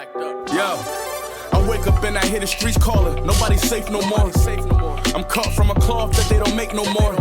Yo, I wake up and I hear the streets calling. Nobody's safe no more. I'm cut from a cloth that they don't make no more.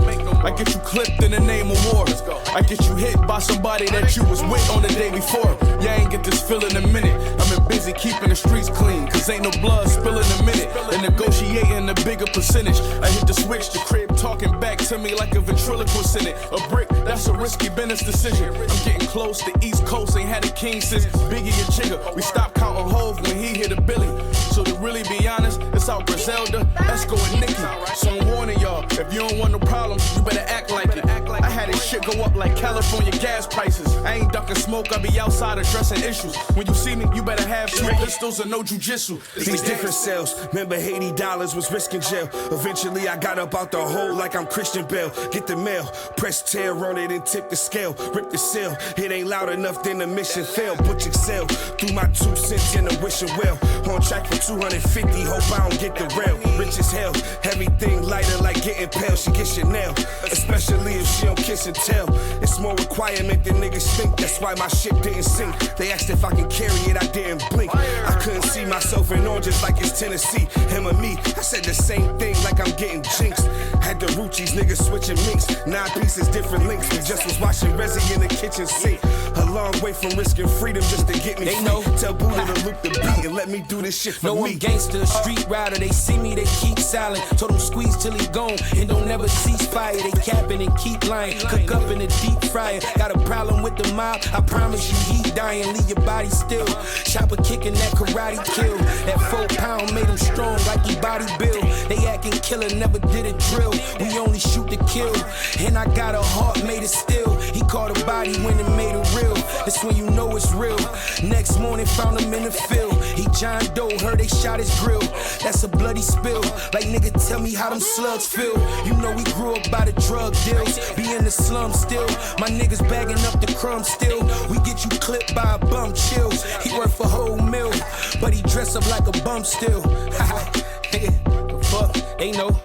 I get you clipped in the name of war. I get you hit by somebody that you was with on the day before. Yeah, I ain't get this feeling in a minute. I've been busy keeping the streets clean, cause ain't no blood spilling a minute. And negotiating a bigger percentage. I hit the switch, the crib talking back to me like a ventriloquist in it. A brick, that's a risky business decision. I'm getting close, the East Coast ain't had a king since Biggie and Jigga. We stopped counting Hove when he hit a Billy. So to really be honest, it's out Griselda, Esco and Nicki. So I'm warning y'all, if you don't want no problems, you better act like it. I had this shit go up like California gas prices. I ain't ducking smoke, I be outside addressing issues. When you see me, you better have 2 pistols and no jujitsu. These different cells, remember $80 was risking jail. Eventually I got up out the hole like I'm Christian Bale. Get the mail, press tear on it and tip the scale. Rip the seal, it ain't loud enough, then the mission failed. Butch excel, threw my 2 cents in the wishing well. On track for 250, hope I don't get the rail. Rich as hell, everything lighter like getting pale. She get Chanel, especially if she don't kiss and tell. It's more requirement than niggas think, that's why my shit didn't sink. They asked if I can carry it, I didn't blink. I couldn't see myself in oranges like it's Tennessee. Him or me, I said the same thing like I'm getting jinxed. Had the Ruchis, niggas switching minks. 9 pieces, different links. We just was washing resi in the kitchen sink. A long way from risking freedom just to get me they free. know. Tell Buddha to loop the beat and let me do this shit for no, me. I'm gangster, street rider. They see me, they keep silent. Told them squeeze till he gone and don't never cease fire. They capping and keep lying. Cook up in the deep fryer. Got a problem with the mob? I promise you he dying. Leave your body still. Chopper kicking that karate kill. That 4 pound made him strong like he body build. They acting killer, never did a drill. We only shoot to kill. And I got a heart made of steel. He caught a body when it made it real. That's when you know it's real. Next morning found him in the field. He John Doe, heard they shot his grill. That's a bloody spill. Like nigga, tell me how them slugs feel. You know we grew up by the drug deals. Be in the slum still. My niggas bagging up the crumbs still. We get you clipped by a bum chills. He work for whole meal, but he dress up like a bum still. The fuck, they know.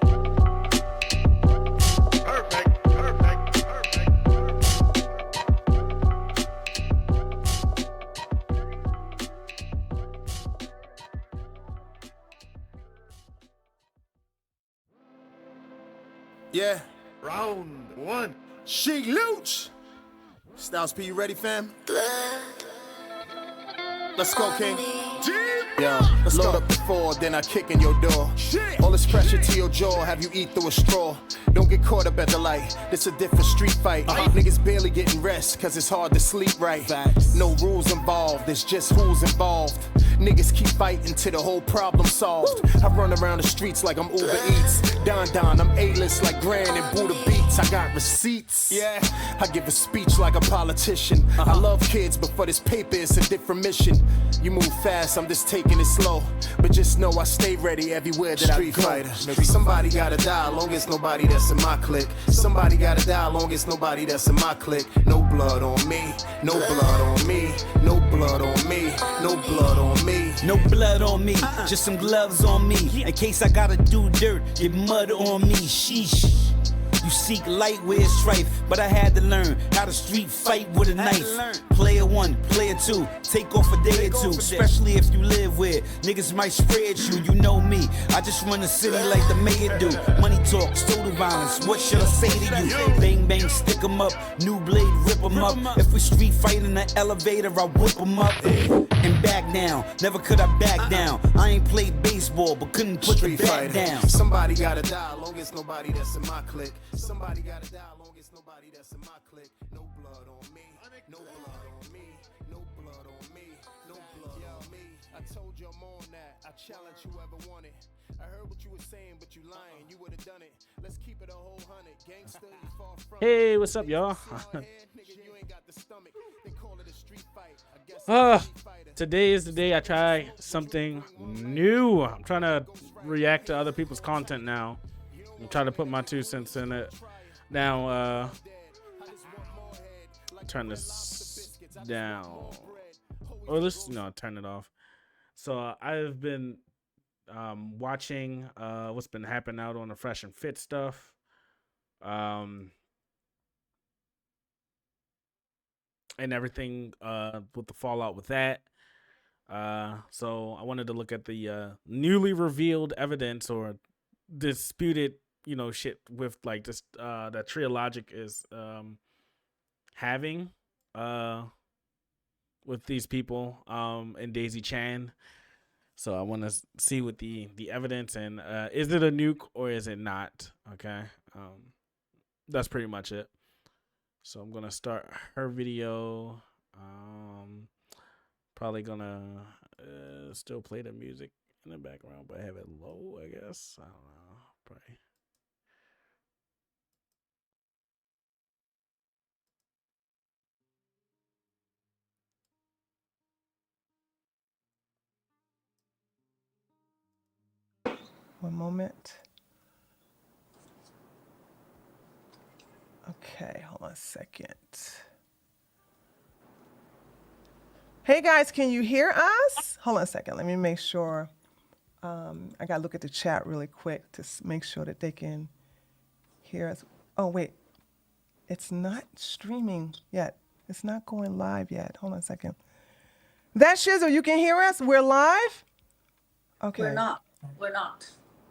Yeah. Round 1. She Looch. Styles P, you ready, fam? Let's go, King. Yo, let's load up the 4, then I kick in your door. Shit. All this pressure to your jaw, have you eat through a straw. Don't get caught up at the light, this a different street fight. Niggas barely getting rest, cause it's hard to sleep right. Facts. No rules involved, it's just who's involved. Niggas keep fighting till the whole problem solved. I run around the streets like I'm Uber Eats. Don, I'm A-list like Grand and Buddha Beats. I got receipts. Yeah, I give a speech like a politician. I love kids, but for this paper it's a different mission. You move fast, I'm just taking it slow. But just know I stay ready everywhere that I go. Fighter. Somebody gotta die, long as nobody that's in my clique. Somebody gotta die, long as nobody that's in my clique. No blood on me, no blood on me, no blood on me, no blood on me. No blood on me, just some gloves on me. In case I gotta do dirt, get mud on me, sheesh. You seek light where it's strife, but I had to learn how to street fight with a knife. Player 1, player 2, take off a day or 2. Especially if you live where niggas might spread you. You know me, I just run the city like the mayor do. Money talk, total violence, what should I say to you? Bang bang, stick 'em up, new blade, rip 'em up. If we street fight in the elevator, I whip 'em up and back down. Never could I back down. I ain't played baseball, but couldn't put the bat down. Somebody gotta die, long as nobody that's in my clique. Somebody gotta die, long as nobody that's in my clique. No blood on me, no blood on me, no blood on me, no blood on me. I told you I'm on that, I challenge whoever want it. I heard what you were saying, but you lying, you would've done it. Let's keep it a whole 100, gangster, you far from it. Hey, what's up, y'all? Today is the day I try something new. I'm trying to react to other people's content now. I'm trying to put my 2 cents in it. Now, turn this down. Or let's turn it off. So I've been watching what's been happening out on the Fresh and Fit stuff. And everything with the fallout with that. So I wanted to look at the newly revealed evidence or disputed, shit with like this that Tria Logic is having with these people and Daisy Chan. So I want to see what the evidence and is it a nuke or is it not? Okay, that's pretty much it. So I'm gonna start her video. Probably gonna still play the music in the background, but have it low, I guess. I don't know. Probably. One moment. Okay, hold on a second. Hey guys, can you hear us? Hold on a second. Let me make sure. I gotta look at the chat really quick to make sure that they can hear us. Oh wait, it's not streaming yet. It's not going live yet. Hold on a second. That Shizzle, you can hear us? We're live? Okay. We're not. We're not.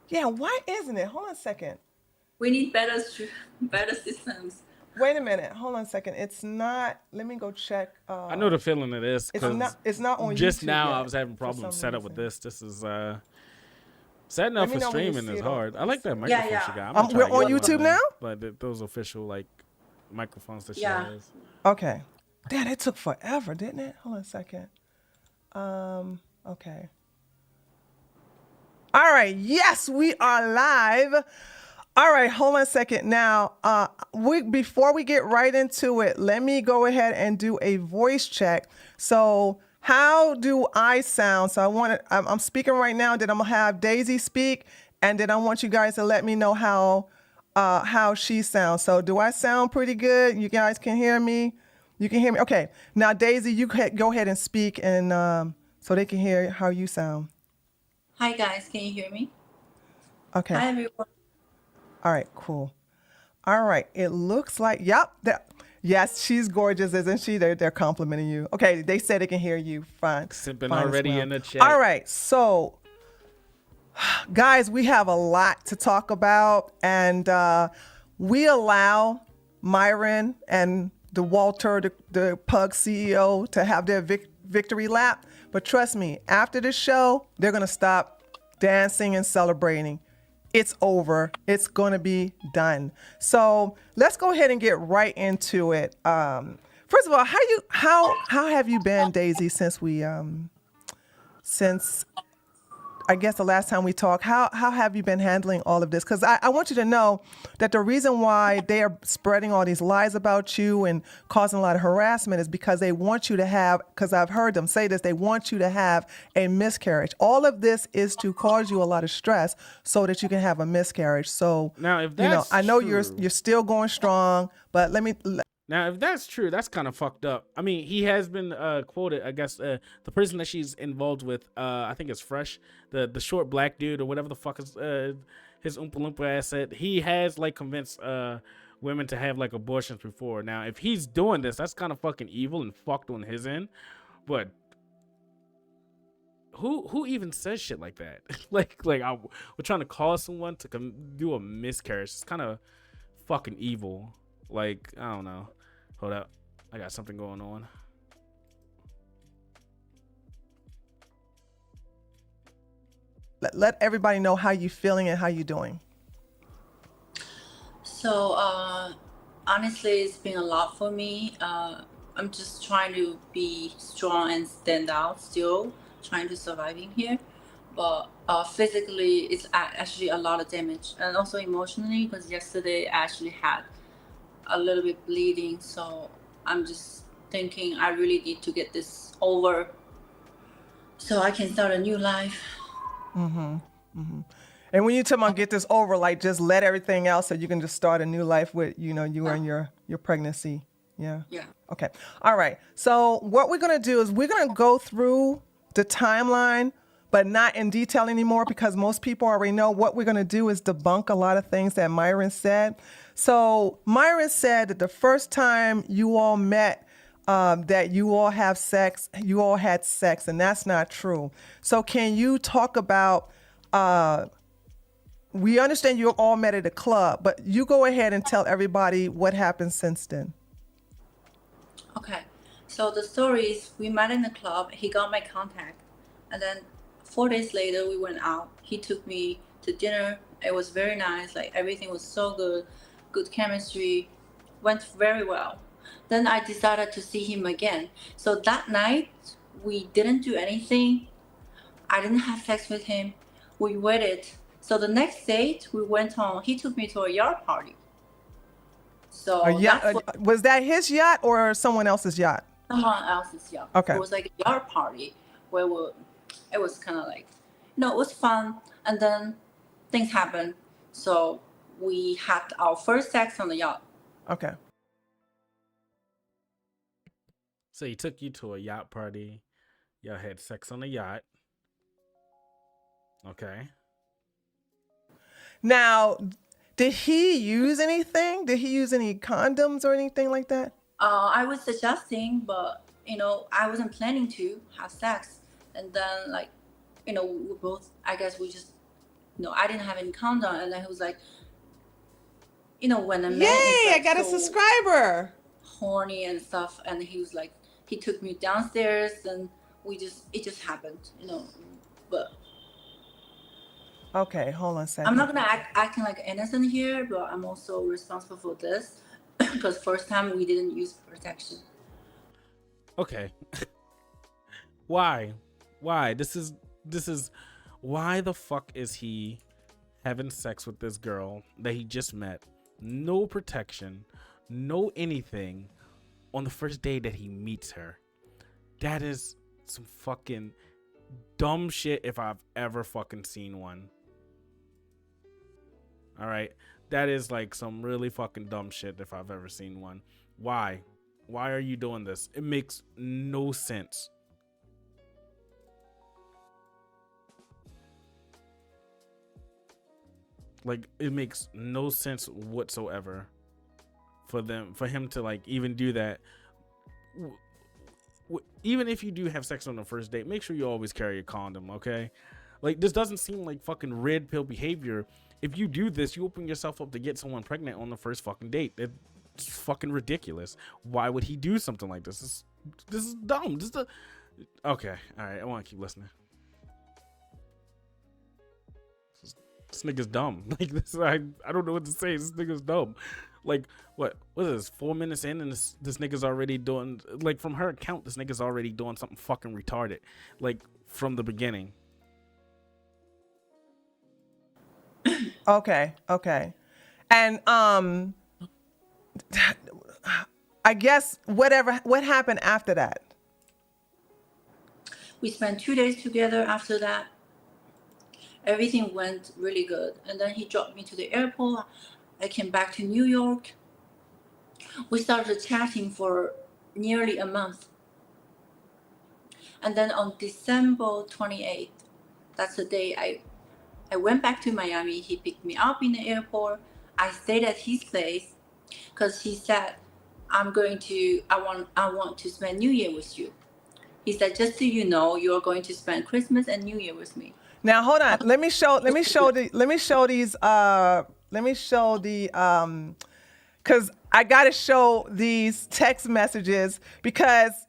Yeah, why isn't it? Hold on a second. We need better systems. Wait a minute. Hold on a second. It's not. Let me go check. I know the feeling it is. It's not on just YouTube now yet, I was having problems set up with this. This is setting up for streaming is hard. I like that microphone she got. We're on YouTube now? But those official like microphones that she Yeah. has. Okay. Damn, it took forever, didn't it? Hold on a second. Okay. All right. Yes, we are live. All right, hold on a second. Now, before we get right into it, let me go ahead and do a voice check. So, how do I sound? So, I'm speaking right now. Then I'm gonna have Daisy speak, and then I want you guys to let me know how she sounds. So, do I sound pretty good? You guys can hear me. You can hear me. Okay. Now, Daisy, you go ahead and speak, and so they can hear how you sound. Hi guys, can you hear me? Okay. Hi everyone. All right, cool. All right, it looks like, yes, she's gorgeous, isn't she? They're complimenting you. Okay, they said they can hear you. Fine. Simping fine already well. in the chat. All right, so guys, we have a lot to talk about, and we allow Myron and the Walter, the Pug CEO, to have their victory lap. But trust me, after the show, they're gonna stop dancing and celebrating. It's over. It's going to be done. So let's go ahead and get right into it. First of all, how have you been, Daisy, since I guess the last time we talked? How have you been handling all of this? Because I want you to know that the reason why they are spreading all these lies about you and causing a lot of harassment is because they want you to have, because I've heard them say this, they want you to have a miscarriage. All of this is to cause you a lot of stress so that you can have a miscarriage. So now, if that's I know true, you're still going strong, but now, if that's true, that's kind of fucked up. I mean, he has been quoted, I guess, the person that she's involved with, I think it's Fresh, the short black dude or whatever the fuck is his Oompa Loompa ass said. He has, like, convinced women to have, like, abortions before. Now, if he's doing this, that's kind of fucking evil and fucked on his end. But who even says shit like that? we're trying to cause someone to do a miscarriage. It's kind of fucking evil. Like, I don't know. Hold up. I got something going on. let everybody know how you feeling and how you doing. So honestly, it's been a lot for me. I'm just trying to be strong and stand out still, trying to survive in here. But physically, it's actually a lot of damage. And also emotionally, because yesterday I actually had a little bit bleeding. So I'm just thinking I really need to get this over so I can start a new life. And when you talk about get this over, like just let everything else so you can just start a new life with, you and your pregnancy. Yeah. Yeah. Okay. All right. So what we're going to do is we're going to go through the timeline, but not in detail anymore because most people already know. What we're going to do is debunk a lot of things that Myron said. So Myron said that the first time you all met, that you all have sex, you all had sex, and that's not true. So can you talk about, we understand you all met at a club, but you go ahead and tell everybody what happened since then. Okay. So the story is we met in the club. He got my contact. And then 4 days later, we went out. He took me to dinner. It was very nice. Like everything was so good. Good chemistry. Went very well. Then I decided to see him again. So that night, we didn't do anything. I didn't have sex with him. We waited. So the next date, we went on. He took me to a yacht party. So A yacht, that's what was that his yacht or someone else's yacht? someone else's yacht. Okay. It was like a yard party where it was kind of like, it was fun. And then things happened. So we had our first sex on the yacht. Okay. So he took you to a yacht party. Y'all had sex on a yacht. Okay. Now, did he use anything? Did he use any condoms or anything like that? I was suggesting, but I wasn't planning to have sex. And then we both, I guess we just, I didn't have any condom. And then he was like, when a man is like, I got a so subscriber. horny and stuff, and he was like, he took me downstairs, and it just happened, but Okay, hold on a second. I'm not gonna acting like innocent here, but I'm also responsible for this because first time we didn't use protection. Okay. Why? This is why the fuck is he having sex with this girl that he just met? No protection, no anything on the first day that he meets her. That is some fucking dumb shit if I've ever fucking seen one. All right, that is like some really fucking dumb shit if I've ever seen one. Why are you doing this? It makes no sense. Like, it makes no sense whatsoever for him to like even do that. Even if you do have sex on the first date, make sure you always carry a condom, okay? Like, this doesn't seem like fucking red pill behavior. If you do this, you open yourself up to get someone pregnant on the first fucking date. It's fucking ridiculous. Why would he do something like this? This is dumb. Okay, all right, I want to keep listening. This nigga's dumb. Like, this, I don't know what to say. This nigga's dumb. Like, what is this? 4 minutes in, and this nigga's already doing, like, from her account, this nigga's already doing something fucking retarded, like, from the beginning. Okay. And I guess what happened after that? We spent 2 days together after that. Everything went really good. And then he dropped me to the airport. I came back to New York. We started chatting for nearly a month. And then on December 28th, that's the day I went back to Miami. He picked me up in the airport. I stayed at his place because he said, I want to spend New Year with you. He said, just so you know, you are going to spend Christmas and New Year with me. Now hold on. Let me show because I got to show these text messages because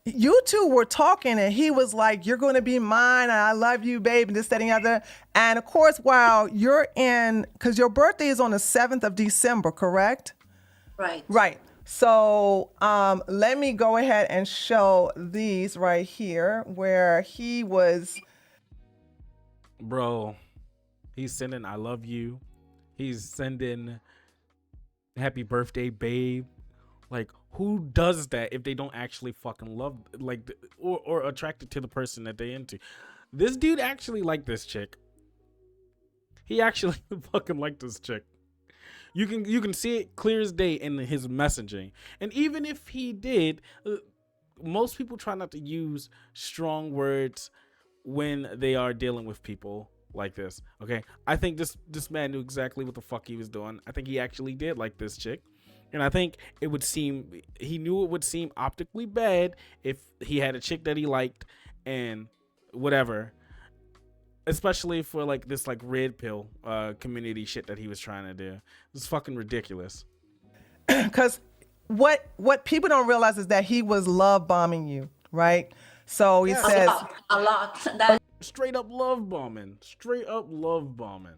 you two were talking and he was like, you're going to be mine. And I love you, babe. And this, that, and the other. And of course, while you're because your birthday is on the 7th of December, correct? Right. So let me go ahead and show these right here where he was. Bro, he's sending I love you. He's sending happy birthday, babe. Like, who does that if they don't actually fucking love, like, or attracted to the person that they into? This dude actually liked this chick. He actually fucking liked this chick. You can see it clear as day in his messaging. And even if he did, most people try not to use strong words when they are dealing with people like this. Okay, I think this man knew exactly what the fuck he was doing. I think he actually did like this chick. And I think he knew it would seem optically bad if he had a chick that he liked and whatever, especially for like this like red pill community shit that he was trying to do. It's fucking ridiculous. Because what people don't realize is that he was love bombing you, right? So he says, A lot. That Straight up love bombing. Straight up love bombing.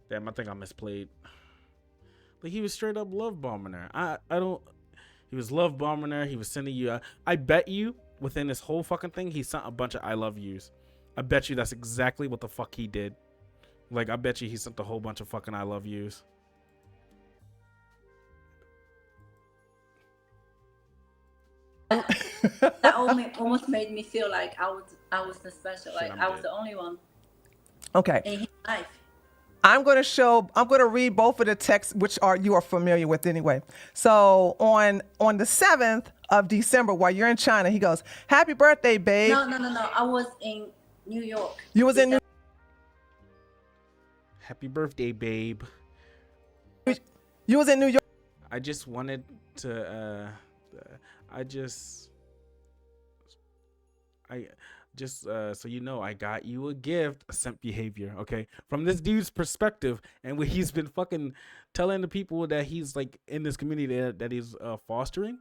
Damn, I think I misplayed. But he was straight up love bombing her. I don't. He was love bombing her. He was sending you. I bet you within this whole fucking thing, he sent a bunch of I love yous. I bet you that's exactly what the fuck he did. Like, I bet you he sent a whole bunch of fucking I love yous. that almost made me feel like I was the special, like I'm I was dead. the only one okay, in his life. I'm going to read both of the texts, which you are familiar with anyway. So on the 7th of December, while you're in China, he goes, "Happy birthday, babe." No. I was in New York. You was in New Happy birthday, babe. You was in New York. I just wanted to. I just so you know, I got you a gift, a simp behavior, okay? From this dude's perspective, and what he's been fucking telling the people that he's like in this community that he's fostering.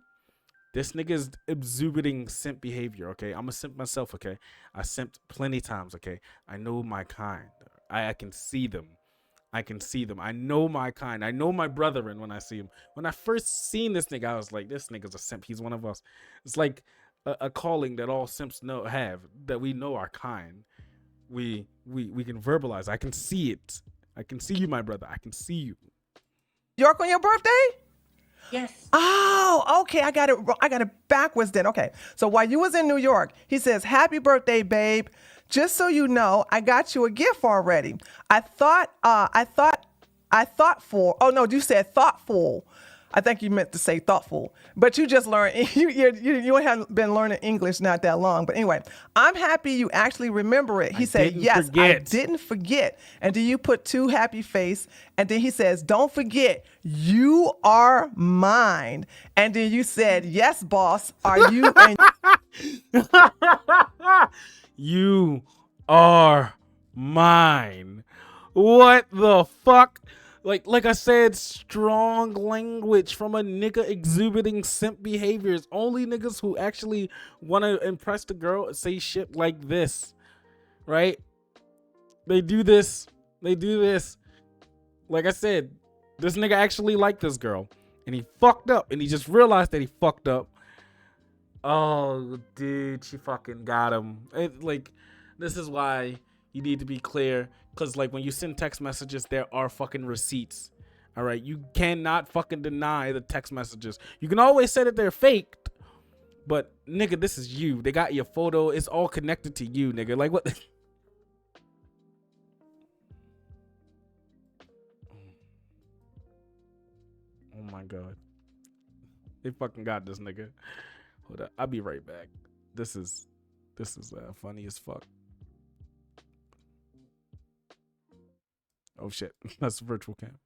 This nigga's exhibiting simp behavior, okay? I'm a simp myself, okay? I simped plenty times, okay? I know my kind. I can see them. I can see them. I know my kind. I know my brethren when I see him. When I first seen this nigga, I was like, this nigga's a simp. He's one of us. It's like a calling that all simps have, that we know our kind. We can verbalize. I can see it. I can see you, my brother. I can see you. York on your birthday? Yes. Oh, okay. I got it backwards then. Okay. So while you was in New York, he says, "Happy birthday, babe. Just so you know, I got you a gift already. I thoughtful. Oh no, you said thoughtful. I think you meant to say thoughtful, but you just learned, you haven't been learning English not that long. But anyway, I'm happy you actually remember it. He said, yes, I didn't forget. And then you put 2 happy face. And then he says, don't forget, you are mine. And then you said, yes, boss, are you? And you are mine. What the fuck? Like I said, strong language from a nigga exhibiting simp behaviors. Only niggas who actually want to impress the girl say shit like this, right? They do this. Like I said, this nigga actually liked this girl, and he fucked up, and he just realized that he fucked up. Oh, dude, she fucking got him. This is why you need to be clear. Because, like, when you send text messages, there are fucking receipts. All right? You cannot fucking deny the text messages. You can always say that they're faked. But, nigga, this is you. They got your photo. It's all connected to you, nigga. Like, what? Oh, my God. They fucking got this nigga. Hold up. I'll be right back. This is funny as fuck. Oh shit, that's virtual cam.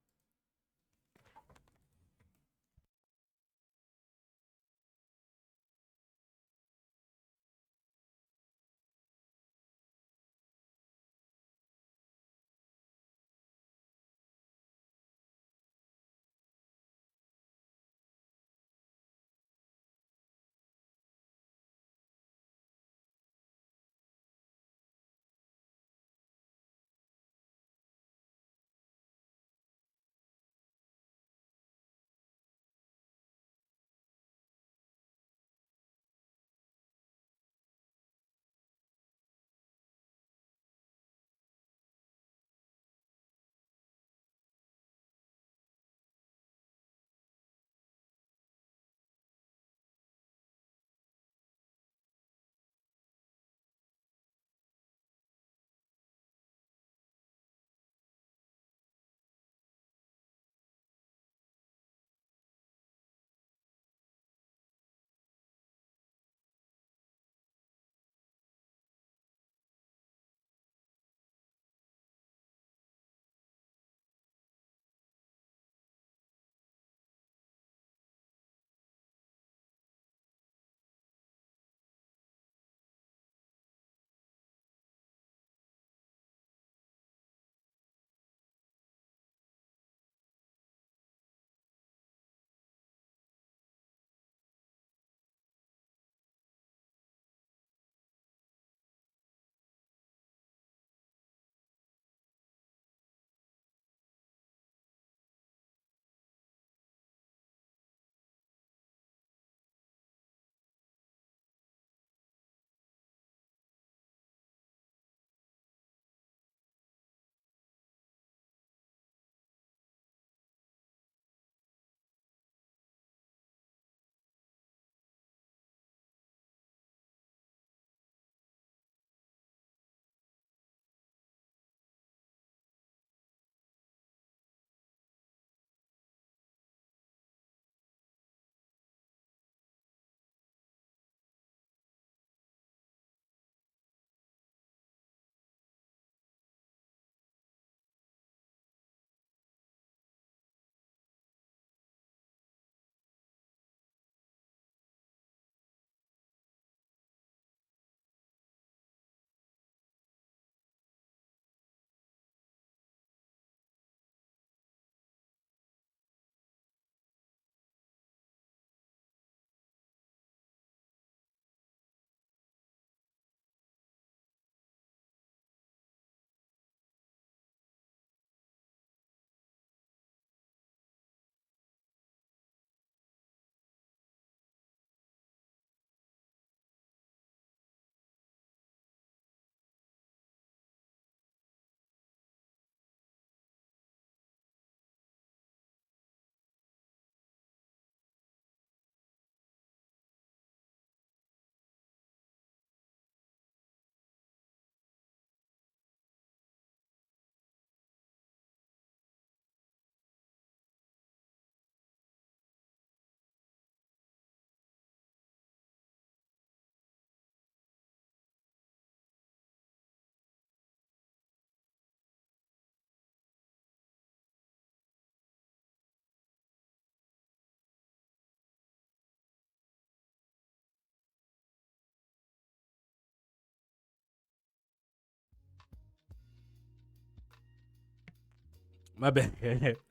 My bad.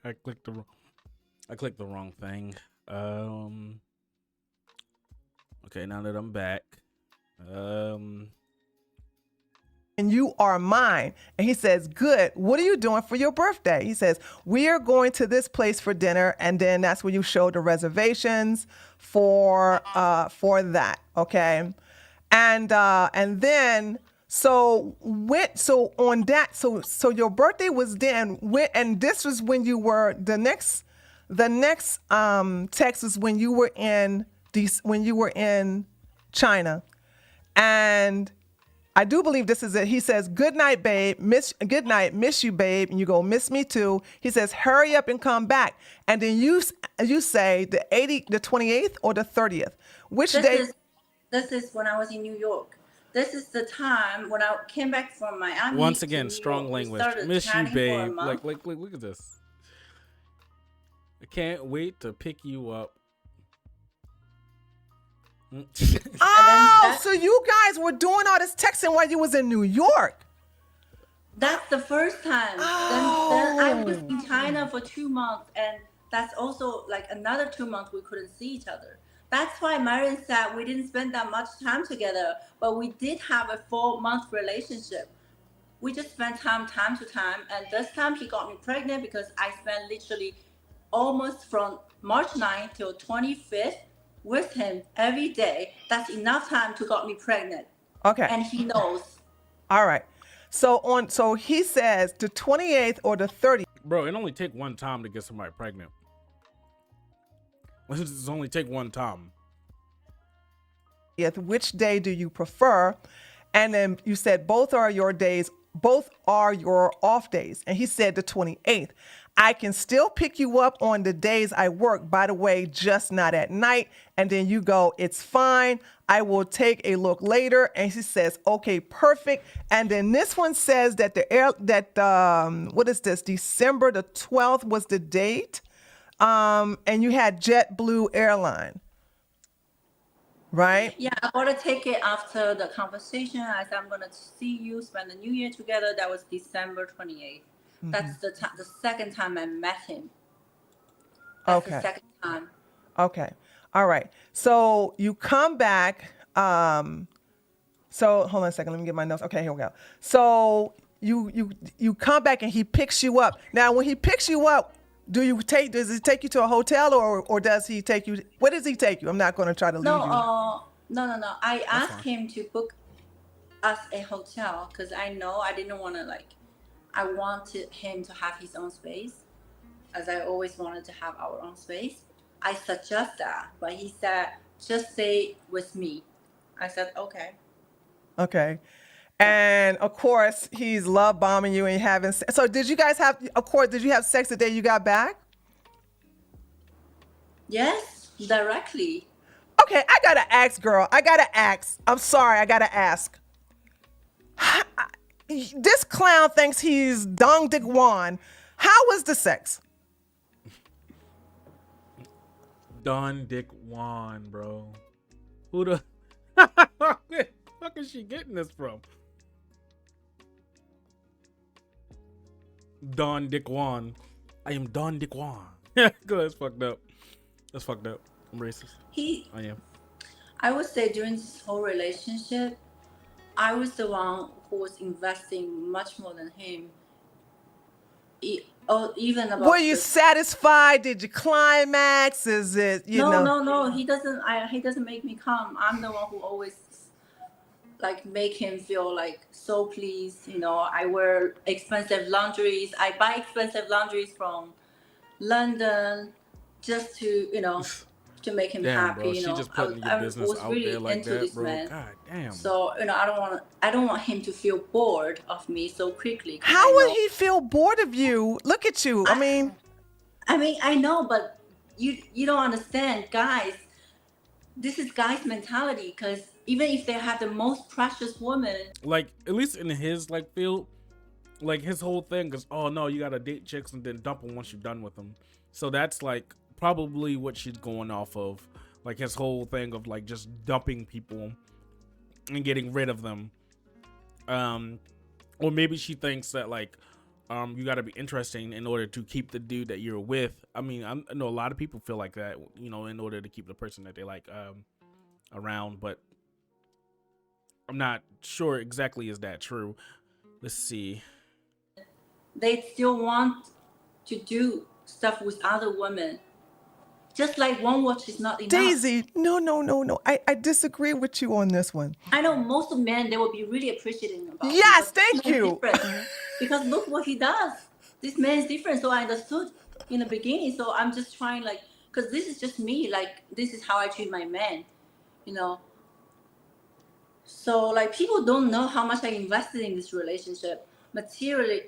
I clicked the wrong thing. Okay, now that I'm back. And you are mine. And he says, good. What are you doing for your birthday? He says, we are going to this place for dinner. And then that's where you show the reservations for that. Okay. And then, so on that, so your birthday was then, and this was when you were, the next text was when you were in China. And I do believe this is it. He says, good night, babe. Good night. Miss you, babe. And you go, miss me too. He says, hurry up and come back. And then you say the 28th or the 30th. Which day? This is when I was in New York. This is the time when I came back from Miami. Once again, strong language. Miss you, babe. Like, look at this. I can't wait to pick you up. Oh, so you guys were doing all this texting while you was in New York. That's the first time. Oh. Then I was in China for 2 months, and that's also like another 2 months we couldn't see each other. That's why Marion said we didn't spend that much time together, but we did have a 4-month relationship. We just spent time to time, and this time he got me pregnant because I spent literally almost from March 9th till 25th with him every day. That's enough time to got me pregnant. Okay. And he knows. All right. So he says the 28th or the 30th. Bro, it only take one time to get somebody pregnant. It's only take one time. Which day do you prefer? And then you said both are your days, both are your off days. And he said the 28th. I can still pick you up on the days I work, by the way, just not at night. And then you go, it's fine. I will take a look later. And he says, okay, perfect. And then this one says that what is this? December the 12th was the date. And you had JetBlue airline, right? Yeah, I bought a ticket after the conversation. I said, I'm going to see you, spend the New Year together. That was December 28th. Mm-hmm. That's the second time I met him. That's the second time. Okay. All right. So you come back. So hold on a second. Let me get my notes. Okay, here we go. So you come back and he picks you up. Now, when he picks you up, does he take you to a hotel or does he take you? Where does he take you? I'm not going to try to lead you. No. I asked him to book us a hotel because I didn't want to I wanted him to have his own space, as I always wanted to have our own space. I suggest that, but he said, just stay with me. I said, okay. Okay. And of course, he's love bombing you and having. So did you guys have sex the day you got back? Yes, directly. Okay, I gotta ask, girl. I'm sorry, I gotta ask. This clown thinks he's Dong Dick Wan. How was the sex? Don Dick Wan, bro. Who the fuck is she getting this from? Don Dick Wan. I am Don Dick Wan. That's fucked up. I'm racist. I am. I would say during this whole relationship, I was the one who was investing much more than him. Even about. Were you satisfied? Did you climax? Is it No. He doesn't make me come. I'm the one who always make him feel so pleased. I wear expensive laundries. I buy expensive laundries from London just to to make him happy. Bro, she just putting your business out really there like into that, this bro. man. God damn. So I don't want him to feel bored of me so quickly. How would he feel bored of you? Look at you. I mean, I know, but you don't understand, guys. This is guys' mentality, because even if they have the most precious woman, at least in his field, his whole thing is, oh no, you gotta date chicks and then dump them once you're done with them. So that's probably what she's going off of, his whole thing of just dumping people and getting rid of them. Or maybe she thinks that you got to be interesting in order to keep the dude that you're with. I mean, I know a lot of people feel like that, you know, in order to keep the person that they like around, but I'm not sure exactly is that true. Let's see. They still want to do stuff with other women. Just like one watch is not enough. Daisy, no. I disagree with you on this one. I know most of men, they will be really appreciating about Yes, it, thank you. Because look what he does. This man is different. So I understood in the beginning. So I'm just trying, like, because this is just me. Like, this is how I treat my man, you know. So, like, people don't know how much I invested in this relationship. Material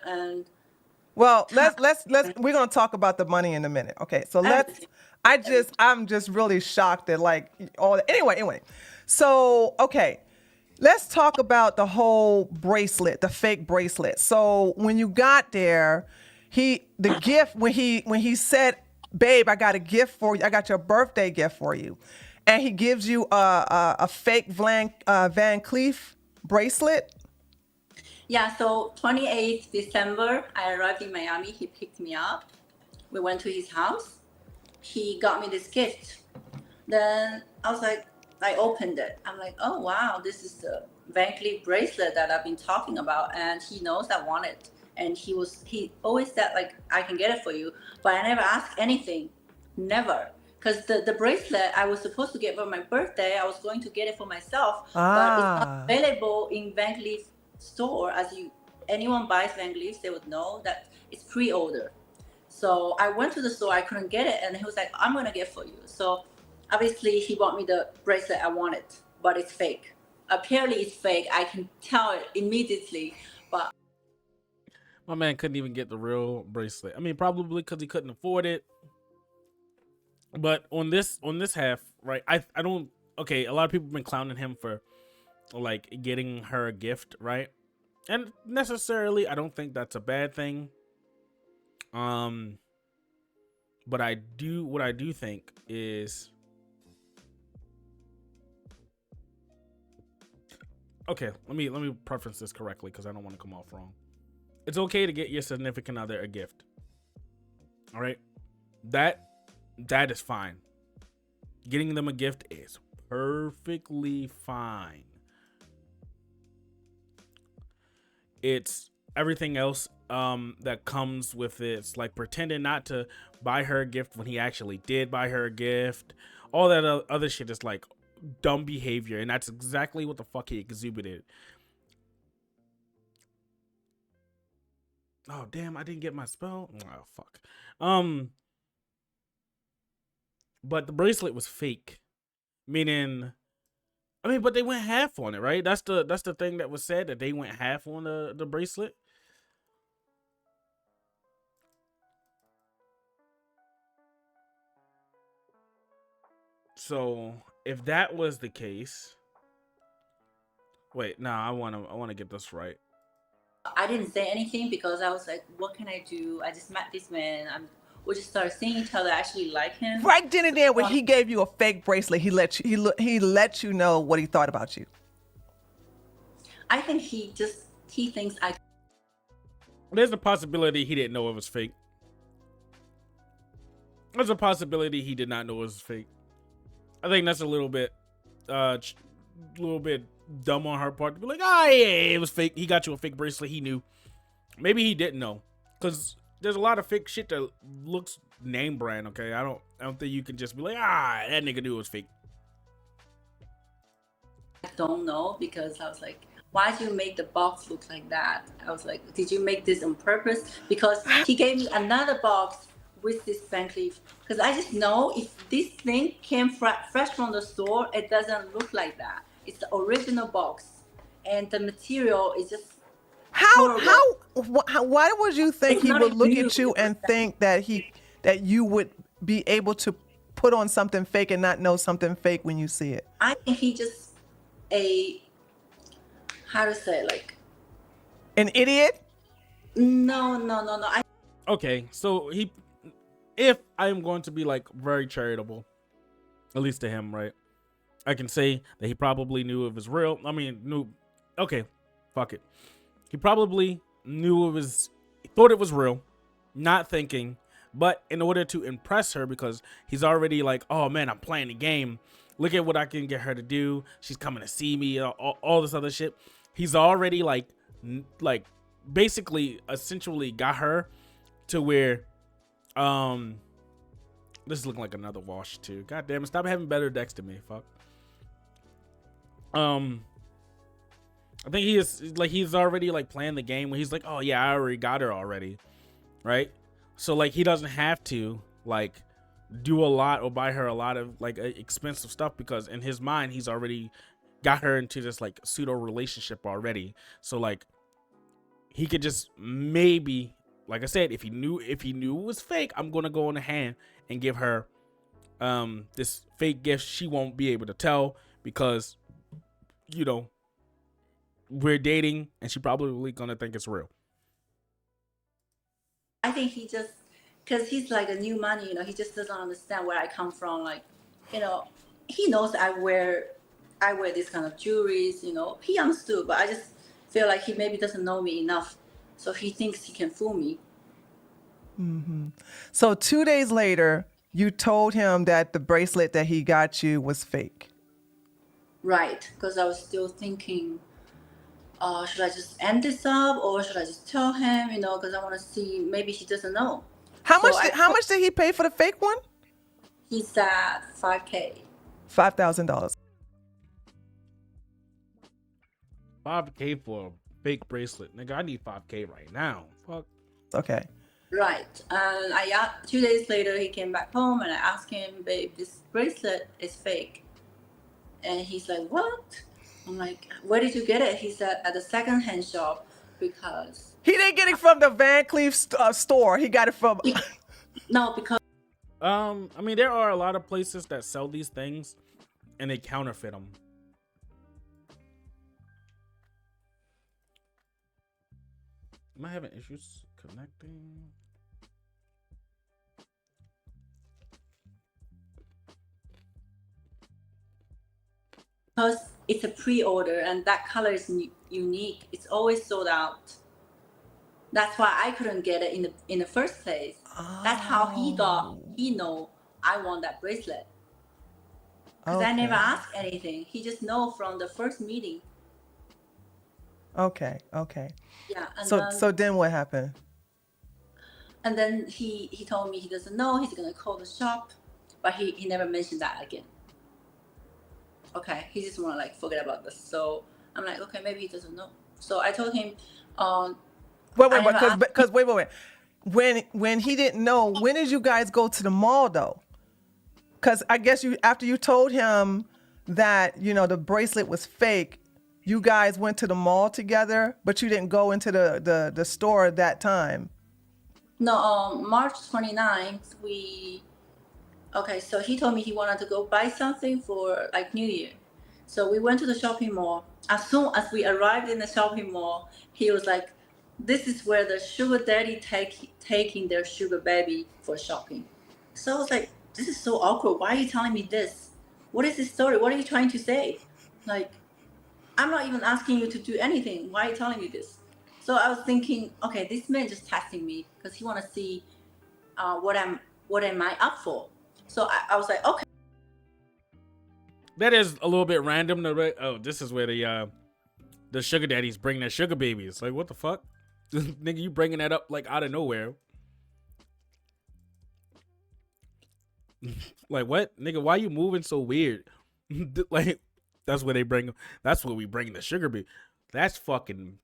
and well, let's we're gonna talk about the money in a minute. Okay, so I'm just really shocked at like all that. Anyway. So okay, let's talk about the whole bracelet, the fake bracelet. So when you got there, when he said, "Babe, I got a gift for you. I got your birthday gift for you," and he gives you a fake Van Cleef bracelet. Yeah, so 28th December, I arrived in Miami. He picked me up. We went to his house. He got me this gift. Then I was like, I opened it. I'm like, oh, wow, this is the Van Cleef bracelet that I've been talking about. And he knows I want it. And he always said, like, I can get it for you. But I never asked anything. Never. Because the bracelet I was supposed to get for my birthday, I was going to get it for myself. But it's not available in Van Cleef store. Anyone buys Van Cleef, they would know that it's pre-order. So I went to the store, I couldn't get it, and he was like, I'm gonna get it for you. So obviously he bought me the bracelet I wanted, but it's fake. Apparently it's fake. I can tell it immediately. But my man couldn't even get the real bracelet. I mean, probably because he couldn't afford it. But on this half, right? I don't. Okay, a lot of people have been clowning him for like getting her a gift, right? And necessarily, I don't think that's a bad thing. But what I do think is, okay, let me preface this correctly because I don't want to come off wrong. It's okay to get your significant other a gift. All right, that is fine. Getting them a gift is perfectly fine. It's everything else that comes with it. It's like pretending not to buy her a gift when he actually did buy her a gift. All that other shit is like dumb behavior, and that's exactly what the fuck he exhibited. Oh damn, I didn't get my spell. Oh fuck. But the bracelet was fake, meaning, I mean, but they went half on it, right? That's the thing that was said, that they went half on the bracelet. So if that was the case, wait, I want to get this right. I didn't say anything because I was like, what can I do? I just met this man. We just started seeing each other. I actually like him. Right then and there, when he gave you a fake bracelet, he let you know what he thought about you. I think he thinks I. There's a possibility he didn't know it was fake. There's a possibility he did not know it was fake. I think that's a little bit dumb on her part to be like, yeah, it was fake. He got you a fake bracelet. He knew. Maybe he didn't know, because there's a lot of fake shit that looks name brand. Okay, I don't think you can just be like, that nigga knew it was fake. I don't know, because I was like, why did you make the box look like that? I was like, did you make this on purpose? Because he gave me another box with this Van Cleef, because I just know if this thing came fresh from the store, it doesn't look like that. It's the original box, and the material is just why would you think he would look at you and think that you would be able to put on something fake and not know something fake when you see it? I think he just how to say, like, an idiot? No. Okay, so if I'm going to be like very charitable, at least to him, right? I can say that he probably knew it was real. I mean, okay, fuck it. He probably thought it was real, not thinking, but in order to impress her, because he's already like, oh man, I'm playing the game. Look at what I can get her to do. She's coming to see me, all this other shit. He's already like basically essentially got her to where, this is looking like another wash too. God damn it, stop having better decks than me, fuck. I think he's already like playing the game where he's like, oh yeah, I already got her already, right? So like he doesn't have to like do a lot or buy her a lot of like expensive stuff, because in his mind he's already got her into this like pseudo relationship already. So like he could just maybe, like I said, if he knew it was fake, I'm gonna go on ahead and give her this fake gift she won't be able to tell, because you know we're dating and she probably gonna think it's real. I think he just, because he's like a new money, you know, he just doesn't understand where I come from. Like, you know, he knows I wear this kind of jewelries, you know, he understood, but I just feel like he maybe doesn't know me enough. So he thinks he can fool me. Mm-hmm. So 2 days later, you told him that the bracelet that he got you was fake. Right, because I was still thinking, should I just end this up or should I just tell him, you know, because I want to see, maybe he doesn't know. How much did he pay for the fake one? He said $5,000. $5,000. $5,000 for a fake bracelet, nigga. I need $5,000 right now. Fuck. Okay. Right, and 2 days later he came back home and I asked him, babe, this bracelet is fake. And he's like, what? I'm like, where did you get it? He said, at the secondhand shop, because... He didn't get it from the Van Cleef store. He got it from... No, because... I mean, there are a lot of places that sell these things and they counterfeit them. Am I having issues connecting? Because it's a pre-order and that color is unique. It's always sold out. That's why I couldn't get it in the first place. Oh. That's how he know I want that bracelet. Because I never asked anything. He just know from the first meeting. Okay. Yeah. And so then what happened? And then he told me he doesn't know. He's gonna call the shop, but he never mentioned that again. Okay, he just want to like forget about this. So I'm like, okay, maybe he doesn't know. So I told him, wait. When he didn't know, when did you guys go to the mall though? Because I guess after you told him that, you know, the bracelet was fake, you guys went to the mall together, but you didn't go into the store at that time. No, March 29th, okay, so he told me he wanted to go buy something for like New Year. So we went to the shopping mall. As soon as we arrived in the shopping mall, he was like, this is where the sugar daddy taking their sugar baby for shopping. So I was like, this is so awkward. Why are you telling me this? What is this story? What are you trying to say? Like, I'm not even asking you to do anything. Why are you telling me this? So I was thinking, okay, this man just testing me because he want to see what am I up for? So I was like, okay. That is a little bit random. Oh, this is where the sugar daddies bring their sugar babies. Like, what the fuck? Nigga, you bringing that up like out of nowhere. Like, what? Nigga, why you moving so weird? Like, that's where we bring the sugar baby. That's fucking...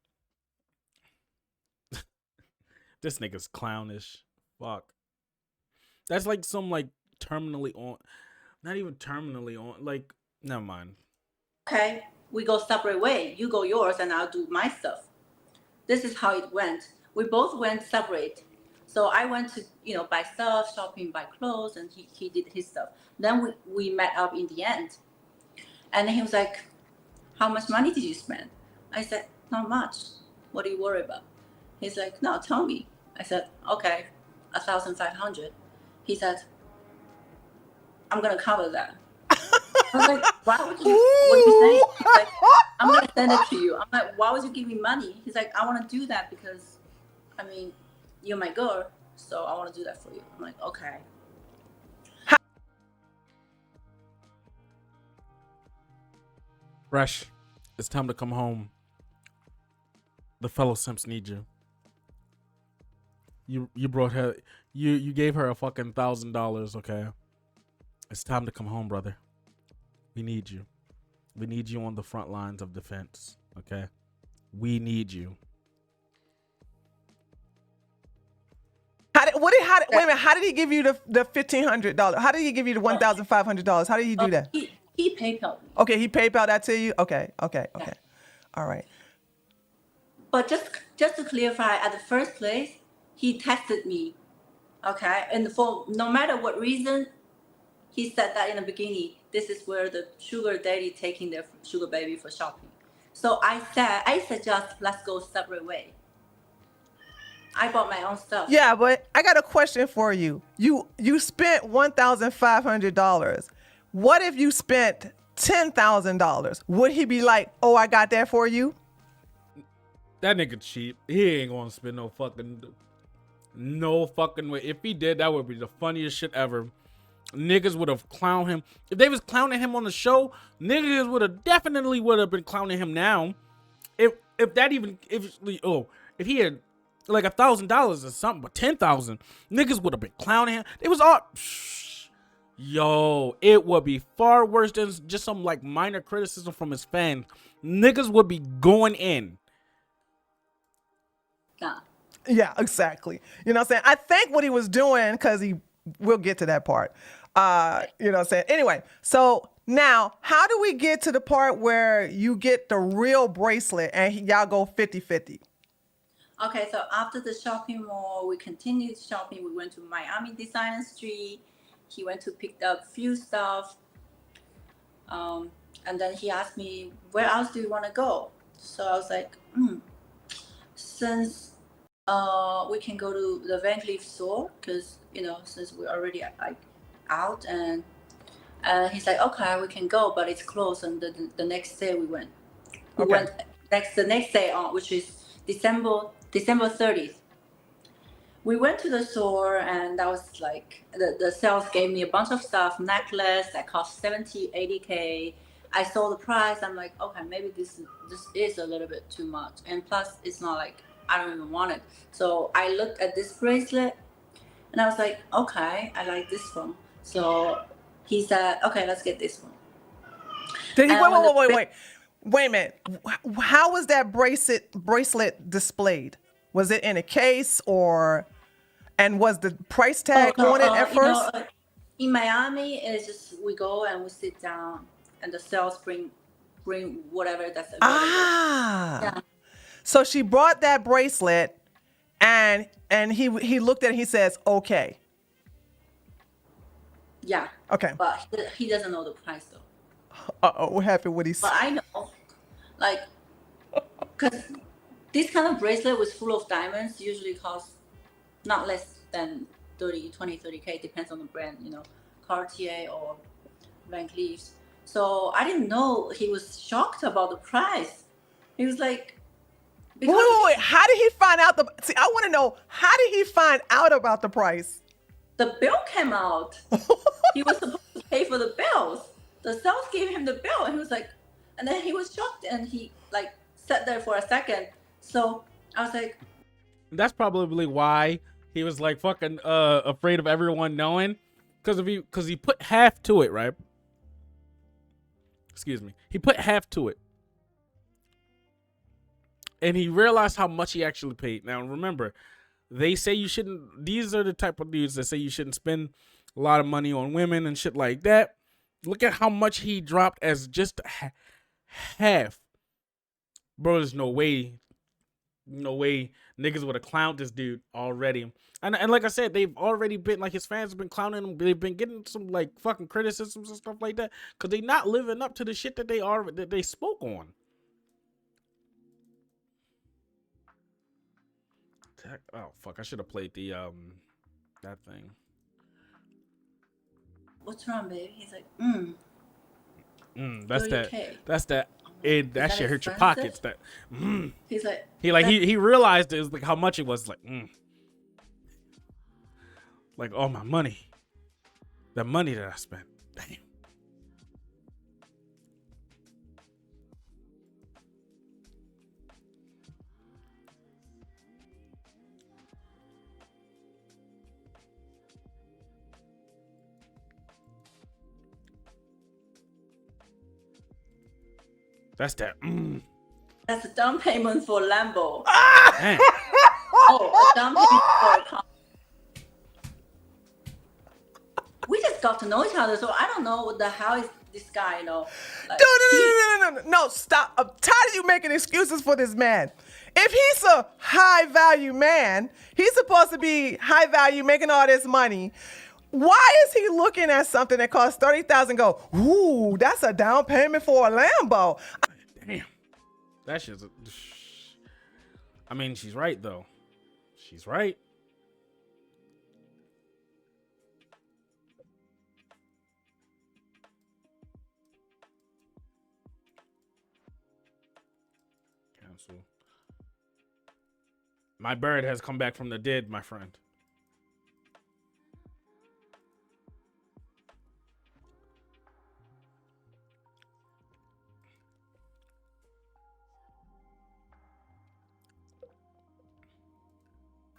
This nigga's clownish. Fuck. That's like some like terminally on, not even terminally on, like, never mind. Okay, we go separate way. You go yours and I'll do my stuff. This is how it went. We both went separate. So I went to, you know, buy stuff, shopping, buy clothes, and he did his stuff. Then we met up in the end. And he was like, how much money did you spend? I said, not much. What do you worry about? He's like, no, tell me. I said, okay, 1,500. He said, I'm gonna cover that. I was like, why would you, what are you saying? He's like, I'm going to send it to you. I'm like, why would you give me money? He's like, I want to do that because, I mean, you're my girl, so I want to do that for you. I'm like, okay. Fresh, it's time to come home. The fellow simps need you. You brought her, you gave her a fucking $1,000, okay? It's time to come home, brother. We need you. We need you on the front lines of defense, okay? We need you. Wait a minute, how did he give you the $1,500? How did he give you the $1,500? How did he do that? He PayPal me. Okay, he PayPal that to you? Okay. Yeah. All right. But just to clarify, at the first place, he texted me, okay? And for no matter what reason, he said that in the beginning, this is where the sugar daddy taking their sugar baby for shopping. So I suggest let's go separate way. I bought my own stuff. Yeah, but I got a question for you. You spent $1,500. What if you spent $10,000? Would he be like, "Oh, I got that for you"? That nigga cheap. He ain't gonna spend no fucking way. If he did, that would be the funniest shit ever. Niggas would have clowned him. If they was clowning him on the show, niggas would have definitely been clowning him now. If he had like $1,000 or something, but 10,000, niggas would have been clowning him. It was all, yo, it would be far worse than just some like minor criticism from his fans. Niggas would be going in. Nah. Yeah, exactly. You know what I'm saying? I think what he was doing, because we'll get to that part. You know what I'm saying? Anyway, so now how do we get to the part where you get the real bracelet and y'all go 50-50? Okay, so after the shopping mall, we continued shopping. We went to Miami Designer Street. He went to pick up few stuff. And then he asked me, where else do you want to go? So I was like, since we can go to the Van Cleef store, because, since we're already like out, and he's like, okay, we can go, but it's closed. And the next day we went. We went the next day on, which is December 30th. We went to the store, and that was like the sales gave me a bunch of stuff, necklace that cost 70, 80K. I saw the price. I'm like, okay, maybe this is a little bit too much, and plus it's not like I don't even want it. So I looked at this bracelet, and I was like, okay, I like this one. So he said, okay, let's get this one. Did he? Wait a minute. How was that bracelet displayed? Was it in a case and was the price tag on it at first? In Miami, it's just we go and we sit down, and the sales bring whatever that's available. Yeah. So she brought that bracelet, and he looked at it. And he says, "Okay." Yeah. Okay. But he doesn't know the price though. What happened? What he said? But I know, like, because this kind of bracelet was full of diamonds usually costs not less than 30K, depends on the brand, Cartier or Van Cleef. So I didn't know he was shocked about the price. He was like, wait, how did he find out see, I want to know, how did he find out about the price? The bill came out. He was supposed to pay for the bills. The sales gave him the bill, and he was like, and then he was shocked, and he like sat there for a second. So I was like, that's probably why he was like fucking afraid of everyone knowing, because he put half to it, right? Excuse me. He put half to it, and he realized how much he actually paid. Now remember, they say you shouldn't. These are the type of dudes that say you shouldn't spend a lot of money on women and shit like that. Look at how much he dropped as just half. Bro, there's no way niggas would have clowned this dude already. And like I said, they've already been, like, his fans have been clowning him. They've been getting some, like, fucking criticisms and stuff like that, because they not living up to the shit that they spoke on. Oh, fuck, I should have played the, that thing. what's wrong, baby? He's like, That's 30K. that shit hurt your expensive? pockets. That He's like, he realized it was like how much it was. Like all my money, the money that I spent. Damn. That's that. that's a down payment for Lambo. Dang. Oh, a down payment for a car. We just got to know each other, so I don't know what the hell is this guy, Like, No, stop. I'm tired of you making excuses for this man. If he's a high value man, he's supposed to be high value, making all this money. Why is he looking at something that costs $30,000? Go, ooh, that's a down payment for a Lambo. Damn. That shit's. I mean, she's right though. She's right. Cancel. My bird has come back from the dead, my friend.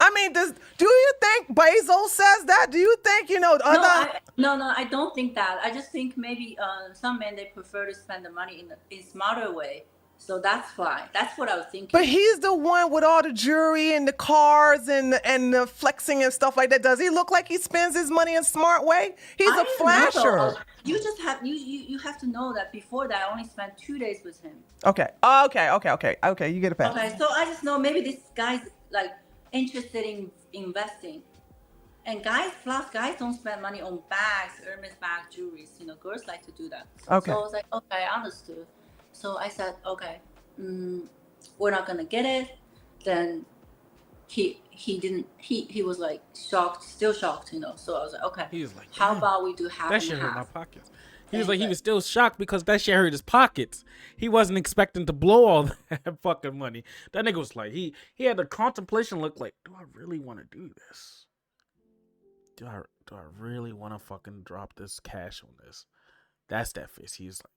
I mean, do you think Bezos says that? Do you think, other... No, I don't think that. I just think maybe some men, they prefer to spend the money in smarter way. So that's why. That's what I was thinking. But he's the one with all the jewelry and the cars and the flexing and stuff like that. Does he look like he spends his money in a smart way? He's a flasher. You just have you have to know that before that I only spent 2 days with him. Okay. You get a pass. Okay, so I just know maybe this guy's like interested in investing. And guys don't spend money on bags, Hermes bag, jewelry. Girls like to do that. Okay. So I was like, okay, I understood. So I said, okay, we're not gonna get it. Then he was like shocked, still shocked, So I was like, okay, He was like, how about we do half that and shit hurt my half? pockets. He was like, he was still shocked because that shit hurt his pockets. He wasn't expecting to blow all that fucking money. That nigga was like, he had the contemplation look like, do I really want to do this? Do I really want to fucking drop this cash on this? That's that face. He's like,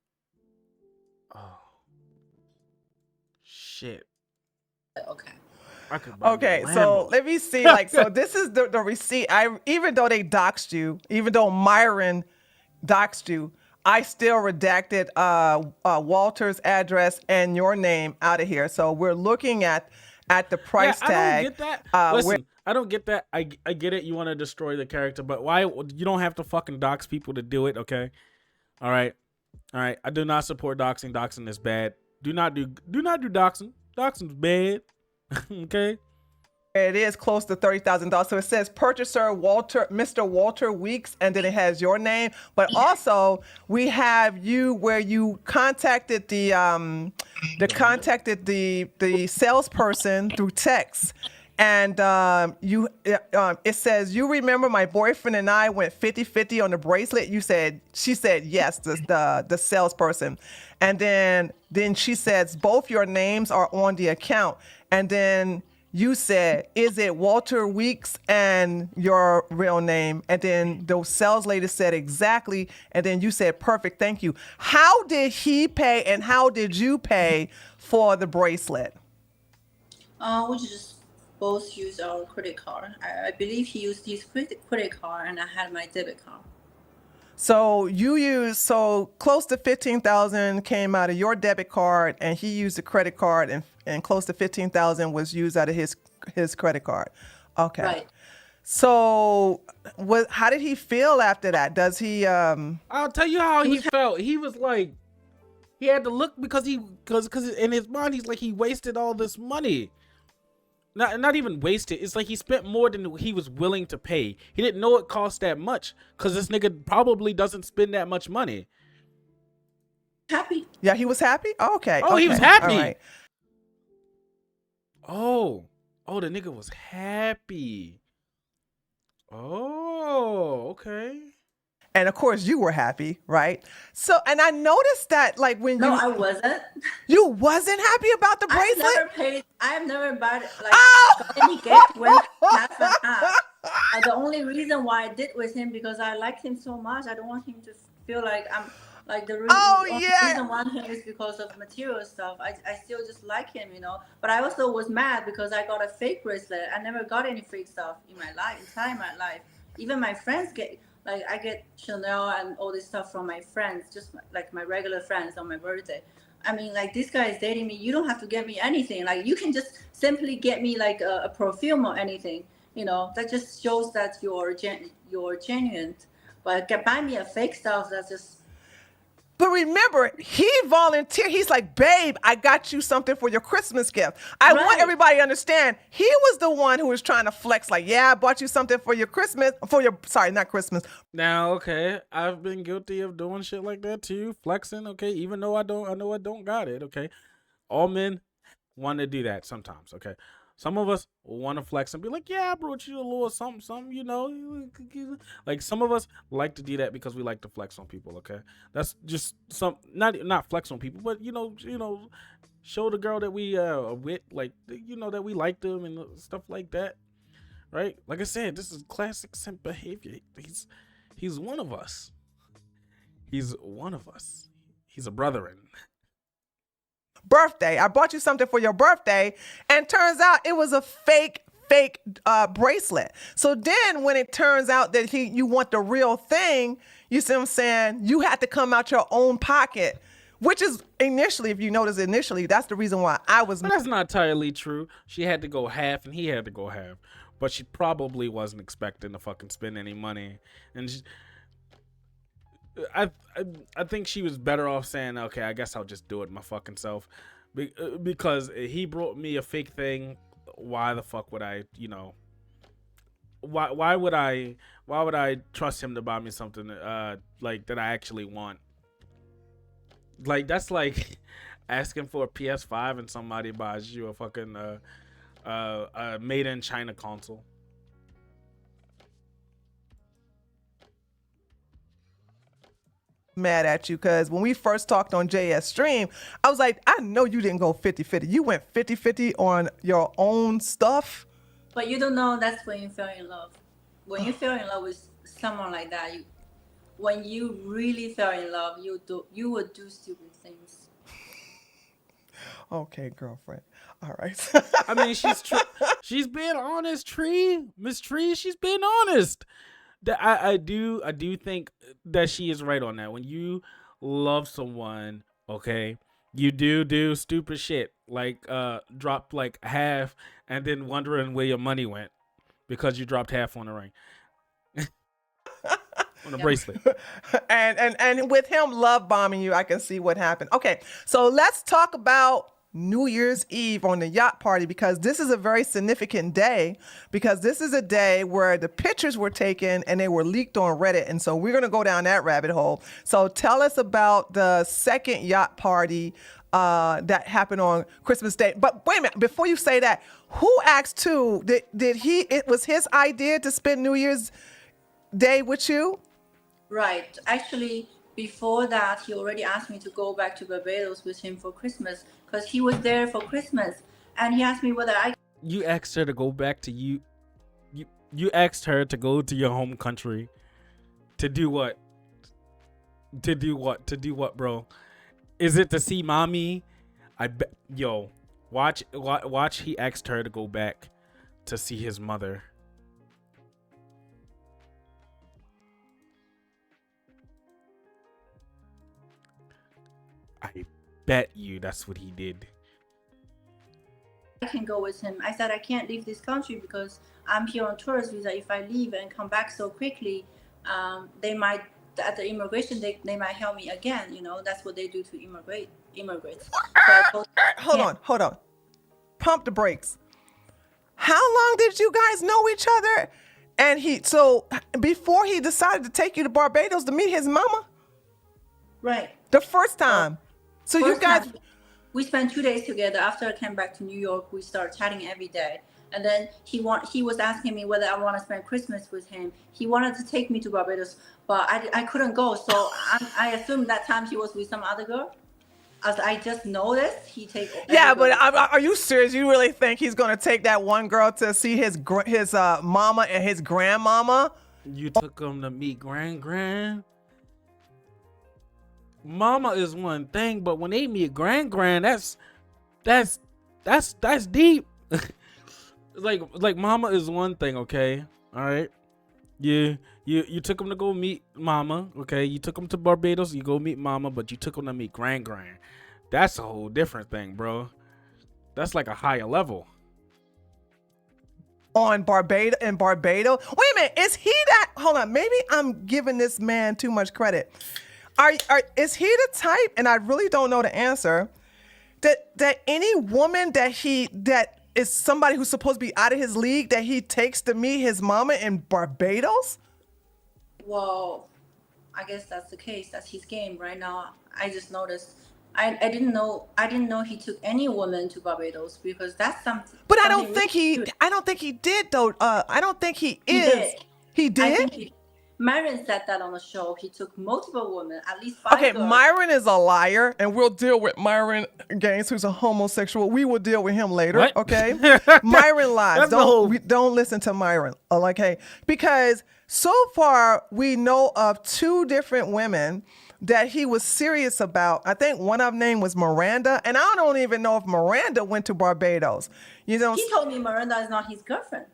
oh, shit. Okay. Okay, so let me see. So this is the receipt. Even though they doxed you, even though Myron doxed you, I still redacted Walter's address and your name out of here. So we're looking at the price tag. I don't get that. Listen, I don't get that. I get it. You want to destroy the character, but why? You don't have to fucking dox people to do it. Okay. All right. I do not support doxing. Doxing is bad. Do not do doxing. Doxing's bad. Okay. It is close to $30,000. So it says purchaser Mr. Walter Weeks, and then it has your name. But also we have you where you contacted the salesperson through text. And it says, you remember my boyfriend and I went 50-50 on the bracelet. She said yes, the salesperson. And then she says both your names are on the account. And then you said, is it Walter Weeks and your real name? And then the sales lady said exactly. And then you said, perfect, thank you. How did he pay and how did you pay for the bracelet? We just both use our credit card. I believe he used his credit card and I had my debit card. So close to $15,000 came out of your debit card, and he used a credit card, and close to $15,000 was used out of his credit card. Okay. Right. So how did he feel after that? Does he? I'll tell you how he felt. He was like, he had to look because in his mind he's like, he wasted all this money. Not even wasted. It's like he spent more than he was willing to pay. He didn't know it cost that much because this nigga probably doesn't spend that much money. Happy. Yeah, he was happy? Oh, okay. Oh, he was happy. All right. Oh, the nigga was happy. Oh, okay. And of course you were happy, right? So, and I noticed that like when No, I wasn't. you wasn't happy about the bracelet? I've never bought like Oh! got any gift when half and half. The only reason why I did with him because I liked him so much. I don't want him to feel like I'm like the Oh, only yeah. reason I want him is because of material stuff. I still just like him, you know. But I also was mad because I got a fake bracelet. I never got any fake stuff in my life, entire my life. Even my friends get like I get Chanel and all this stuff from my friends, just like my regular friends on my birthday. I mean, like this guy is dating me. You don't have to get me anything. Like you can just simply get me like a perfume or anything. You know, that just shows that you're genuine. But buy me a fake stuff. That's just. But remember, he volunteered. He's like, babe, I got you something for your Christmas gift. I want everybody to understand. He was the one who was trying to flex, like, yeah, I bought you something for your Christmas, sorry, not Christmas. Now, okay, I've been guilty of doing shit like that too, flexing, okay, even though I know I don't got it, okay. All men want to do that sometimes, okay. Some of us want to flex and be like, yeah, I brought you a little something, you know. Like some of us like to do that because we like to flex on people, okay? That's just not flex on people, but you know, show the girl that we with, like, you know, that we like them and stuff like that, right? Like I said, this is classic simp behavior. He's one of us. He's one of us. He's a brethren. Birthday. I bought you something for your birthday, and turns out it was a fake bracelet. So then when it turns out that you want the real thing, you see what I'm saying? You had to come out your own pocket, which is initially, if you notice initially, that's the reason why I was. But that's not entirely true. She had to go half and he had to go half, but she probably wasn't expecting to fucking spend any money. And I think she was better off saying, okay, I guess I'll just do it my fucking self, because he brought me a fake thing. Why the fuck would I, you know? Why would I trust him to buy me something like that I actually want? Like that's like asking for a PS5 and somebody buys you a fucking made in China console. Mad at you because when we first talked on JS Stream, I was like, I know you didn't go 50-50. You went 50-50 on your own stuff. But you don't know that's when you fell in love. When you fell in love with someone like that, when you really fell in love, you would do stupid things. Okay, girlfriend. All right. I mean, she's being honest, Miss Tree. She's being honest. I do think that she is right on that. When you love someone, okay, you do stupid shit like drop like half and then wondering where your money went because you dropped half on the ring. On a bracelet. and with him love bombing you, I can see what happened. Okay, so let's talk about New Year's Eve on the yacht party, because this is a very significant day, because this is a day where the pictures were taken and they were leaked on Reddit. And so we're going to go down that rabbit hole. So tell us about the second yacht party that happened on Christmas Day. But wait a minute, before you say that, who asked to? It was his idea to spend New Year's Day with you? Right. Actually, before that, he already asked me to go back to Barbados with him for Christmas because he was there for Christmas, and he asked me whether I. You asked her to go back to you. You asked her to go to your home country. To do what? To do what, bro? Is it to see mommy? I bet. Yo, watch. He asked her to go back to see his mother. I bet you that's what he did. I can go with him. I said I can't leave this country because I'm here on tourist visa. If I leave and come back so quickly, they might at the immigration they might help me again. You know, that's what they do to immigrants. So Hold on. Pump the brakes. How long did you guys know each other? And so before he decided to take you to Barbados to meet his mama? Right. The first time. We spent 2 days together. After I came back to New York, we started chatting every day. And then he was asking me whether I want to spend Christmas with him. He wanted to take me to Barbados, but I couldn't go. So I assumed that time he was with some other girl. As I just noticed, he take. Yeah, but are you serious? You really think he's gonna take that one girl to see his mama and his grandmama? You took him to meet grand. Mama is one thing, but when they meet grand, that's deep. like mama is one thing, okay? All right. You took him to go meet mama, okay? You took him to Barbados, you go meet mama, but you took him to meet grand. That's a whole different thing, bro. That's like a higher level. In Barbados. Wait a minute, is he that? Hold on, maybe I'm giving this man too much credit. Is he the type? And I really don't know the answer. That any woman that is somebody who's supposed to be out of his league that he takes to meet his mama in Barbados? Well, I guess that's the case. That's his game right now. I just noticed. I didn't know he took any woman to Barbados because that's something. But I don't think he did though. I don't think he is. He did. I think Myron said that on the show. He took multiple women, at least 5 Okay, girls. Myron is a liar, and we'll deal with Myron Gaines, who's a homosexual. We will deal with him later. What? Okay, Myron lies. Don't listen to Myron. Okay, because so far we know of 2 different women that he was serious about. I think one of them name was Miranda, and I don't even know if Miranda went to Barbados. You know, He told me Miranda is not his girlfriend.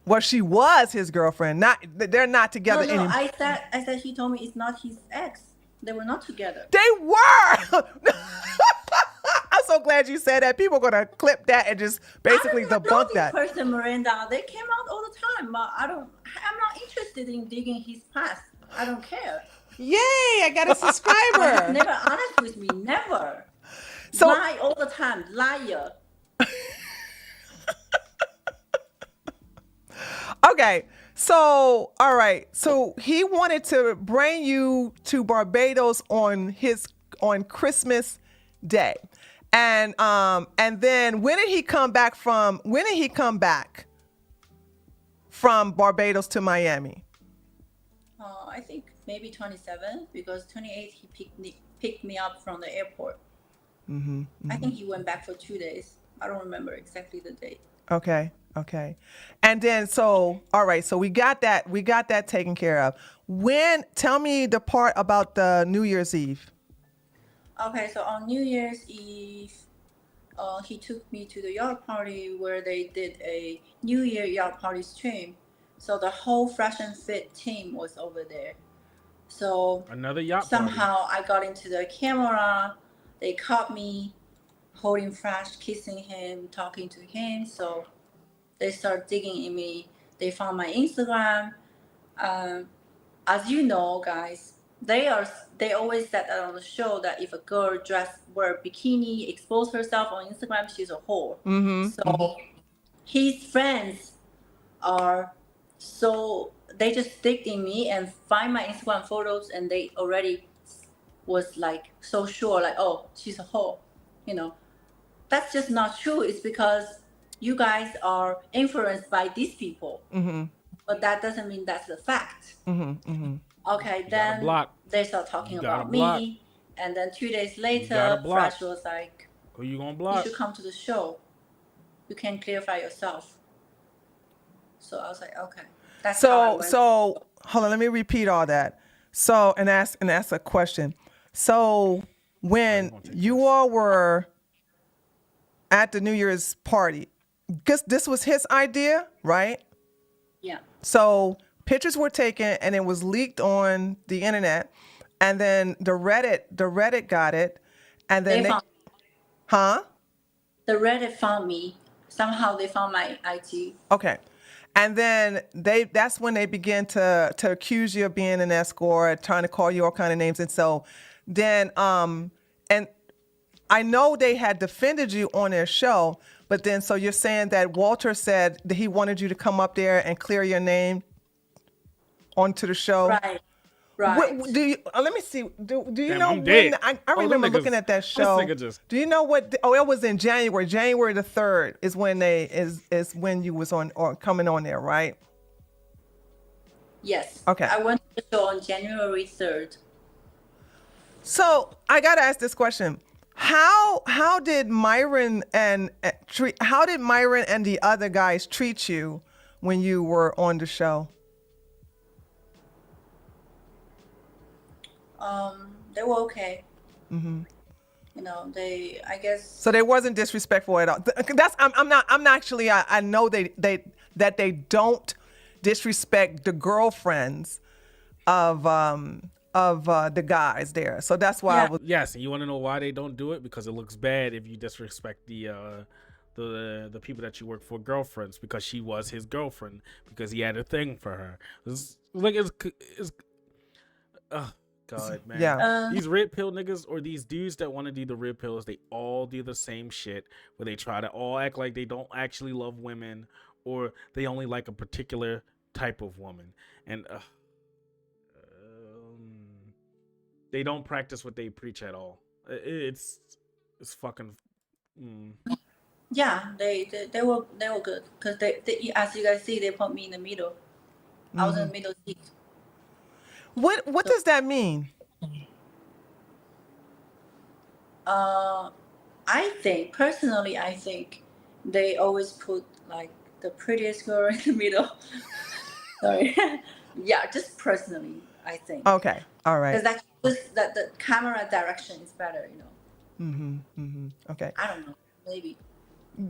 well, she was his girlfriend. They're not together anymore. I said he told me it's not his ex. They were not together. They were. I'm so glad you said that. People are gonna clip that and just basically debunk that. This person, Miranda, they came out all the time, but I'm not interested in digging his past. I don't care. Yay, I got a subscriber. Never honest with me, never. So- Lie all the time, liar. Okay, so all right, so he wanted to bring you to Barbados on Christmas Day, and then when did he come back from Barbados to Miami? I think maybe 27 because 28 he picked me up from the airport. I think he went back for 2 days. I don't remember exactly the date. Okay. And then all right, so we got that taken care of. Tell me the part about the New Year's Eve. Okay, so on New Year's Eve, he took me to the yacht party where they did a New Year yacht party stream. So the whole Fresh and Fit team was over there. So Another yacht somehow I got into the camera. They caught me holding Fresh, kissing him, talking to him. So they start digging in me. They found my Instagram. As you know, guys, they always said that on the show that if a girl wear bikini, expose herself on Instagram, she's a whore. So his friends they just dig in me and find my Instagram photos, and they already was like so sure, like, oh, she's a whore. You know, that's just not true. It's because you guys are influenced by these people, but that doesn't mean that's the fact. Okay, then they start talking about me, and then 2 days later, Fresh was like, "Who you gonna block? You should come to the show. You can clarify yourself." So I was like, okay. That's how I went. So hold on, let me repeat all that. So and ask a question. So when you all were at the New Year's party, because this was his idea, right? Yeah. So pictures were taken and it was leaked on the internet, and then the Reddit got it, and then the Reddit found me. Somehow they found my IG. Okay. And then that's when they began to accuse you of being an escort, trying to call you all kind of names. And so then, and I know they had defended you on their show, but then, so you're saying that Walter said that he wanted you to come up there and clear your name onto the show? Right. Right. What do you? Let me see. Do you Damn, know I'm when? dead. I Oh, them remember niggas- looking at that this show. nigga just- Do you know what? Oh, it was in January. January the 3rd is when is when you was on or coming on there, right? Yes. Okay. I went to the show on January 3rd. So I gotta ask this question: How did Myron and how did Myron and the other guys treat you when you were on the show? They were okay. You know, I guess. So they wasn't disrespectful at all. That's I'm not actually I know that they don't disrespect the girlfriends of the guys there. So that's why I was Yes, and you want to know why they don't do it? Because it looks bad if you disrespect the people that you work for girlfriends, because she was his girlfriend, because he had a thing for her. It's God, man. Yeah. These red pill niggas, or these dudes that want to do the red pills, they all do the same shit where they try to all act like they don't actually love women, or they only like a particular type of woman, and they don't practice what they preach at all. It's fucking. Yeah, they were good because they as you guys see, they put me in the middle. I was in the middle seat. What does that mean? I think they always put like the prettiest girl in the middle. Sorry. Yeah, just personally, I think. Okay. All right. Because that the camera direction is better, you know. Okay. I don't know, maybe.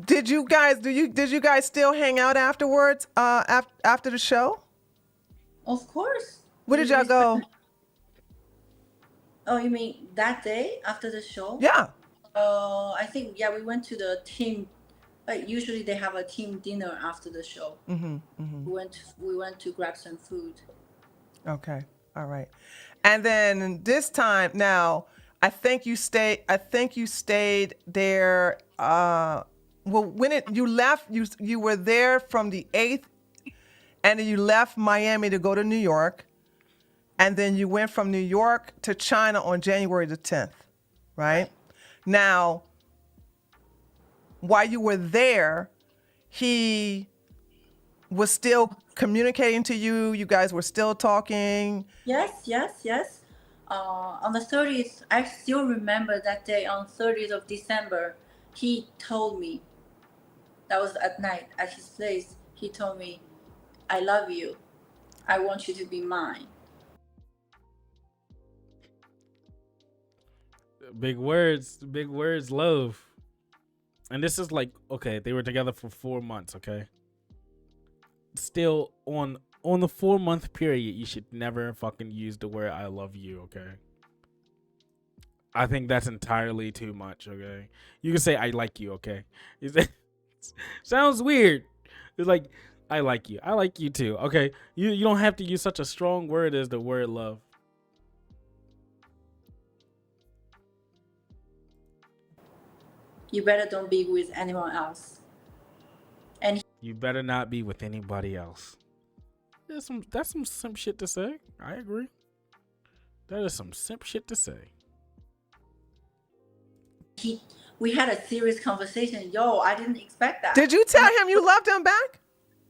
Did you guys still hang out afterwards? After the show? Of course. Where did y'all go? Oh, you mean that day after the show? Yeah. I think we went to the team. Like usually they have a team dinner after the show. We went to grab some food. Okay. All right. And then this time now, I think you stayed there. Well, when you left, you were there from the 8th, and then you left Miami to go to New York, and then you went from New York to China on January the 10th, right? Now, while you were there, he was still communicating to you. You guys were still talking. Yes. On the 30th, I still remember that day. On 30th of December, he told me. That was at night at his place. He told me, "I love you. I want you to be mine." Big words, love. And this is like, okay, they were together for 4 months, okay? Still on the 4-month period, you should never fucking use the word I love you, okay? I think that's entirely too much, okay? You can say I like you, okay? Sounds weird. It's like, I like you. I like you too, okay? You don't have to use such a strong word as the word love. You better don't be with anyone else. And You better not be with anybody else. That's some simp shit to say. I agree. That is some simp shit to say. we had a serious conversation. Yo, I didn't expect that. Did you tell him you loved him back?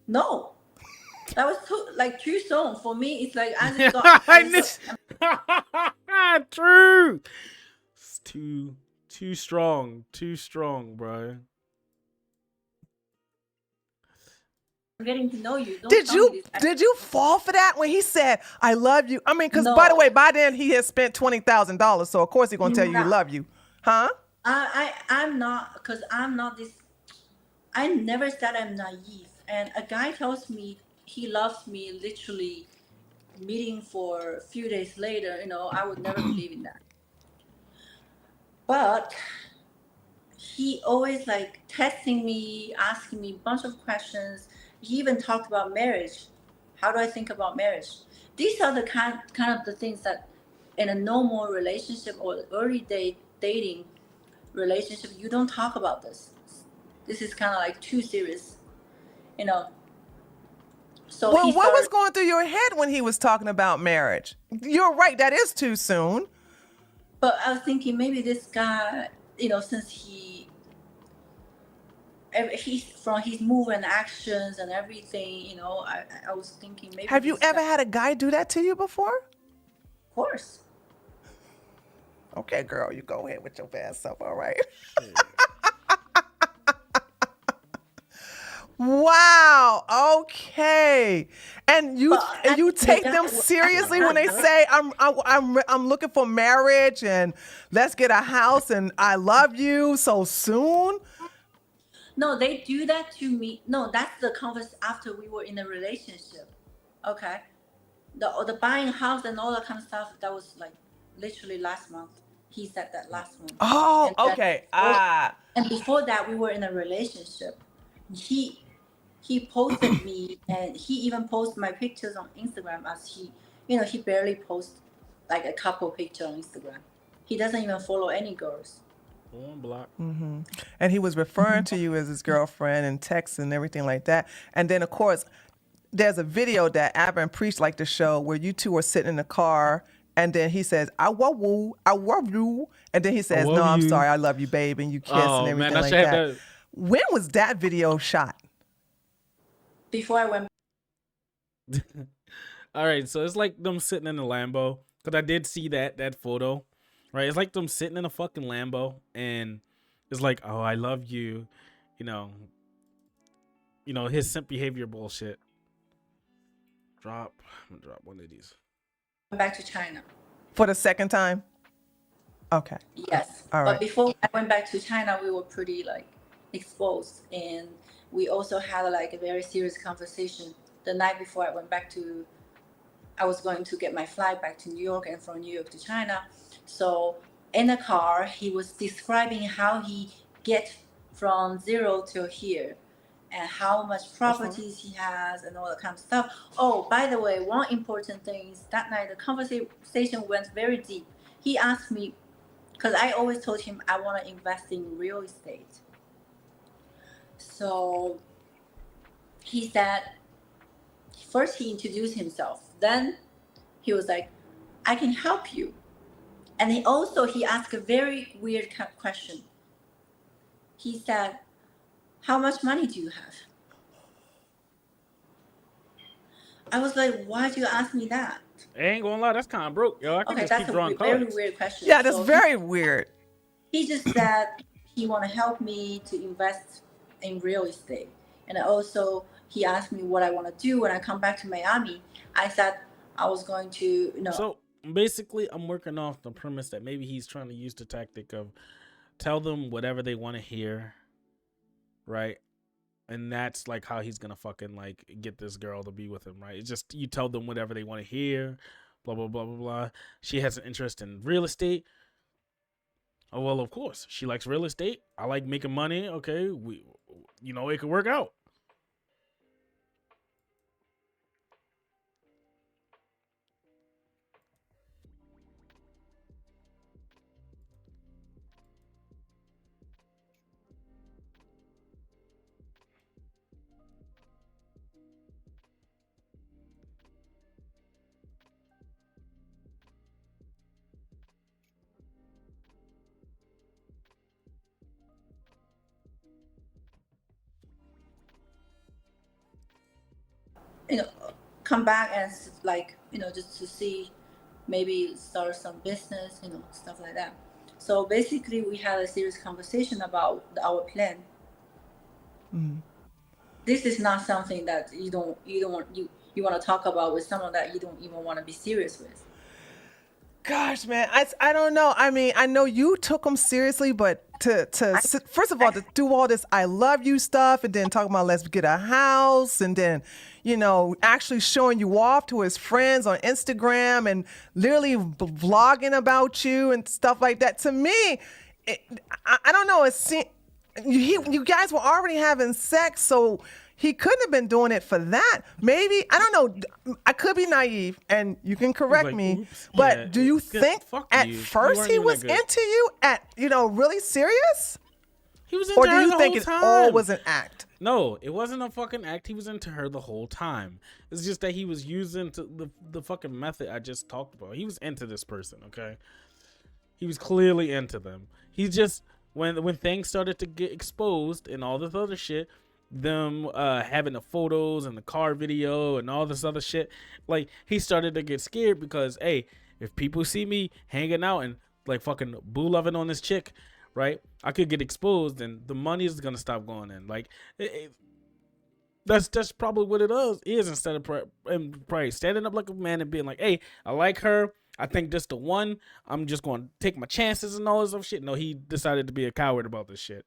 No. That was too soon. For me, it's like I just thought True. It's too strong. Too strong, bro. I'm getting to know you. Don't Did tell you me this. did you fall for that when he said I love you? I mean, because No. by the way, by then he had spent $20,000, so of course he's gonna tell you he Yeah. love you, huh? I'm not, because I'm not this. I never said I'm naive. And a guy tells me he loves me, literally meeting for a few days later, I would never believe in that. But he always like testing me, asking me a bunch of questions. He even talked about marriage. How do I think about marriage? These are the kind of the things that in a normal relationship or early dating relationship, you don't talk about this. This is kind of like too serious, So Well, he what was started. going through your head when he was talking about marriage? You're right. That is too soon. But I was thinking maybe this guy, since he's from his move and actions and everything, I was thinking maybe Have you this ever guy, had a guy do that to you before? of course. Okay, girl, you go ahead with your bad self. All right. Wow. Okay. And you But and you actually, the take guy them seriously when they say I'm looking for marriage and let's get a house and I love you so soon. no, they do that to me. No, that's the conversation after we were in a relationship. Okay, the buying house and all that kind of stuff. That was like literally last month. He said that last month. Oh, And then okay. before, and before that, we were in a relationship. He posted me, and he even posted my pictures on Instagram. As he barely posts like a couple pictures on Instagram. He doesn't even follow any girls. On block. And he was referring to you as his girlfriend and texts and everything like that. And then, of course, there's a video that Abba and Priest like to show where you two are sitting in the car. And then he says, I love you. And then he says, no, I'm sorry. I love you, babe. And you kiss and everything like that. When was that video shot? Before I went. All right, so it's like them sitting in a Lambo, because I did see that photo, right? It's like them sitting in a fucking Lambo, and it's like, oh, I love you, his simp behavior bullshit. I'm gonna drop one of these. Back to China. For the second time? Okay. Yes. All right. But before I went back to China, we were pretty like exposed, and we also had like a very serious conversation the night before I was going to get my flight back to New York and from New York to China. So in the car, he was describing how he get from zero to here and how much properties he has and all that kind of stuff. Oh, by the way, one important thing is that night the conversation went very deep. He asked me, because I always told him I want to invest in real estate. So he said, first he introduced himself. Then he was like, I can help you. And he asked a very weird question. He said, how much money do you have? I was like, why do you ask me that? I ain't gonna lie, that's kind of broke, yo. I can just keep drawing very cards. weird question. Yeah, that's very weird. He just said he want to help me to invest in real estate. And also he asked me what I want to do when I come back to Miami. I said I was going to, So basically, I'm working off the premise that maybe he's trying to use the tactic of tell them whatever they want to hear, right? And that's like how he's gonna fucking like get this girl to be with him, right? It's just you tell them whatever they want to hear, blah blah blah blah blah. She has an interest in real estate. Oh well, of course she likes real estate. I like making money. Okay, it could work out. come back and like, just to see, maybe start some business, stuff like that. So basically we had a serious conversation about our plan. This is not something that you want to talk about with someone that you don't even want to be serious with. Gosh, man, I don't know. I mean, I know you took them seriously, but first of all, to do all this I love you stuff and then talking about let's get a house and then, actually showing you off to his friends on Instagram and literally vlogging about you and stuff like that. To me, I don't know. You guys were already having sex, so he couldn't have been doing it for that. Maybe, I don't know. I could be naive, and you can correct me. But do you think at first he was into you? Really serious? He was into Or do her you the think whole it time. all was an act? No, it wasn't a fucking act. He was into her the whole time. It's just that he was using the fucking method I just talked about. He was into this person, okay? He was clearly into them. He just when things started to get exposed and all this other shit, them having the photos and the car video and all this other shit, like he started to get scared because hey, if people see me hanging out and like fucking boo loving on this chick, right? I could get exposed and the money is gonna stop going in. Like that's probably what it is instead of probably standing up like a man and being like, hey, I like her. I think this the one. I'm just going to take my chances and all this other shit. No, he decided to be a coward about this shit.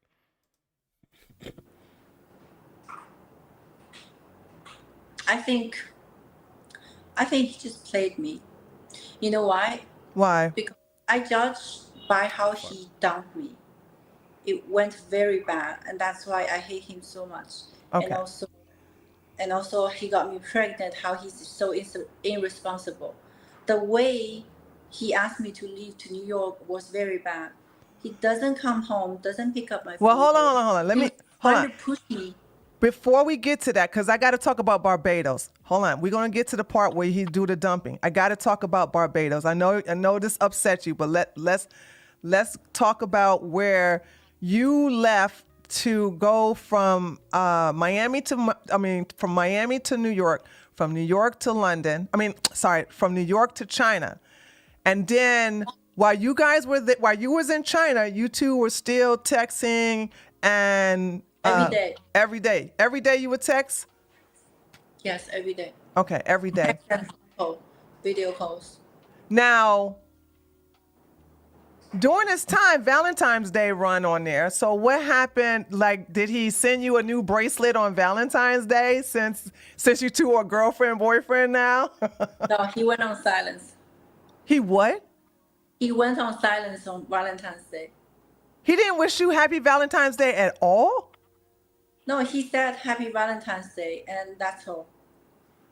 I think he just played me. You know why? Why? Because I judged by how he dumped me. It went very bad, and that's why I hate him so much. Okay. And also he got me pregnant. How he's so irresponsible. The way he asked me to leave to New York was very bad. He doesn't come home, doesn't pick up my phone. Well, hold on. Let me hold on. To push me. Before we get to that, because I got to talk about Barbados. Hold on. We're going to get to the part where he do the dumping. I got to talk about Barbados. I know this upsets you, but let's talk about where you left to go from from Miami to New York, from New York to London. From New York to China. And then while you guys were while you was in China, you two were still texting and every day. Every day. Every day you would text? Yes, every day. Okay, every day. Video calls. Now, during this time, Valentine's Day run on there. So what happened? Like, did he send you a new bracelet on Valentine's Day since you two are girlfriend, boyfriend now? No, he went on silence. He what? He went on silence on Valentine's Day. He didn't wish you happy Valentine's Day at all? No, he said happy Valentine's Day, and that's all.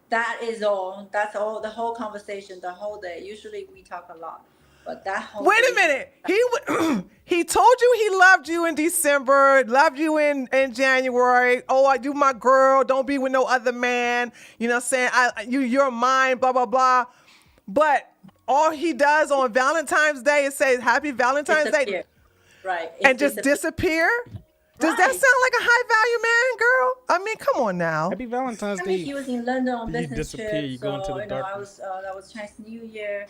That is all. That's all. The whole conversation, the whole day. Usually we talk a lot, but that whole Wait day, a minute. He told you he loved you in December, loved you in January. Oh, you my girl. Don't be with no other man. You know what I'm saying? You're mine, blah, blah, blah. But all he does on Valentine's Day is say happy Valentine's Day. Right. And just disappear? Does that sound like a high value man, girl? I mean, come on now. Happy Valentine's Day. He was in London on business trip, you go into the darkness. that was Chinese New Year,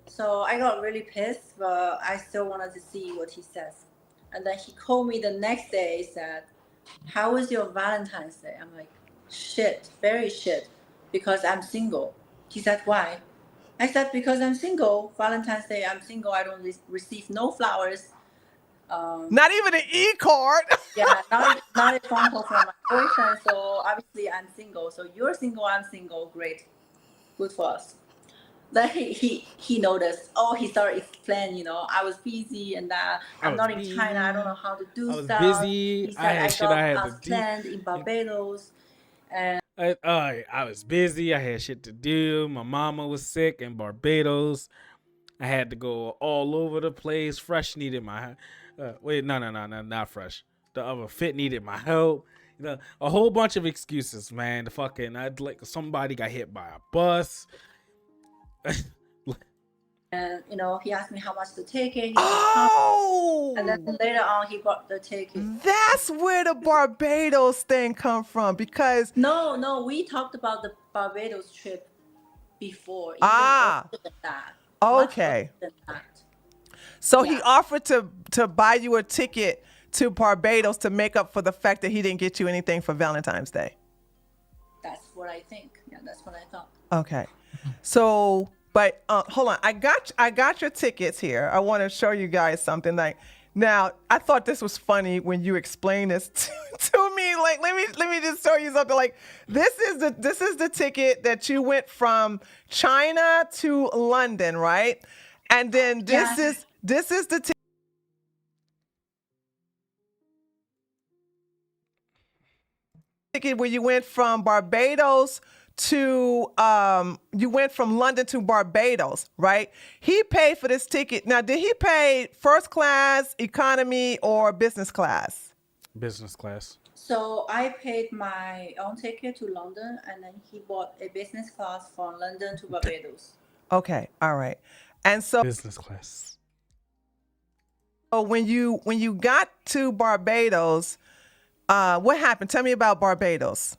so I got really pissed, but I still wanted to see what he says. And then he called me the next day, said, "How was your Valentine's Day?" I'm like, "Shit, very shit, because I'm single." He said, "Why?" I said, "Because I'm single. Valentine's Day, I'm single. I don't receive no flowers." Not even an e-card. Yeah, not a phone call from my boyfriend. So obviously I'm single. So you're single, I'm single. Great, good for us. Then he noticed. Oh, he started explaining. I was busy and that I'm not in China. I don't know how to do stuff. I was busy. He said I got planned in Barbados. And I was busy. I had shit to do. My mama was sick in Barbados. I had to go all over the place. Fresh needed my no, not Fresh. The other Fit needed my help. A whole bunch of excuses, man. Somebody got hit by a bus. And he asked me how much the ticket. Oh! And then later on, he bought the ticket. That's where the Barbados thing come from, because no, we talked about the Barbados trip before. Even older than that. Okay. Much older than that. So he offered to buy you a ticket to Barbados to make up for the fact that he didn't get you anything for Valentine's Day. That's what I think. Yeah, that's what I thought. Okay. So, but hold on. I got your tickets here. I want to show you guys something. Now, I thought this was funny when you explained this to me. Like, let me just show you something. Like, this is the ticket that you went from China to London, right? And then this is the ticket where you went from Barbados to you went from London to Barbados, right? He paid for this ticket. Now, did he pay first class, economy, or business class? Business class. So I paid my own ticket to London, and then he bought a business class from London to Barbados. Okay, all right. And so Business class. when you got to Barbados, what happened? Tell me about Barbados.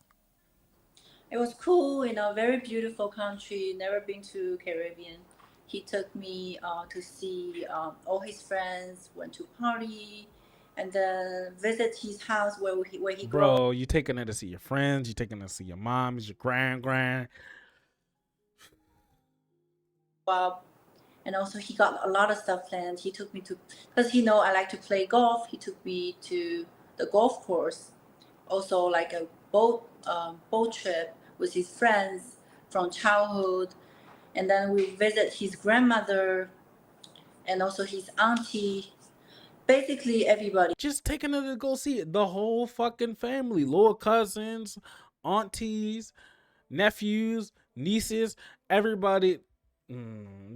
It was cool, very beautiful country. Never been to Caribbean. He took me to see all his friends. Went to party, and then visit his house where he grew Bro, you taking her to see your friends, you taking her to see your moms, your grand. up. And also he got a lot of stuff planned. He took me to, because he know I like to play golf. He took me to the golf course. Also like a boat trip with his friends from childhood. And then we visit his grandmother and also his auntie. Basically everybody. Just taking her to go see it. The whole fucking family. Little cousins, aunties, nephews, nieces, everybody.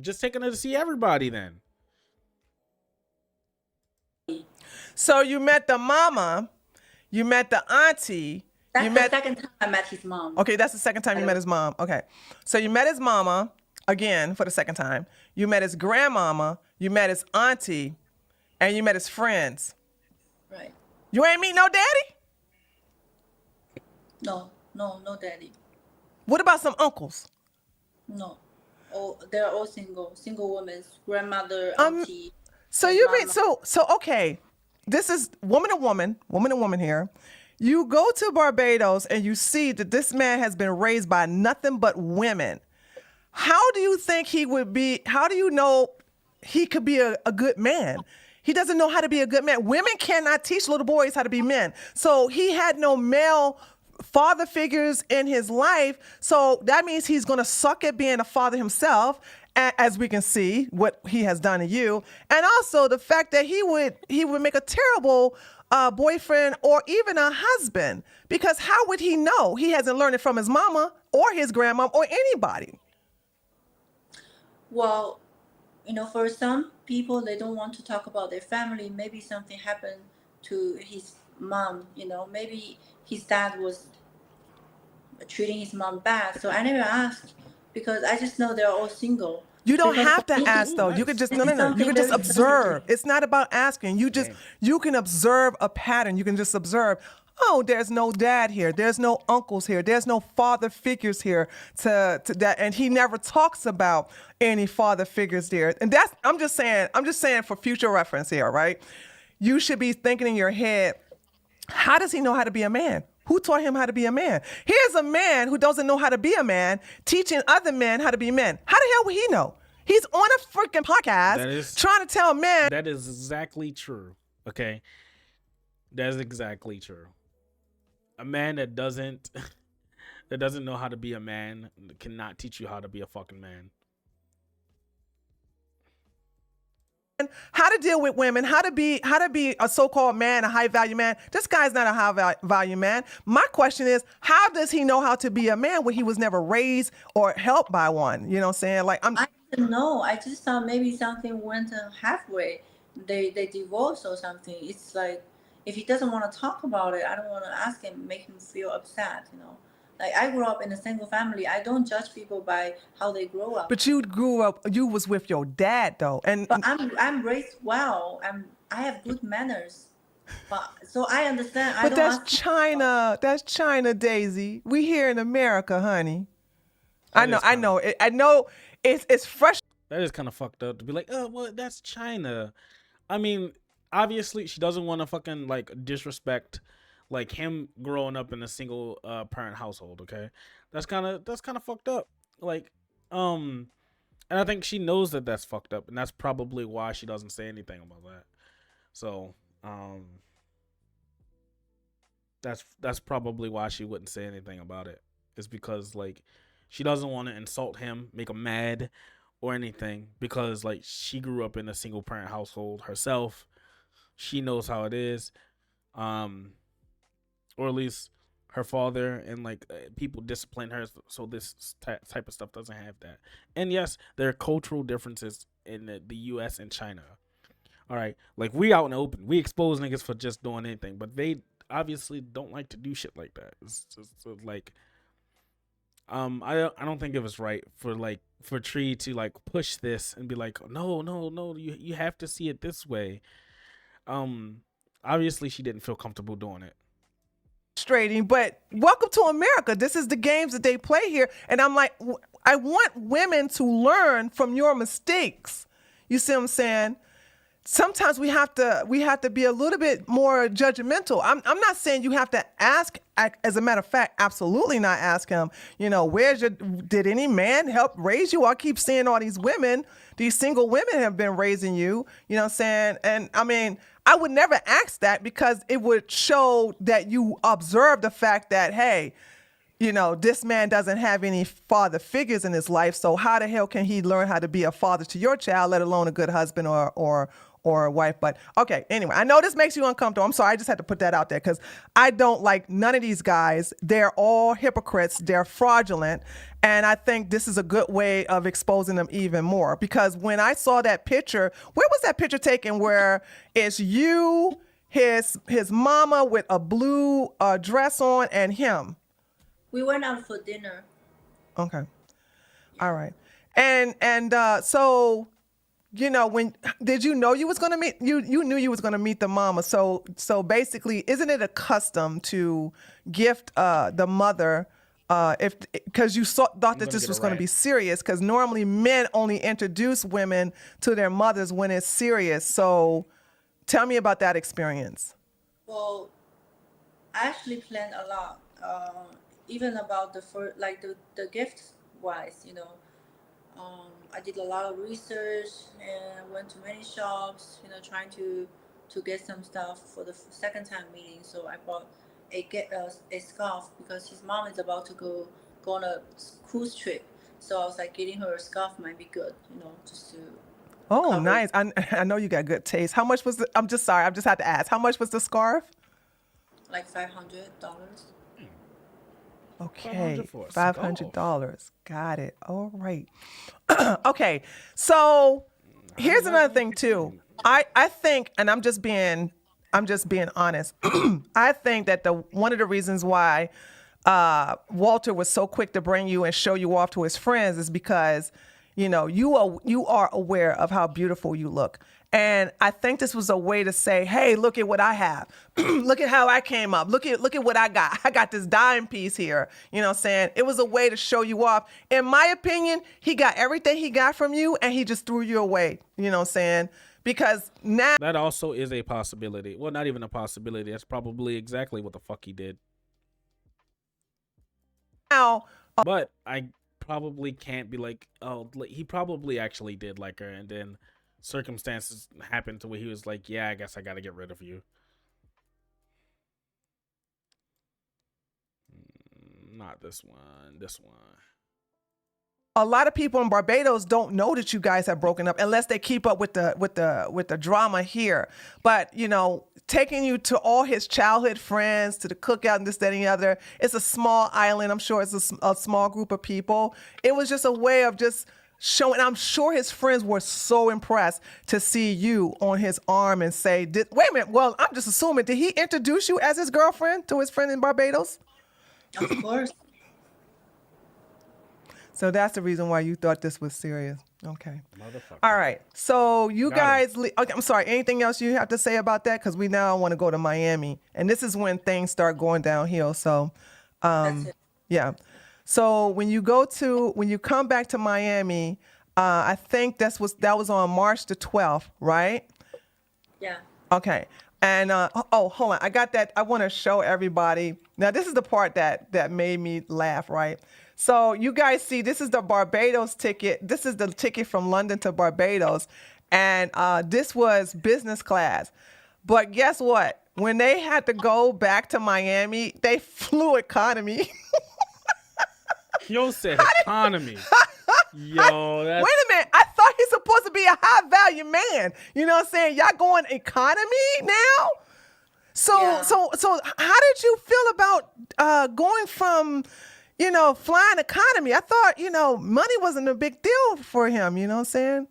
Just taking her to see everybody then. So you met the mama, you met the auntie. That's the second time I met his mom. Okay, that's the second time you met his mom. Okay. So you met his mama again for the second time. You met his grandmama, you met his auntie, and you met his friends. Right. You ain't meet no daddy? No daddy. What about some uncles? No. Oh, they're all single women, grandmother, auntie. So you mean so okay. This is woman to woman here. You go to Barbados and you see that this man has been raised by nothing but women. How do you think he would be? How do you know he could be a good man? He doesn't know how to be a good man. Women cannot teach little boys how to be men. So he had no male father figures in his life. So that means he's going to suck at being a father himself, as we can see what he has done to you. And also the fact that he would make a terrible boyfriend or even a husband, because how would he know? He hasn't learned it from his mama or his grandma or anybody. Well, for some people, they don't want to talk about their family. Maybe something happened to his mom, maybe his dad was treating his mom bad. So I never asked, because I just know they're all single. You don't have to ask though. You could just no. You can just observe. It's not about asking. You can observe a pattern. You can just observe. Oh, there's no dad here. There's no uncles here. There's no father figures here to that. And he never talks about any father figures there. And I'm just saying for future reference here, right? You should be thinking in your head, how does he know how to be a man? Who taught him how to be a man? Here's a man who doesn't know how to be a man, teaching other men how to be men. How the hell would he know? He's on a freaking podcast trying to tell men. That is exactly true. Okay. That's exactly true. A man that doesn't know how to be a man cannot teach you how to be a fucking man. How to deal with women, how to be a so-called man, a high-value man. This guy's not a high-value man. My question is, how does he know how to be a man when he was never raised or helped by one? You know what I'm saying? I don't know. I just thought maybe something went halfway. They divorced or something. It's like, if he doesn't want to talk about it, I don't want to ask him, make him feel upset, Like, I grew up in a single family. I don't judge people by how they grow up. But you was with your dad though. But I'm raised well. I have good manners. But so I understand. But that's China. That's China, Daisy. We here in America, honey. I know. It's fresh. That is kind of fucked up to be like, oh, well, that's China. I mean, obviously she doesn't want to fucking like disrespect like him growing up in a single parent household. Okay, that's kind of fucked up. Like, and I think she knows that that's fucked up, and that's probably why she doesn't say anything about that. So, that's probably why she wouldn't say anything about it. It's because like she doesn't want to insult him, make him mad, or anything, because like she grew up in a single parent household herself. She knows how it is, or at least her father and like people discipline her, so this type of stuff doesn't have that. And yes, there are cultural differences in the U.S. and China. All right, like we out in the open, we expose niggas for just doing anything, but they obviously don't like to do shit like that. It's just like, I don't think it was right for Tree to like push this and be like, no, you have to see it this way. Obviously she didn't feel comfortable doing it. Frustrating, but welcome to America. This is the games that they play here, and I'm like, I want women to learn from your mistakes. You see what I'm saying? Sometimes we have to be a little bit more judgmental. I'm not saying you have to ask. As a matter of fact, absolutely not ask him. Did any man help raise you? I keep seeing all these women, these single women have been raising you. You know what I'm saying? And I mean, I would never ask that because it would show that you observe the fact that, hey, this man doesn't have any father figures in his life. So how the hell can he learn how to be a father to your child, let alone a good husband or a wife? But okay, anyway, I know this makes you uncomfortable. I'm sorry. I just had to put that out there because I don't like none of these guys. They're all hypocrites. They're fraudulent. And I think this is a good way of exposing them even more, because when I saw that picture, where was that picture taken where it's you, his mama with a blue dress on, and him? We went out for dinner. Okay. All right. And so, when did you know you was going to meet, you knew you was going to meet the mama. So basically, isn't it a custom to gift the mother because you thought that this was going to be serious? Because normally men only introduce women to their mothers when it's serious. So tell me about that experience. Well, I actually planned a lot. Even about the gift wise, I did a lot of research and went to many shops, trying to get some stuff for the second time meeting. So I bought a scarf because his mom is about to go on a cruise trip. So I was like, getting her a scarf might be good, just to. Oh, nice. I know you got good taste. How much was I'm just sorry. I just had to ask. How much was the scarf? Like $500. Okay, $500. Got it. All right. Okay, so here's another thing too. I think, and I'm just being honest. I think that one of the reasons why Walter was so quick to bring you and show you off to his friends is because you are aware of how beautiful you look. And I think this was a way to say, hey, look at what I have. Look at how I came up. Look at what I got. I got this dime piece here. You know what I'm saying? It was a way to show you off. In my opinion, he got everything he got from you and he just threw you away. You know what I'm saying? Because now that also is a possibility. Well, not even a possibility. That's probably exactly what the fuck he did. Now, but I probably can't be like, oh, he probably actually did like her, and then circumstances happened to where he was like, yeah, I guess I gotta get rid of you. Not this one. A lot of people in Barbados don't know that you guys have broken up unless they keep up with the drama here. But taking you to all his childhood friends, to the cookout and this, that, and the other. It's a small island. I'm sure it's a small group of people. It was just a way of just showing. I'm sure his friends were so impressed to see you on his arm and say, wait a minute. Well, I'm just assuming, did he introduce you as his girlfriend to his friend in Barbados? Of course. So that's the reason why you thought this was serious. Okay. Motherfucker. All right. So you guys, okay, I'm sorry. Anything else you have to say about that? Because we now want to go to Miami. And this is when things start going downhill. So, That's it. yeah. So when you come back to Miami, I think that was on March the 12th, right? Yeah. Okay. And hold on. I got that. I want to show everybody. Now, this is the part that made me laugh, right? So you guys see, this is the Barbados ticket. This is the ticket from London to Barbados. And this was business class. But guess what? When they had to go back to Miami, they flew economy. Yo said economy. Yo, that's... Wait a minute. I thought he's supposed to be a high value man. You know what I'm saying? Y'all going economy now? So how did you feel about going from, flying economy? I thought, money wasn't a big deal for him. You know what I'm saying?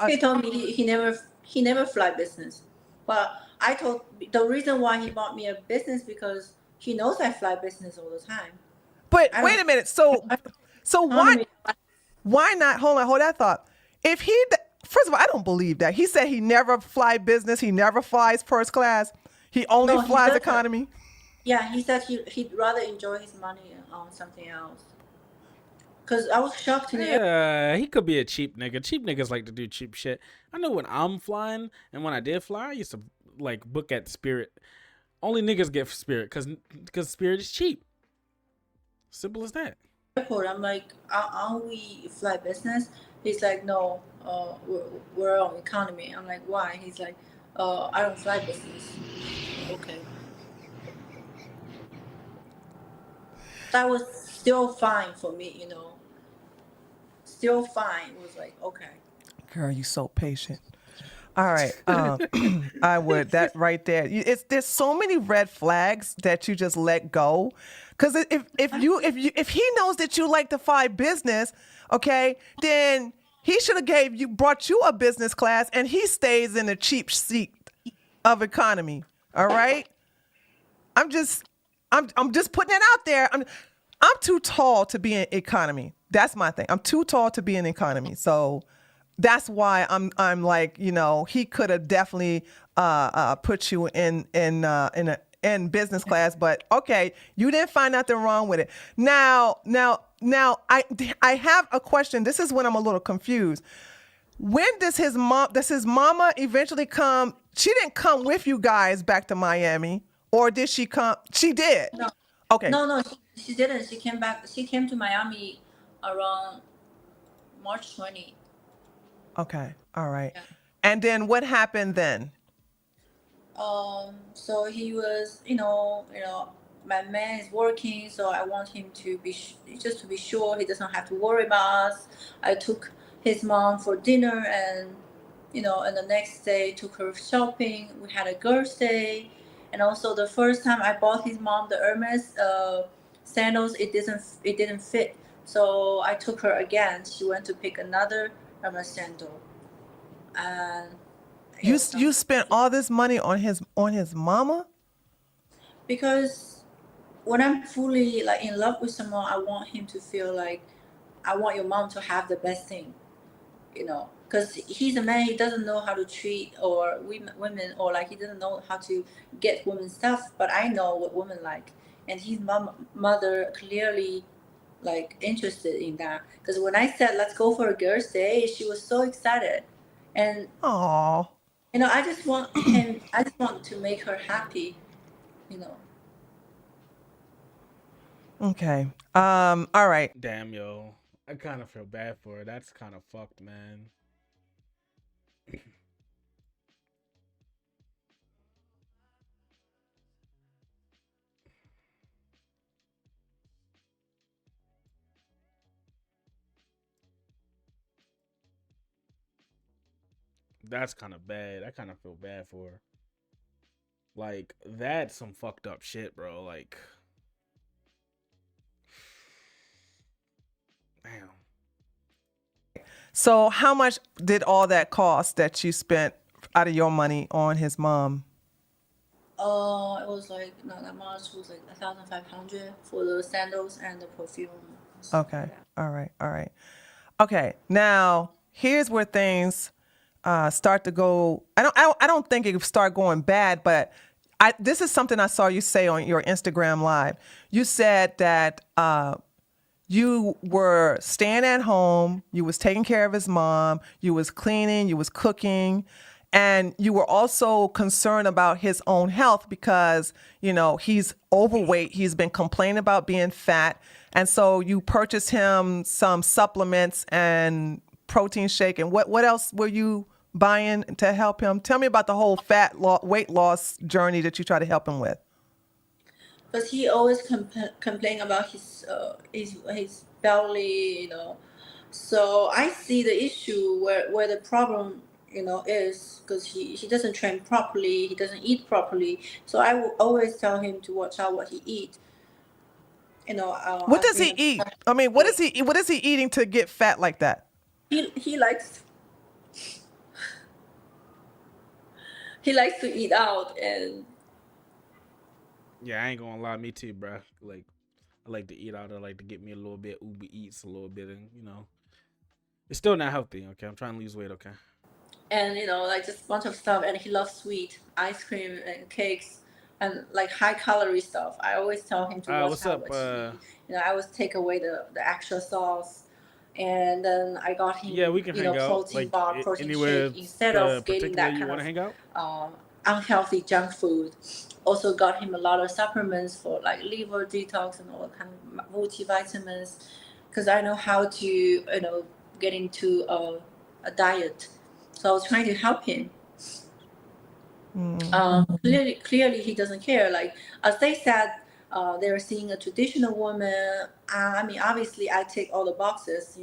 He told me he never he never fly business. But I told the reason why he bought me a business because he knows I fly business all the time. But I wait don't a minute. So economy. why not? Hold that thought. If he first of all, I don't believe that. He said he never fly business. He never flies first class. He only No, he flies doesn't. economy. Yeah, he said he'd rather enjoy his money on something else. Cause I was shocked in the air. Yeah, he could be a cheap nigga. Cheap niggas like to do cheap shit. I know when I'm flying and when I did fly, I used to like book at Spirit. Only niggas get Spirit because Spirit is cheap. Simple as that. Airport. I'm like, aren't we fly business? He's like, no, we're on economy. I'm like, why? He's like, I don't fly business. Okay. That was still fine for me, you know. Still fine. It was like, okay. Girl, you so patient. All right. I would that right there. There's so many red flags that you just let go. Because if he knows that you like to fly business, okay, then he should have brought you a business class, and he stays in the cheap seat of economy. All right. I'm just putting it out there. I'm too tall to be in economy. That's my thing. I'm too tall to be in economy. So that's why I'm like, you know, he could have definitely put you in business class, but okay, you didn't find nothing wrong with it. Now I have a question. This is when I'm a little confused. When does his mama eventually come? She didn't come with you guys back to Miami, or did she come? She did. No. Okay. No, she didn't. She came back. She came to Miami around March 20. Okay. All right. Yeah. And then what happened then? So he was, my man is working, so I want him to be just to be sure he doesn't have to worry about us. I took his mom for dinner, and and the next day took her shopping. We had a girls' day, and also the first time I bought his mom the Hermes sandals, it didn't fit. So I took her again. She went to pick another Hermes sandal, and You spent all this money on his mama? because when I'm fully like in love with someone, I want him to feel like I want your mom to have the best thing, because he's a man. He doesn't know how to treat or women, or like he doesn't know how to get women stuff. But I know what women like, and his mother clearly like interested in that. Because when I said let's go for a girls' day, she was so excited, and Aww. I just want him. I just want to make her happy, you know. Okay. All right. Damn, yo. I kind of feel bad for her. That's kind of fucked, man. That's kind of bad. I kind of feel bad for her. Like, that's some fucked up shit, bro. Like, damn. So how much did all that cost that you spent out of your money on his mom? It was like not that much. It was like 1,500 for the sandals and the perfume. Okay. Yeah. All right. All right. Okay. Now here's where things start to go. I don't think it would start going bad, but this is something I saw you say on your Instagram Live. You said that you were staying at home, you was taking care of his mom, you was cleaning, you was cooking, and you were also concerned about his own health because, he's overweight. He's been complaining about being fat. And so you purchased him some supplements and protein shake. And what else were you buying to help him? Tell me about the whole weight loss journey that you try to help him with. Because he always complain about his belly, So I see the issue where the problem, is because he doesn't train properly, he doesn't eat properly. So I will always tell him to watch out what he eat. What does he eat? I mean, what is he eating to get fat like that? He likes he likes to eat out, and Yeah, I ain't gonna lie, me too, bro. Like, I like to eat out. I like to get me a little bit Uber Eats, a little bit, and it's still not healthy. Okay, I'm trying to lose weight. Okay. like just a bunch of stuff. And he loves sweet ice cream and cakes and like high calorie stuff. I always tell him to watch What's how up? much I always take away the extra sauce. And then I got Yeah, him, we can hang out. protein Like bar, protein anywhere shake instead of getting particular that you kind want to of hang out. unhealthy junk food. Also got him a lot of supplements for like liver detox and all kind of multivitamins, because I know how to get into a diet. So I was trying to help him. Clearly he doesn't care. Like as they said, they're seeing a traditional woman. I mean, obviously I tick all the boxes.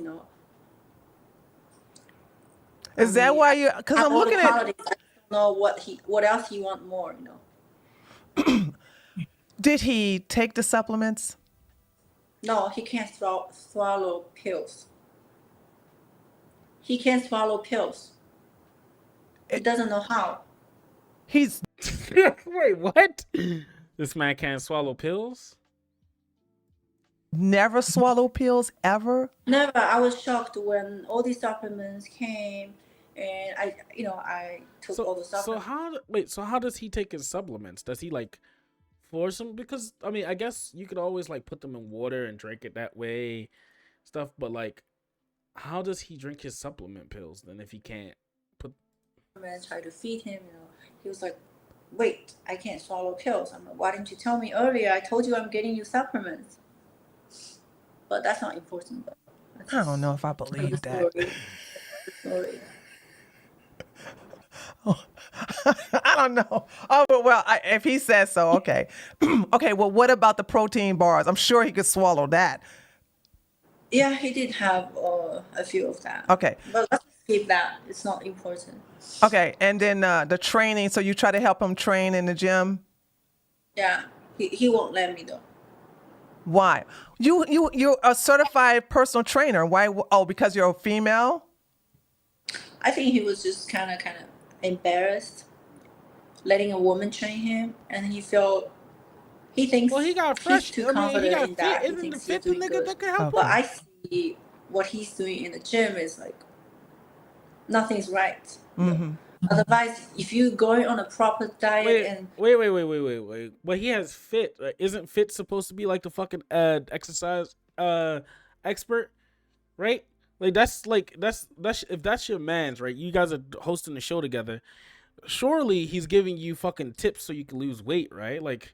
Is that why you? Because I'm all the looking at. qualities. I don't know what else he want more. Did he take the supplements? No, he can't swallow pills. He can't swallow pills. He doesn't know how. He's Wait, what? This man can't swallow pills? never swallowed pills ever? Never. I was shocked when all these supplements came, and I took all the supplements. So how does he take his supplements? Does he like force them? Because I mean, I guess you could always like put them in water and drink it that way, stuff. But like, how does he drink his supplement pills then if he can't put? I tried to feed him. He was like, "Wait, I can't swallow pills." I'm like, "Why didn't you tell me earlier? I told you I'm getting you supplements." But that's not important. I don't know if I believe that. Story. I don't know. Oh, well, if he says so, okay. Okay, well, what about the protein bars? I'm sure he could swallow that. Yeah, he did have a few of that. Okay. But let's skip that. It's not important. Okay, and then the training. So you try to help him train in the gym? Yeah, he won't let me though. Why? You're a certified personal trainer. Why? Oh, because you're a female? I think he was just kind of embarrassed letting a woman train him, and he thinks Well, he got fresh. he's too I mean, he confident got in that. fit. He Isn't the thinks fit he's the doing nigga good. that can help But him? I see what he's doing in the gym is like nothing's right. Otherwise, if you're going on a proper diet Wait. But he has fit. Isn't fit supposed to be like the fucking exercise expert, right? Like that's if that's your man's, right? You guys are hosting the show together. Surely he's giving you fucking tips so you can lose weight, right? Like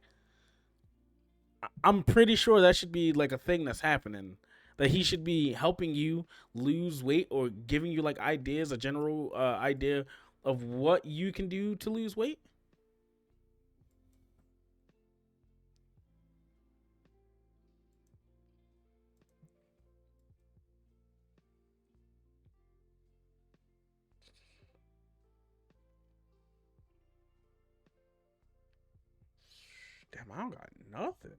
I'm pretty sure that should be like a thing that's happening. That he should be helping you lose weight or giving you like ideas, a general idea of what you can do to lose weight. Damn, I don't got nothing.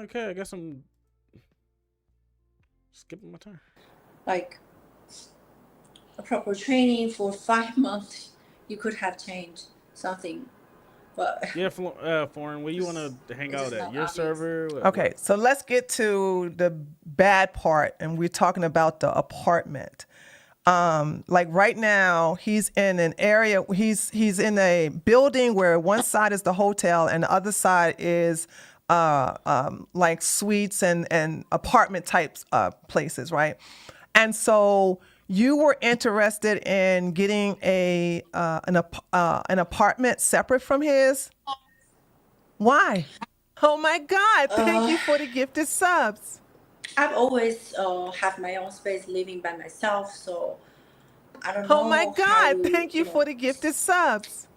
Okay, I guess I'm skipping my turn. like a proper training for 5 months, you could have changed something. But Yeah, Foreign, where you want to hang It's out just at? not Your obvious. server? Okay, so let's get to the bad part, and we're talking about the apartment. Like right now, he's in an area. He's in a building where one side is the hotel and the other side is like suites and apartment types places, right? And so you were interested in getting an apartment separate from his. Why? Oh my God! Thank you for the gifted subs. I've always have my own space living by myself, so I don't Oh know my how God! to, Thank you for the gifted subs.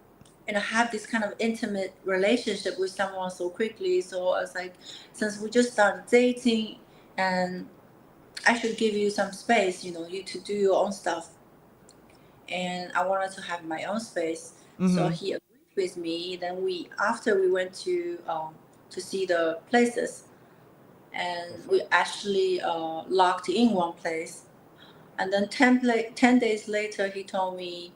have this kind of intimate relationship with someone so quickly. So I was like, since we just started dating, and I should give you some space, you to do your own stuff. And I wanted to have my own space. So he agreed with me. Then after we went to see the places, and we actually locked in one place. And then 10 days later, he told me,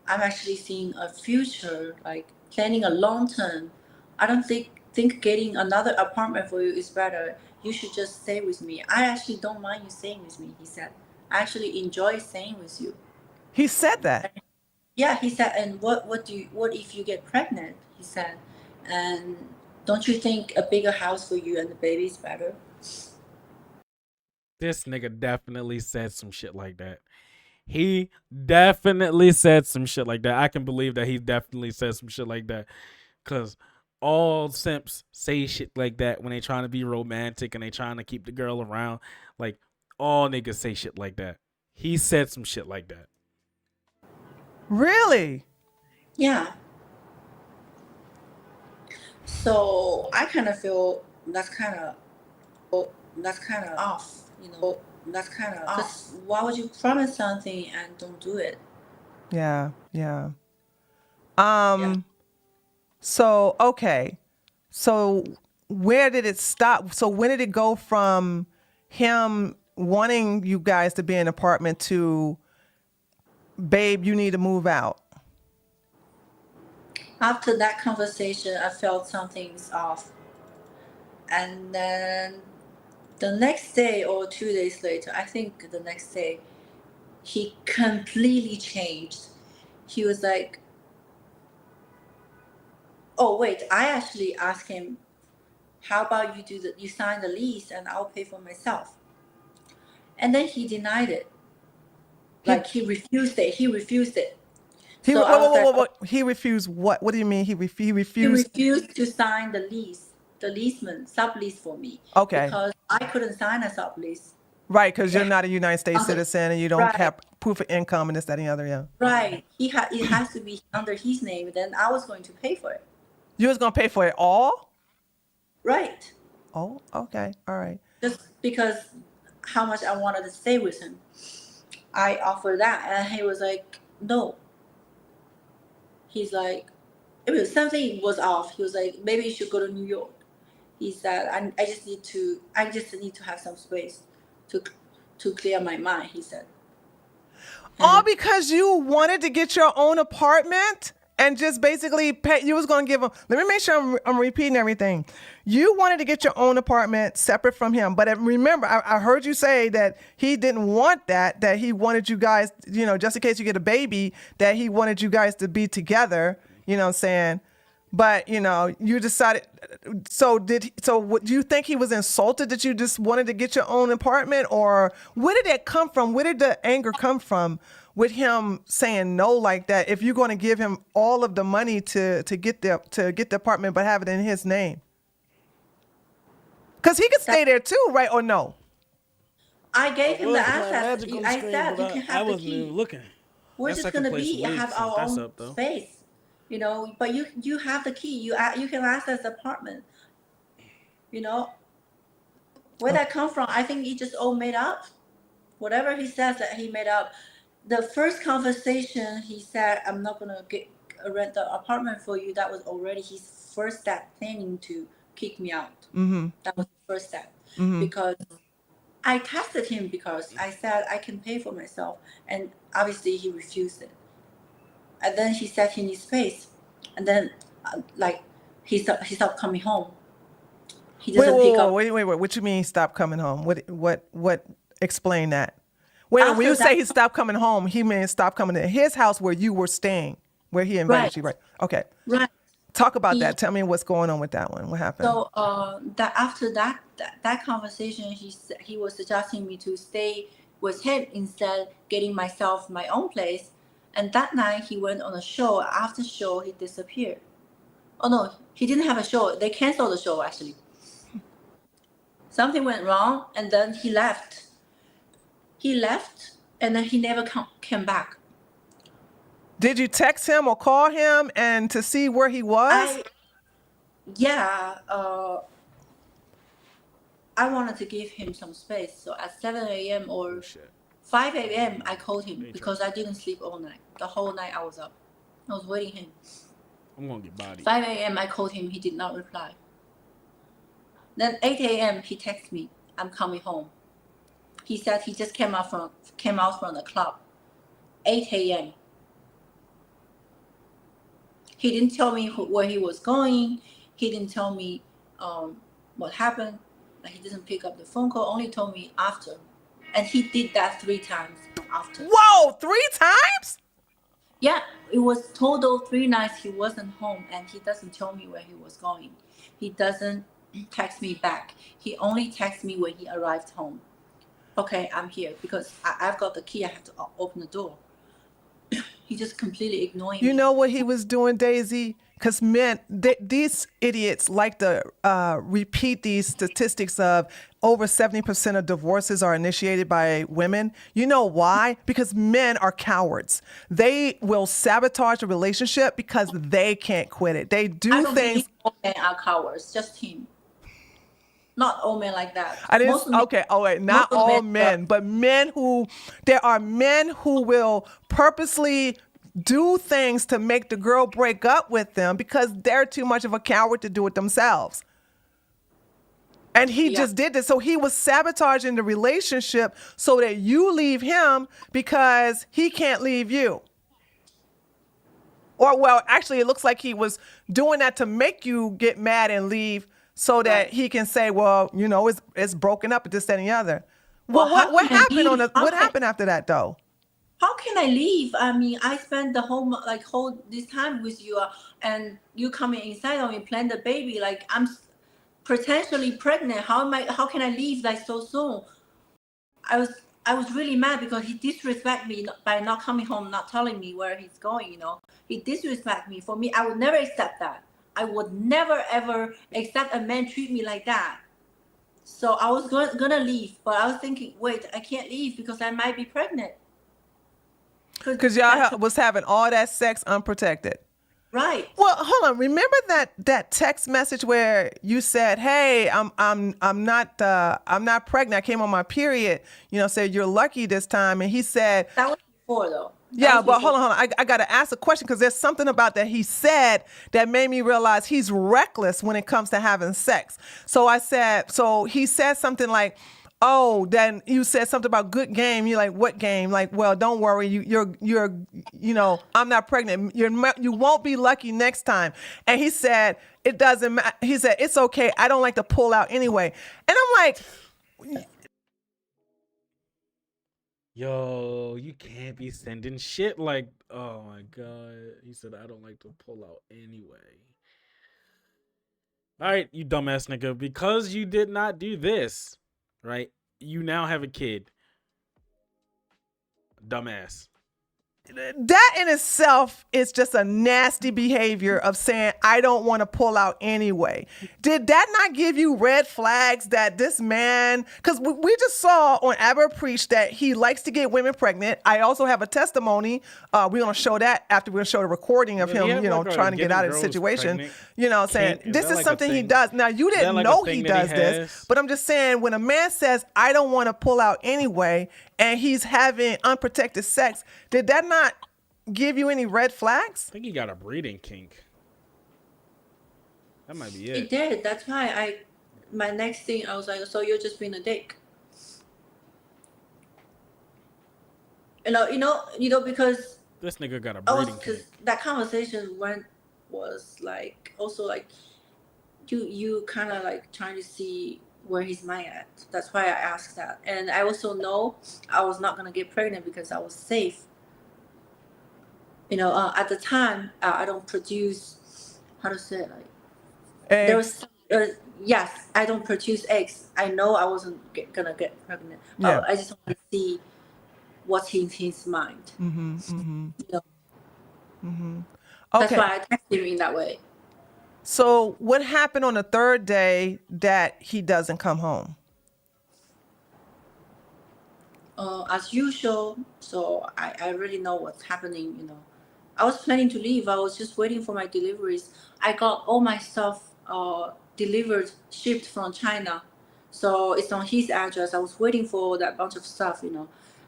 I'm actually seeing a future, like planning a long term. I don't think getting another apartment for you is better. You should just stay with me. I actually don't mind you staying with me, he said. I actually enjoy staying with you. He said that. Yeah, he said, and what if you get pregnant? He said, and don't you think a bigger house for you and the baby is better? This nigga definitely said some shit like that. He definitely said some shit like that. I can believe that he definitely said some shit like that. Cause all simps say shit like that when they trying to be romantic and they trying to keep the girl around. Like all niggas say shit like that. He said some shit like that. Really? Yeah. So I kind of feel that's kind of off, you know. That's kind of off. Why would you promise something and don't do it? Yeah. Yeah. So, okay. So where did it stop? So when did it go from him wanting you guys to be in an apartment to, babe, you need to move out? After that conversation, I felt something's off. And then the next day or 2 days later, I think the next day, he completely changed. He was like, oh wait, I actually asked him, how about you sign the lease and I'll pay for myself? And then he denied it. Like he refused it. He refused it. He, So I was like, he refused what? What do you mean? He he refused? refused to sign the sublease for me. Okay. Because I couldn't sign a sublease. Right, because you're not a United States citizen and you don't Right. have proof of income and this, that, and the other, yeah. Right. It has to be under his name. Then I was going to pay for it. You was going to pay for it all? Right. Oh, okay. All right. Just because how much I wanted to stay with him. I offered that and he was like, no. He's like, something was off. He was like, maybe you should go to New York. He said, I just need to have some space to clear my mind, he said. All because you wanted to get your own apartment and just basically pay, you was going to give him, let me make sure I'm repeating everything. You wanted to get your own apartment separate from him. But remember, I heard you say that he didn't want that he wanted you guys, just in case you get a baby, that he wanted you guys to be together, you know what I'm saying? But, you decided, so what, do you think he was insulted that you just wanted to get your own apartment? Or where did that come from? Where did the anger come from with him saying no like that if you're going to give him all of the money to get the apartment but have it in his name? Because he could stay there too, right? Or no? I gave him the access. I said, you can have the key. I wasn't even looking. We're just going to have our own space. But you have the key. You can access the apartment. Where that come from? I think he just all made up. Whatever he says that he made up. The first conversation he said, I'm not gonna rent the apartment for you. That was already his first step, planning to kick me out. Mm-hmm. That was the first step. Mm-hmm. Because I tested him because I said I can pay for myself, and obviously he refused it. And then he said he needs space, and then he stopped coming home. He doesn't pick up. Wait. What you mean he stopped coming home? What? Explain that. When you say he stopped coming home, he means stop coming to his house where you were staying, where he invited you, right? Okay. Right. Talk about that. Tell me what's going on with that one. What happened? So after that conversation, he was suggesting me to stay with him instead, getting myself my own place. And that night he went on a show. After show, he disappeared. Oh no, he didn't have a show. They canceled the show actually. Something went wrong, and then he left. And then he never came back. Did you text him or call him and to see where he was? I wanted to give him some space. So at 7 a.m. or 5 a.m. I called him because I didn't sleep all night. The whole night I was up. I was waiting him. I'm going to get bodied. 5 a.m. I called him. He did not reply. Then 8 a.m. he texted me, I'm coming home. He said he just came out from the club, 8 a.m. He didn't tell me where he was going. He didn't tell me what happened. Like, he doesn't pick up the phone call. Only told me after, and he did that 3 times after. Whoa, 3 times? Yeah, it was total 3 nights he wasn't home, and he doesn't tell me where he was going. He doesn't text me back. He only texts me when he arrived home. Okay, I'm here because I've got the key. I have to open the door. He just completely ignoring me. You know what he was doing, Daisy? Because men, these idiots like to repeat these statistics of over 70% of divorces are initiated by women. You know why? Because men are cowards. They will sabotage a relationship because they can't quit it. They do I don't things. believe all men are cowards. Just him. Not all men like that. I didn't. Most men- Okay. Oh wait, not most all men men, but men who. There are men who will purposely do things to make the girl break up with them because they're too much of a coward to do it themselves. And he Yeah. just did this. So he was sabotaging the relationship so that you leave him because he can't leave you. Or, well, actually, it looks like he was doing that to make you get mad and leave so that Right. he can say, well, you know, it's broken up, this, that, and the other. Well, Well, what how can I happened leave? what happened after that, though? How can I leave? I mean, I spent the whole this time with you, and you coming inside on me, playing the baby. Like, I'm potentially pregnant. How can I leave like so soon? I was really mad because he disrespect me by not coming home, not telling me where he's going. He disrespect me. For me, I would never accept that. I would never ever accept a man treat me like that. So I was gonna leave, but I was thinking, wait, I can't leave because I might be pregnant. Because y'all was having all that sex unprotected. Right. Well, hold on. Remember that text message where you said, "Hey, I'm not pregnant. I came on my period." Said you're lucky this time, and he said That was before though. Yeah, but hold on. I got to ask a question because there's something about that he said that made me realize he's reckless when it comes to having sex. So he said something like, "Oh, then you said something about good game." You're like, "What game?" Like, "Well, don't worry. I'm not pregnant. You won't be lucky next time." And he said, "It doesn't matter." He said, "It's okay. I don't like to pull out anyway." And I'm like, yo, you can't be sending shit like, oh my God. He said, I don't like to pull out anyway. All right, you dumbass nigga. Because you did not do this, right? You now have a kid. Dumbass. that in itself is just a nasty behavior of saying, I don't want to pull out anyway. Did that not give you red flags that this man, because we just saw on Aber Preach that he likes to get women pregnant. I also have a testimony. We're going to show that after we're going to show the recording of him, trying to get out of the situation. Saying this is something he does. Now, you didn't know he does this, but I'm just saying when a man says, I don't want to pull out anyway, and he's having unprotected sex, did that not give you any red flags? I think he got a breeding kink. That might be it. It did. That's why my next thing, I was like, so you're just being a dick. Because this nigga got a breeding kink. That conversation was like, also like, you kind of like trying to see where his mind at. That's why I asked that. And I also know I was not going to get pregnant because I was safe. At the time, I don't produce, how to say it, like, Eggs. there was, yes, I don't produce eggs. I know I wasn't going to get pregnant. Yeah. I just want to see what's in his mind. That's Okay. why I texted him in that way. So what happened on the third day that he doesn't come home? As usual, so I already know what's happening. I was planning to leave. I was just waiting for my deliveries. I got all my stuff shipped from China, so it's on his address. I was waiting for that bunch of stuff.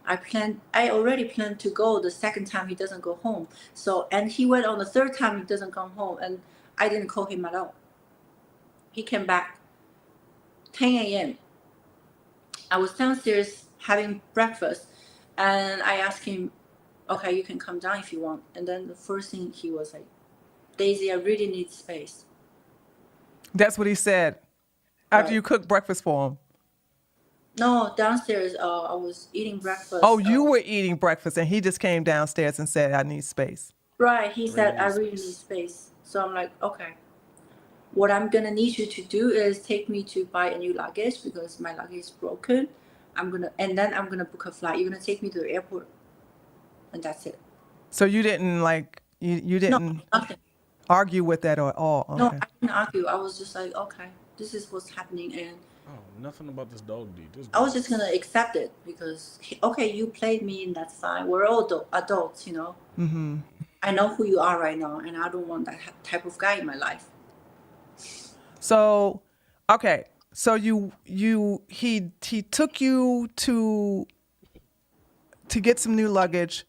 I already planned to go the second time he doesn't go home. So, and he went on the third time he doesn't come home, and I didn't call him at all. He came back 10 a.m. I was downstairs having breakfast, and I asked him, okay, you can come down if you want. And then the first thing he was like, Daisy, I really need space. That's what he said after Right. you cooked breakfast for him. No, downstairs, I was eating breakfast. Oh, you were eating breakfast and he just came downstairs and said, I need space. Right, he said, I really need space. So I'm like, okay. What I'm gonna need you to do is take me to buy a new luggage because my luggage is broken. And then I'm gonna book a flight. You're gonna take me to the airport. And that's it. So you didn't you didn't Nothing. argue with that at all? Okay. No, I didn't argue. I was just like, okay, this is what's happening, and Nothing about this dog deed. I was just gonna accept it because okay, you played me, and that's fine. We're all adults, you know. Mm-hmm. I know who you are right now, and I don't want that type of guy in my life. So, okay. So he took you to get some new luggage,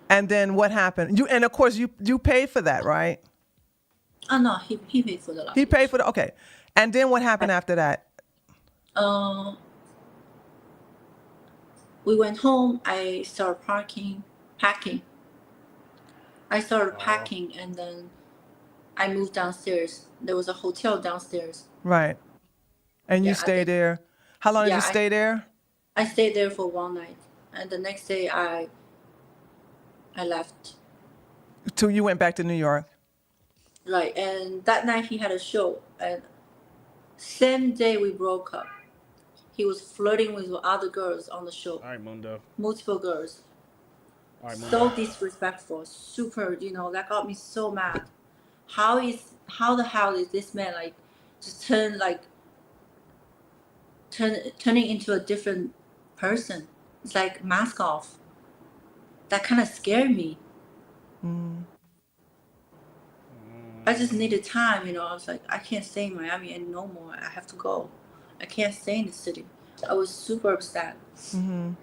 and then what happened? And of course you paid for that, right? Oh no, he paid for the luggage. He paid for the okay. And then what happened after that? We went home. I started packing. I started packing, and then I moved downstairs. There was a hotel downstairs. Right. And you stayed there. How long did you stay there? I stayed there for one night, and the next day I left. Till you went back to New York. Right, and that night he had a show, and same day we broke up. He was flirting with other girls on the show. All right, Mundo. Multiple girls. All right, So disrespectful, super, that got me so mad. How the hell is this man like just turning into a different person? It's like mask off. That kind of scared me. I just needed time, I was like, I can't stay in Miami and no more. I have to go. I can't stay in the city. I was super upset. Mm-hmm.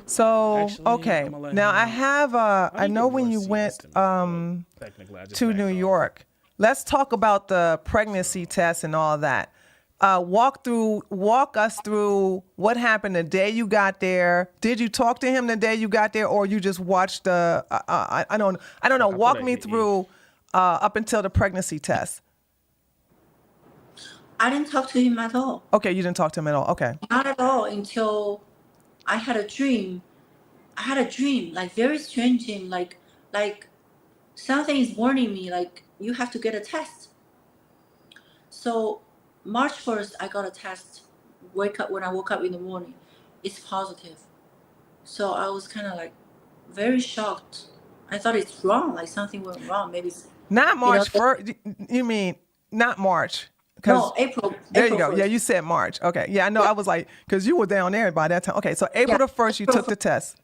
So Actually, okay, now I have I know when you went to New York. Let's talk about the pregnancy test and all that. Walk us through what happened the day you got there. Did you talk to him the day you got there, or you just watched the? I don't know. Walk me through up until the pregnancy test. I didn't talk to him at all. Okay, you didn't talk to him at all. Okay. Not at all until I had a dream. I had a dream, like very strange dream, like something is warning me, like you have to get a test. So March 1st, I got a test. When I woke up in the morning, it's positive. So I was kind of like very shocked. I thought it's wrong, like something went wrong. Maybe it's not March 1st. You mean not March? No, April. There you go. 1st. Yeah, you said March. Okay. Yeah, I know. I was like, because you were down there by that time. Okay, so April the 1st, you took the test.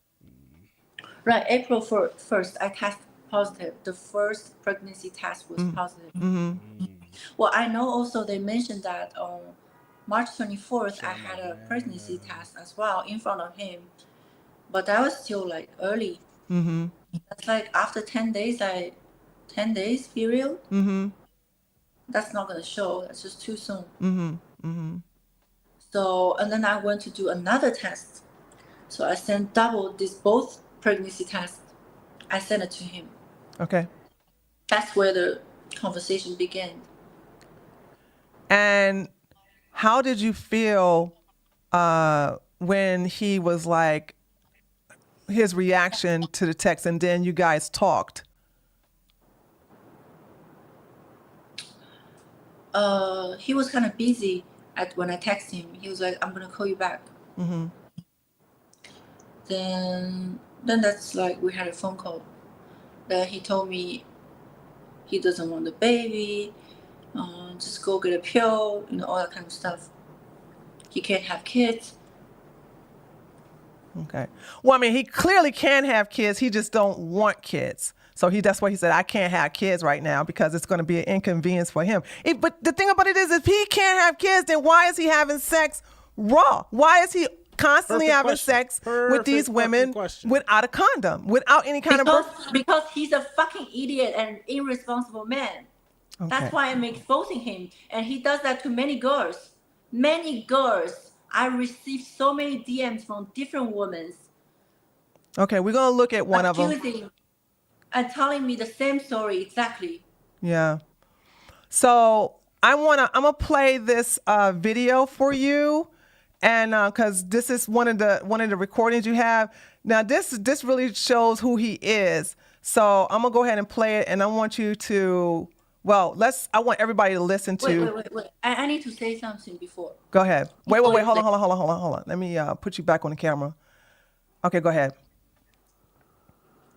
Right, April 1st, I tested positive. The first pregnancy test was positive. Mm-hmm. Well, I know also they mentioned that on March 24th, I had a pregnancy test as well in front of him. But that was still like early. Mm-hmm. That's like after 10 days, 10 days period. Mm-hmm. That's not going to show. That's just too soon. Mm-hmm. Mm-hmm. So, and then I went to do another test. So I sent both pregnancy tests. I sent it to him. Okay. That's where the conversation began. And how did you feel when he was like, his reaction to the text, and then you guys talked? He was kind of busy when I texted him. He was like, I'm going to call you back. Mm-hmm. Then that's like we had a phone call. Then he told me he doesn't want the baby. Just go get a pill, all that kind of stuff. He can't have kids. Okay. Well, I mean, he clearly can have kids. He just don't want kids. So that's why he said, I can't have kids right now because it's going to be an inconvenience for him. But the thing about it is, if he can't have kids, then why is he having sex raw? Why is he constantly having sex with these women without a condom, without any kind of birth? Because he's a fucking idiot and irresponsible man. Okay. That's why I'm exposing him. And he does that to many girls. Many girls I received so many DMs from different women Okay, we're gonna look at one of them. accusing and telling me the same story exactly. Yeah. So I'm gonna play this video for you, and because this is one of the recordings you have. Now this really shows who he is. So I'm gonna go ahead and play it, and I want you to. Well, I want everybody to listen to. Wait. I need to say something before. Go ahead. Wait. Before Hold you on. Let me put you back on the camera. Okay, go ahead.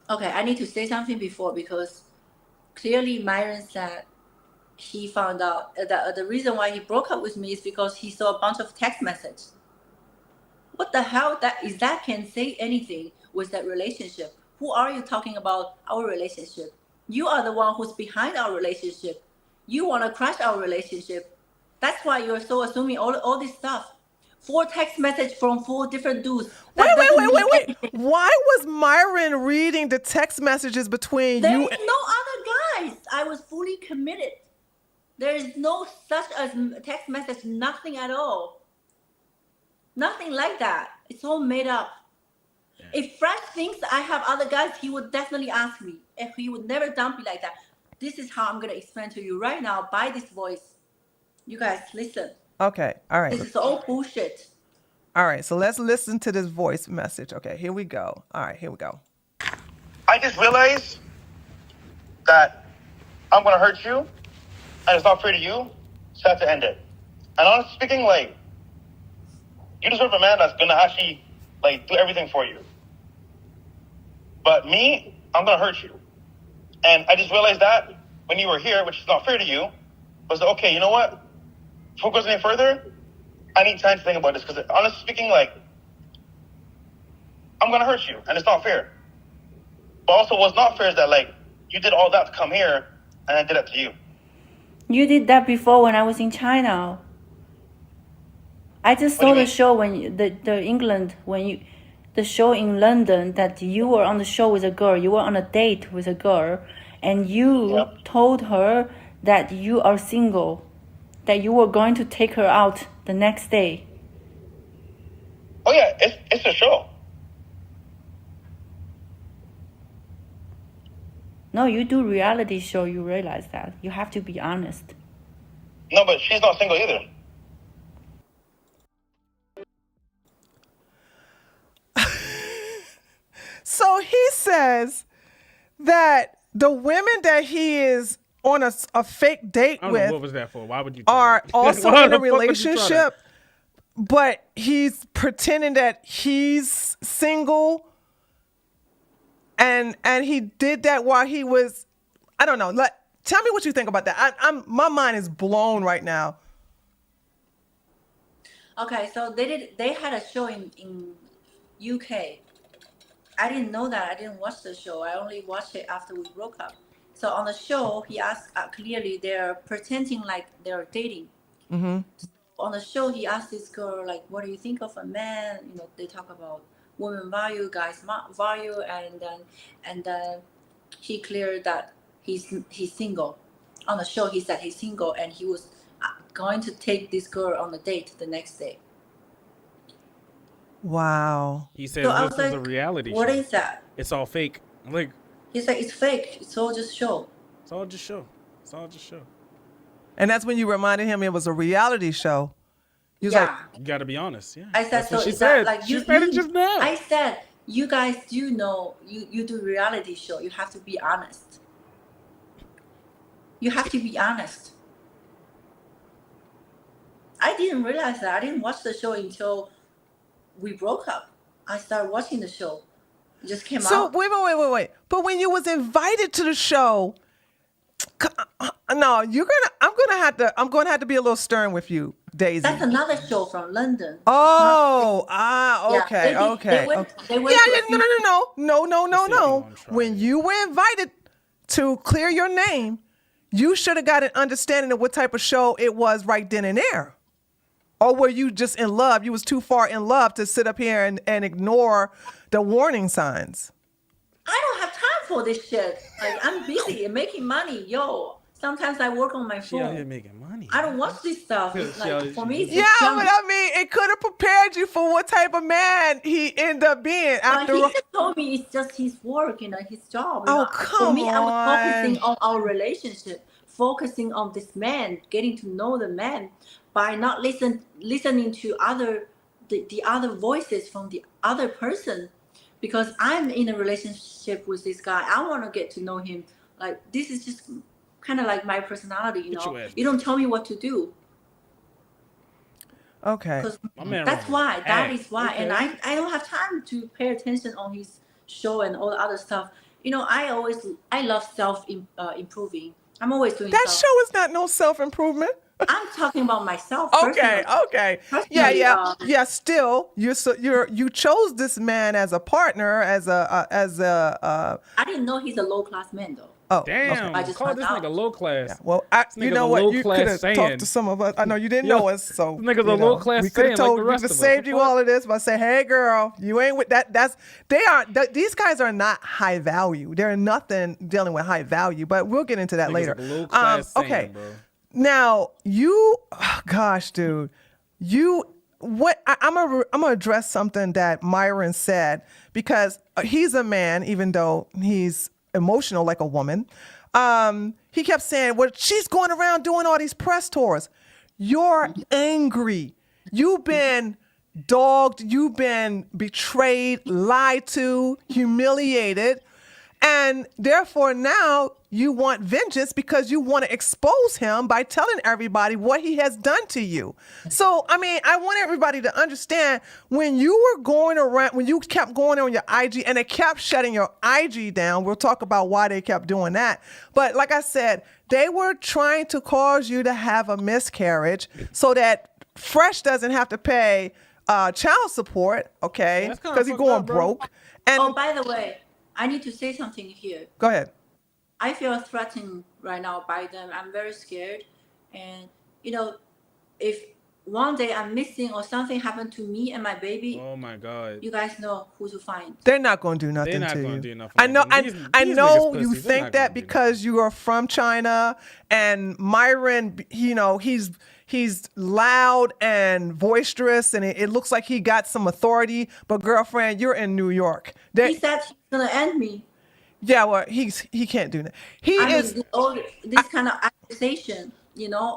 Okay, I need to say something before because clearly Myron said he found out that the reason why he broke up with me is because he saw a bunch of text messages. What the hell that can say anything with that relationship? Who are you talking about our relationship? You are the one who's behind our relationship. You want to crush our relationship. That's why you're so assuming all this stuff. 4 text messages from 4 different dudes. Wait. Why was Myron reading the text messages between There you? is no other guys. I was fully committed. There is no such as text message, nothing at all. Nothing like that. It's all made up. Yeah. If Fresh thinks I have other guys, he would definitely ask me. If he would never dump me like that. This is how I'm going to explain to you right now by this voice. You guys listen. Okay. All right. This is all bullshit. All right. So let's listen to this voice message. Okay. Here we go. All right. Here we go. I just realized that I'm going to hurt you and it's not fair to you, so I have to end it. And honestly speaking, like, you deserve a man that's going to actually, like, do everything for you. But me, I'm going to hurt you. And I just realized that when you were here, which is not fair to you, was okay, you know what? Before it goes any further, I need time to think about this. Because honestly speaking, like, I'm going to hurt you, and it's not fair. But also what's not fair is that, like, you did all that to come here, and I did it to you. You did that before when I was in China. I just saw the show when the England the show in London that you were on the show with a girl. You were on a date with a girl, and you told her that you are single, that you were going to take her out the next day. Oh yeah, it's a show. No, you do reality show. You realize that you have to be honest. No, but she's not single either. So he says that the women that he is on a fake date with, what was that for? Why would you are also in a relationship, but he's pretending that he's single, and he did that while he was, I don't know. Tell me what you think about that. My mind is blown right now. Okay, so they had a show in UK. I didn't know that. I didn't watch the show. I only watched it after we broke up. So on the show, he asked clearly they're pretending like they're dating. Mm-hmm. So on the show, he asked this girl, like, what do you think of a man? You know, they talk about women value, guys value, and then he cleared that he's single. On the show, he said he's single, and he was going to take this girl on a date the next day. Wow. He said this is a reality show. What is that? It's all fake. Like, he's like, it's fake. It's all just show. It's all just show. And that's when you reminded him it was a reality show. He was like, you got to be honest. Yeah. I said, that's so what she is said. That, like, she said it just now. I said, you guys do know, you do reality show. You have to be honest. You have to be honest. I didn't realize that. I didn't watch the show until we broke up. I started watching the show. It just came out. So wait. But when you was invited to the show, no, I'm gonna have to be a little stern with you, Daisy. That's another show from London. Oh, okay, yeah, okay. No. When you were invited to clear your name, you should have got an understanding of what type of show it was right then and there. Or were you just in love? You was too far in love to sit up here and ignore the warning signs. I don't have time for this shit. Like, I'm busy and making money. Yo, Sometimes I work on my She out here phone. making money. I don't watch this stuff. It's like for me, it's Yeah, just but junk. I mean, it could have prepared you for what type of man he ended up being But after he all. just told me it's just his work, his job. Oh, For come me, I was focusing on. on our relationship, focusing on this man, getting to know the man, by not listening to the other voices from the other person, because I'm in a relationship with this guy. I want to get to know him. Like this is just kind of like my personality. Get your ass You don't tell me what to do. Okay. Because My man that's wrong. why. That Hey, is why. And okay. I don't have time to pay attention on his show and all the other stuff. I love improving. I'm always doing That stuff. show is not no self-improvement. I'm talking about myself Okay, personally. okay. Personally, Yeah. Still, you chose this man as a partner, as a. I didn't know he's a low class man though. Oh, Damn, I just call found this out. nigga low class. yeah. Well, This you nigga's know a what? You low-class could have Saiyan. talked to some of us. I know you didn't Yo, know us, so this nigga's a you know, low-class we could have Saiyan like told the we rest could of us. saved you What? all of this by saying, "Hey, girl, you ain't with that." These guys are not high value. They're nothing dealing with high value. But we'll get into that Nigga's later. a low-class Saiyan, Okay. bro. Now gosh, dude, I'm gonna address something that Myron said, because he's a man, even though he's emotional like a woman. He kept saying, "Well, she's going around doing all these press tours." You're angry. You've been dogged. You've been betrayed, lied to, humiliated. And therefore now you want vengeance because you want to expose him by telling everybody what he has done to you. So, I mean, I want everybody to understand, when you were going around, when you kept going on your IG and they kept shutting your IG down, we'll talk about why they kept doing that. But like I said, they were trying to cause you to have a miscarriage so that Fresh doesn't have to pay child support, okay? That's kinda Because he's fucked going up, bro. broke. And Oh, by the way, I need to say something here. go ahead. I feel threatened right now by them. I'm very scared. And, if one day I'm missing or something happened to me and my baby, Oh my god. you guys know who to find. They're not going to do nothing They're not to gonna you. do nothing I to know. them. I These know niggas you pussies. They're think not that gonna do because you are from China, and Myron, he's loud and boisterous, and it looks like he got some authority. But girlfriend, you're in New York. He said he's gonna end me. Yeah, well, he can't do that. This kind of accusation,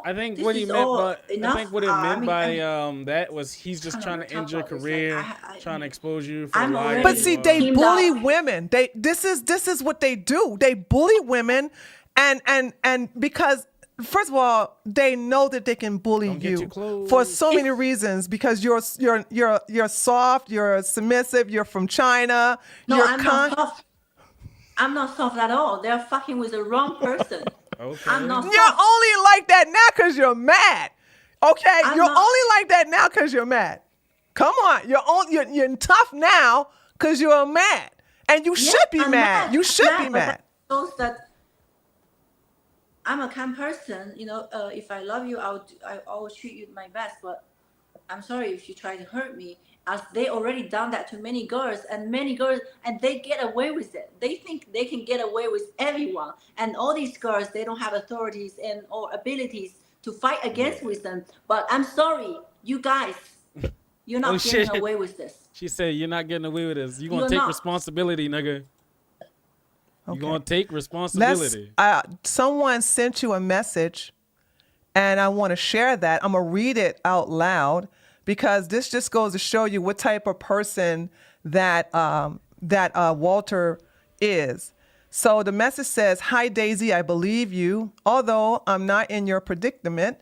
I think this what he is meant all by enough. I think what it meant that was he's just kind trying of to end talk your about this. career, Like, trying to expose you for I'm lying. already- But see, they teamed bully up. women. This is what they do. They bully women, and because first of all, they know that they can bully Don't get you too close. for so many reasons. Because you're soft, you're submissive, you're from China. No, you're I'm not soft. I'm not soft at all. They're fucking with the wrong person. Okay. I'm not You're soft. only like that now because you're mad. Okay, I'm you're not- only like that now because you're mad. Come on, you're tough now because you're mad, and you should be I'm mad. You should be but mad. that shows that I'm a kind person. If I love you, I always treat you my best. But I'm sorry if you try to hurt me, as they already done that to many girls, and they get away with it. They think they can get away with everyone, and all these girls, they don't have authorities or abilities to fight against with them. But I'm sorry, you guys, you're not getting shit. away with this. She said, "You're not getting away with this. You're gonna You're take not. responsibility, nigga. You're Okay. gonna take responsibility." Someone sent you a message, and I want to share that. I'm gonna read it out loud because this just goes to show you what type of person that Walter is. So the message says, "Hi Daisy, I believe you. Although I'm not in your predicament,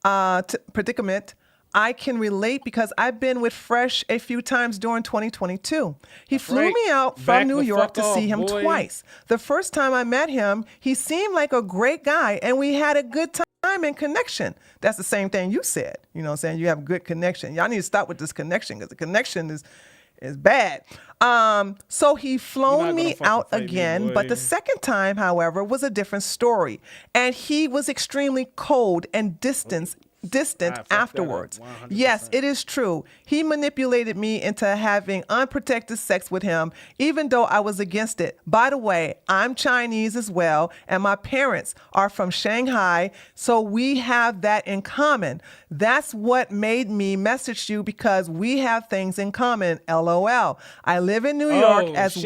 I can relate because I've been with Fresh a few times during 2022. He flew right. me out Back from New the York fuck to off, see him boy. twice. The first time I met him, he seemed like a great guy, and we had a good time and connection." That's the same thing you said. You know what I'm saying? You have good connection. Y'all need to stop with this connection because the connection is bad. So he You're flown not me gonna fucking out fight me, again, boy. but the second time, however, was a different story. And he was extremely cold and distant fucked that up, afterwards. 100%. Yes, it is true. He manipulated me into having unprotected sex with him, even though I was against it. By the way, I'm Chinese as well, and my parents are from Shanghai, so we have that in common. That's what made me message you, because we have things in common. LOL. I live in New York as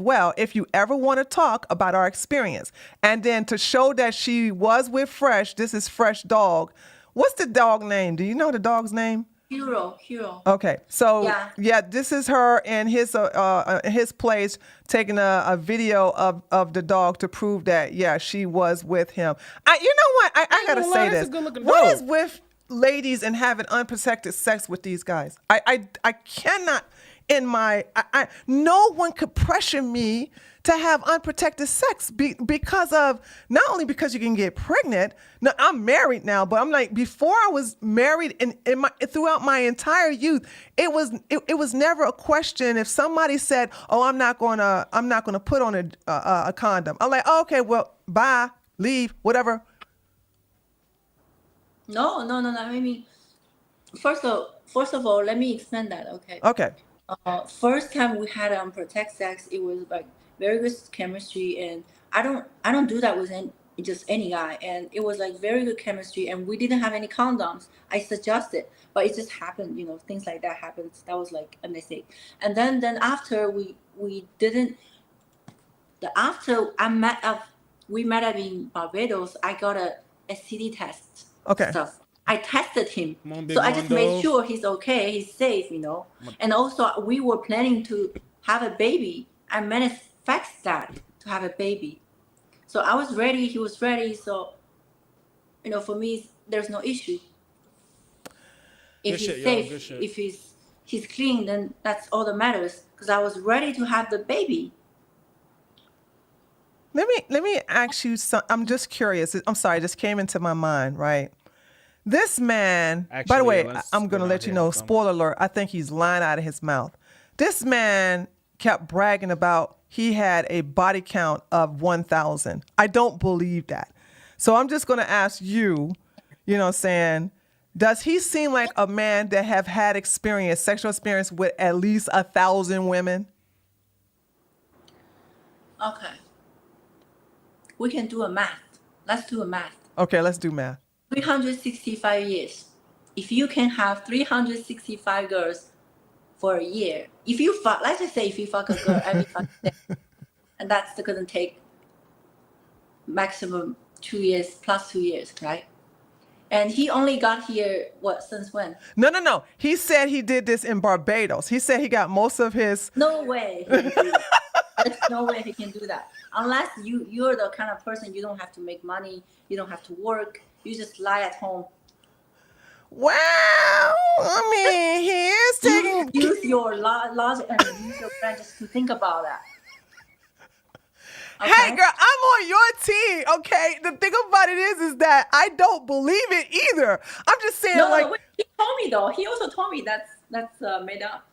well, if you ever want to talk about our experience. And then to show that she was with Fresh, this is Fresh Dog. What's the dog name? Do you know the dog's name? Hero. Okay, so Yeah. this is her in his place taking a video of the dog to prove that she was with him. You know what? I gotta say this. What is with ladies and having unprotected sex with these guys? I cannot. No one could pressure me to have unprotected sex because of, not only because you can get pregnant. Now, I'm married now, but I'm like, before I was married and throughout my entire youth, it was never a question. If somebody said, "Oh, I'm not gonna put on a condom," I'm like, oh, okay, well, bye, leave, whatever. No. I mean, first of all, let me explain that. Okay. First time we had unprotected sex, it was like very good chemistry, and I don't do that with just any guy, and it was like very good chemistry, and we didn't have any condoms. I suggested, but it just happened, things like that happens. That was like a mistake. And then after we didn't. After we met up in Barbados, I got a STD test. Okay. Stuff. I tested him, so I just made sure he's okay, he's safe, And also, we were planning to have a baby. I manifested that to have a baby. So I was ready, he was ready. So, for me, there's no issue. If he's safe, if he's clean, then that's all that matters. Because I was ready to have the baby. Let me ask you something. I'm just curious. I'm sorry, it just came into my mind, right? This man, by the way, I'm going to let you know, spoiler alert, I think he's lying out of his mouth. This man kept bragging about he had a body count of 1,000. I don't believe that. So I'm just going to ask you, does he seem like a man that have had sexual experience with at least 1,000 women? Okay. We can do a math. Let's do a math. Okay, let's do math. 365 years. If you can have 365 girls for a year, let's just say if you fuck a girl every fucking day, and that's going to take maximum 2 years plus 2 years, right? And he only got here, since when? No. He said he did this in Barbados. He said he got most of his... No way he can do that. There's no way he can do that. Unless you're the kind of person, you don't have to make money, you don't have to work, you just lie at home. Well, I mean, he is taking... Use your logic and use your brain just to think about that. Okay? Hey, girl, I'm on your team, okay? The thing about it is that I don't believe it either. I'm just saying, No, wait, he told me, though. He also told me that's made up.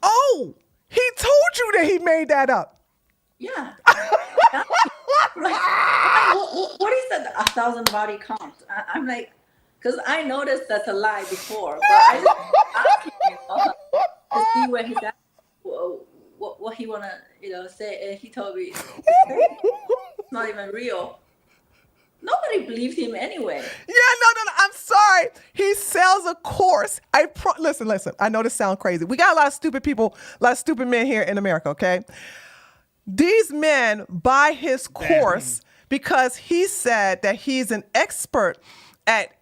Oh, he told you that he made that up. Yeah. What is that 1,000 body count? I'm like, because I noticed that's a lie before, but I just asking him to see where he's at, what he wanna say, and he told me it's not even real. Nobody believed him anyway. Yeah, no. I'm sorry. He sells a course. Listen. I know this sounds crazy. We got a lot of stupid people, a lot of stupid men here in America, okay? These men buy his course because he said that he's an expert at,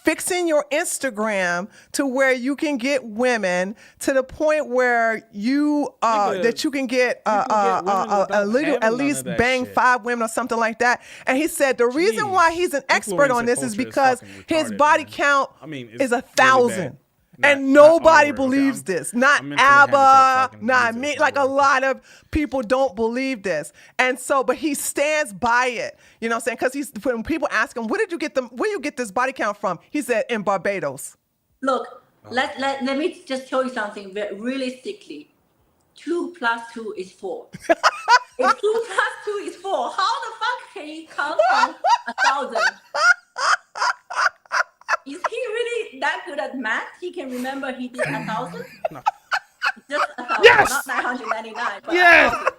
fixing your Instagram to where you can get women to the point where you can get at least bang 5 women or something like that. And he said the reason why he's an expert on this is because his body count is 1,000. And nobody believes this. Not ABBA, not me. Like a lot of people don't believe this. And so, but he stands by it. You know what I'm saying? Because when people ask him, where you get this body count from? He said, in Barbados. Look, let me just tell you something realistically. 2 + 2 is 4. If 2 + 2 is 4, how the fuck can he count from 1,000? Is he really that good at math? He can remember he did 1,000? No. Just 1,000, Yes! not 999, but Yes! 1,000.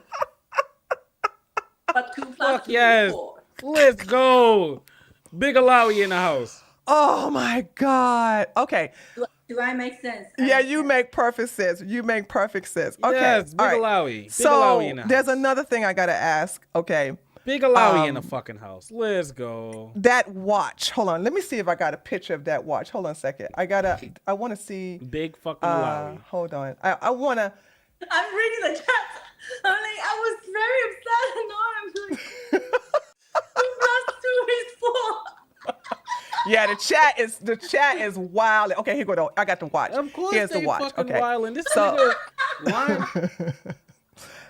But 2 + Fuck 2 yes. is 4. Let's go. Big Alawi in the house. Oh my God. Okay. Do I make sense? Yeah, you make perfect sense. You make perfect sense. Okay. Yes, Big all right. Alawi. Big So Alawi in the there's house. another thing I gotta ask. Okay. Big Alawi in the fucking house. Let's go. That watch. Hold on. Let me see if I got a picture of that watch. Hold on a second. I want to see. Big fucking Alawi. Hold on. I want to. I'm reading the chat. I'm like, I was very upset, and now I'm like, 2 + 2 is 4. Yeah, the chat is wild. Okay, here we go. I got the watch. Of course Here's they the watch. fucking Okay. wildin'. This So- nigga lying.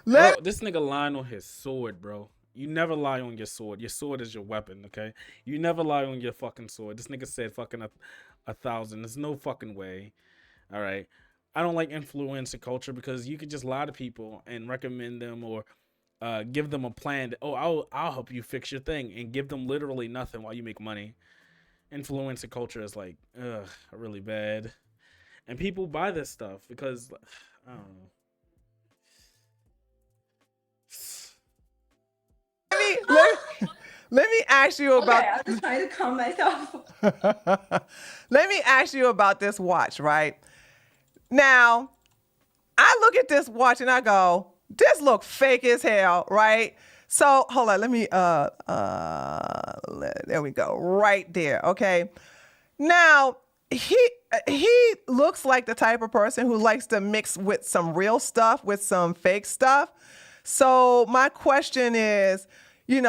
Bro, this nigga lying on his sword, bro. You never lie on your sword. Your sword is your weapon, okay? You never lie on your fucking sword. This nigga said fucking 1,000. There's no fucking way. All right. I don't like influencer culture because you can just lie to people and recommend them or give them a plan. I'll help you fix your thing and give them literally nothing while you make money. Influencer culture is like, really bad. And people buy this stuff because, I don't know. Let me ask you about. Okay, I'm just trying to calm myself. Let me ask you about this watch, right? Now, I look at this watch and I go, this look fake as hell, right? So hold on, let me there we go. Right there. Okay. Now, he looks like the type of person who likes to mix with some real stuff with some fake stuff. So my question is, let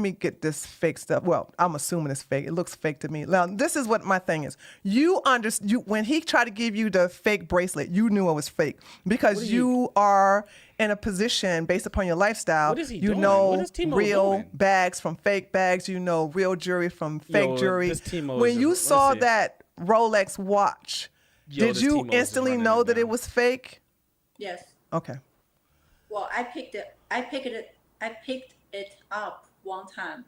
me get this fake stuff. Well, I'm assuming it's fake. It looks fake to me. Now, this is what my thing is. When he tried to give you the fake bracelet, you knew it was fake because you are in a position based upon your lifestyle. What is he you doing? know What is Timo real doing? bags from fake bags. You know real jewelry from fake Yo, jewelry. this Timo When is you just- saw let's see. that Rolex watch, Yo, did this you Timo is just instantly running know it that it down. was fake? Yes. Okay. Well, I picked it up one time.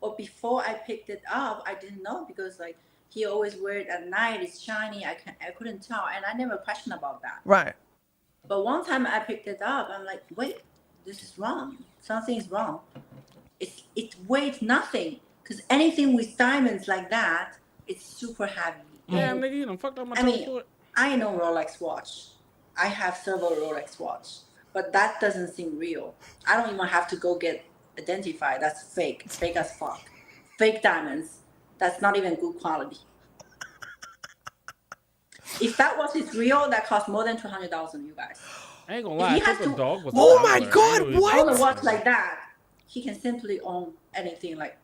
But before I picked it up, I didn't know because like he always wear it at night. It's shiny. I couldn't tell, and I never questioned about that. Right. But one time I picked it up, I'm like, wait, this is wrong. Something is wrong. It weighs nothing because anything with diamonds like that, it's super heavy. Yeah, And nigga, you done fucked up my I mean, teleport. I know Rolex watch. I have several Rolex watch, but that doesn't seem real. I don't even have to go get identified. That's fake. It's fake as fuck. Fake diamonds. That's not even good quality. If that watch is real, that costs more than $200,000, you guys. I ain't gonna If lie, he I has thought the to- dog was Oh a my dollar. God, I knew he was what? Own a $200. watch like that, he can simply own anything like,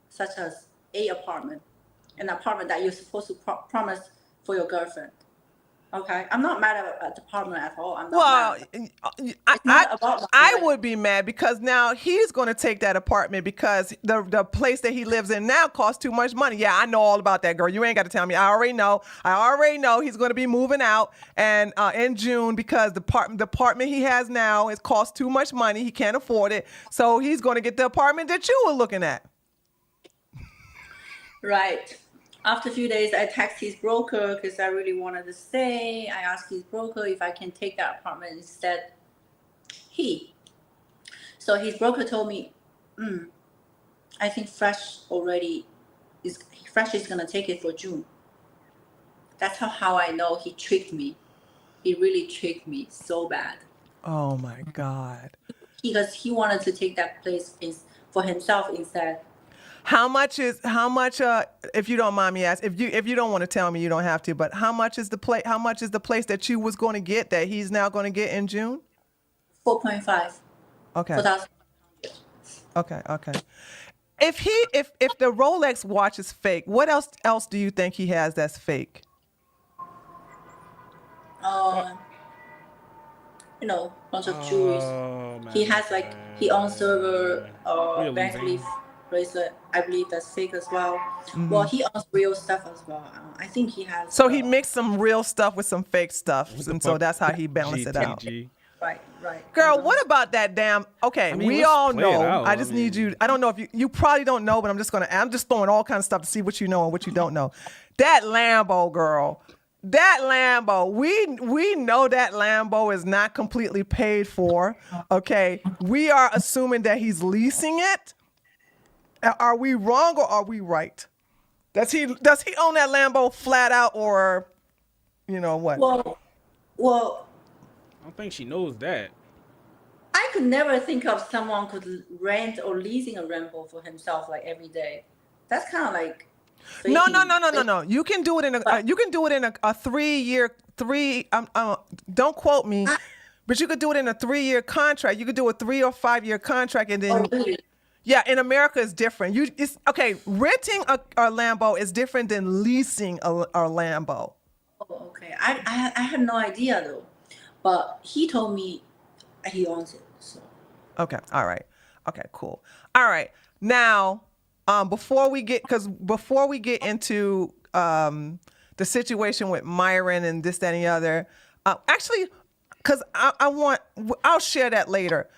such as an apartment that you're supposed to promise for your girlfriend. Okay, I'm not mad at the apartment at all. I'm not Well, mad. I not about I money. would be mad because now he's going to take that apartment because the place that he lives in now costs too much money. Yeah, I know all about that, girl. You ain't got to tell me. I already know he's going to be moving out and in June because the apartment he has now is costs too much money. He can't afford it, so he's going to get the apartment that you were looking at. Right. After a few days, I text his broker because I really wanted to stay. I asked his broker if I can take that apartment instead. So his broker told me, I think Fresh is gonna take it for June. That's how I know he tricked me. He really tricked me so bad. Oh my God. Because he wanted to take that place for himself instead. How much if you don't mind me asking, if you don't want to tell me, you don't have to, but how much is the place that you was going to get that he's now going to get in June? 4.5. Okay. 4,000. Okay. If the Rolex watch is fake, what else do you think he has that's fake? Bunch of jewelries. Oh, man. He has he owns server, We're bank losing. leaf, bracelet. I believe that's fake as well. Well, he owns real stuff as well. I think he has. So he mixed some real stuff with some fake stuff, and so that's how he balanced it out. Right. Girl, what about that damn? Okay, I mean, we let's all play it know. out. I just need you. I don't know if you probably don't know, but I'm just throwing all kinds of stuff to see what you know and what you don't know. That Lambo, girl. That Lambo, we know that Lambo is not completely paid for. Okay, we are assuming that he's leasing it. Are we wrong or are we right? Does he own that Lambo flat out, or you know what? Well, I don't think she knows that. I could never think of someone could rent or leasing a Lambo for himself like every day. That's kind of like. No. You can do it in a 3-year. Don't quote me, but you could do it in a 3-year contract. You could do a 3 or 5-year contract, and then. Really? Yeah, in America it's different. Renting a Lambo is different than leasing a Lambo. Oh, okay. I had no idea though, but he told me he owns it. So. Okay. All right. Okay. Cool. All right. Now, before we get into the situation with Myron and this, that, and the other, actually. Because I'll share that later.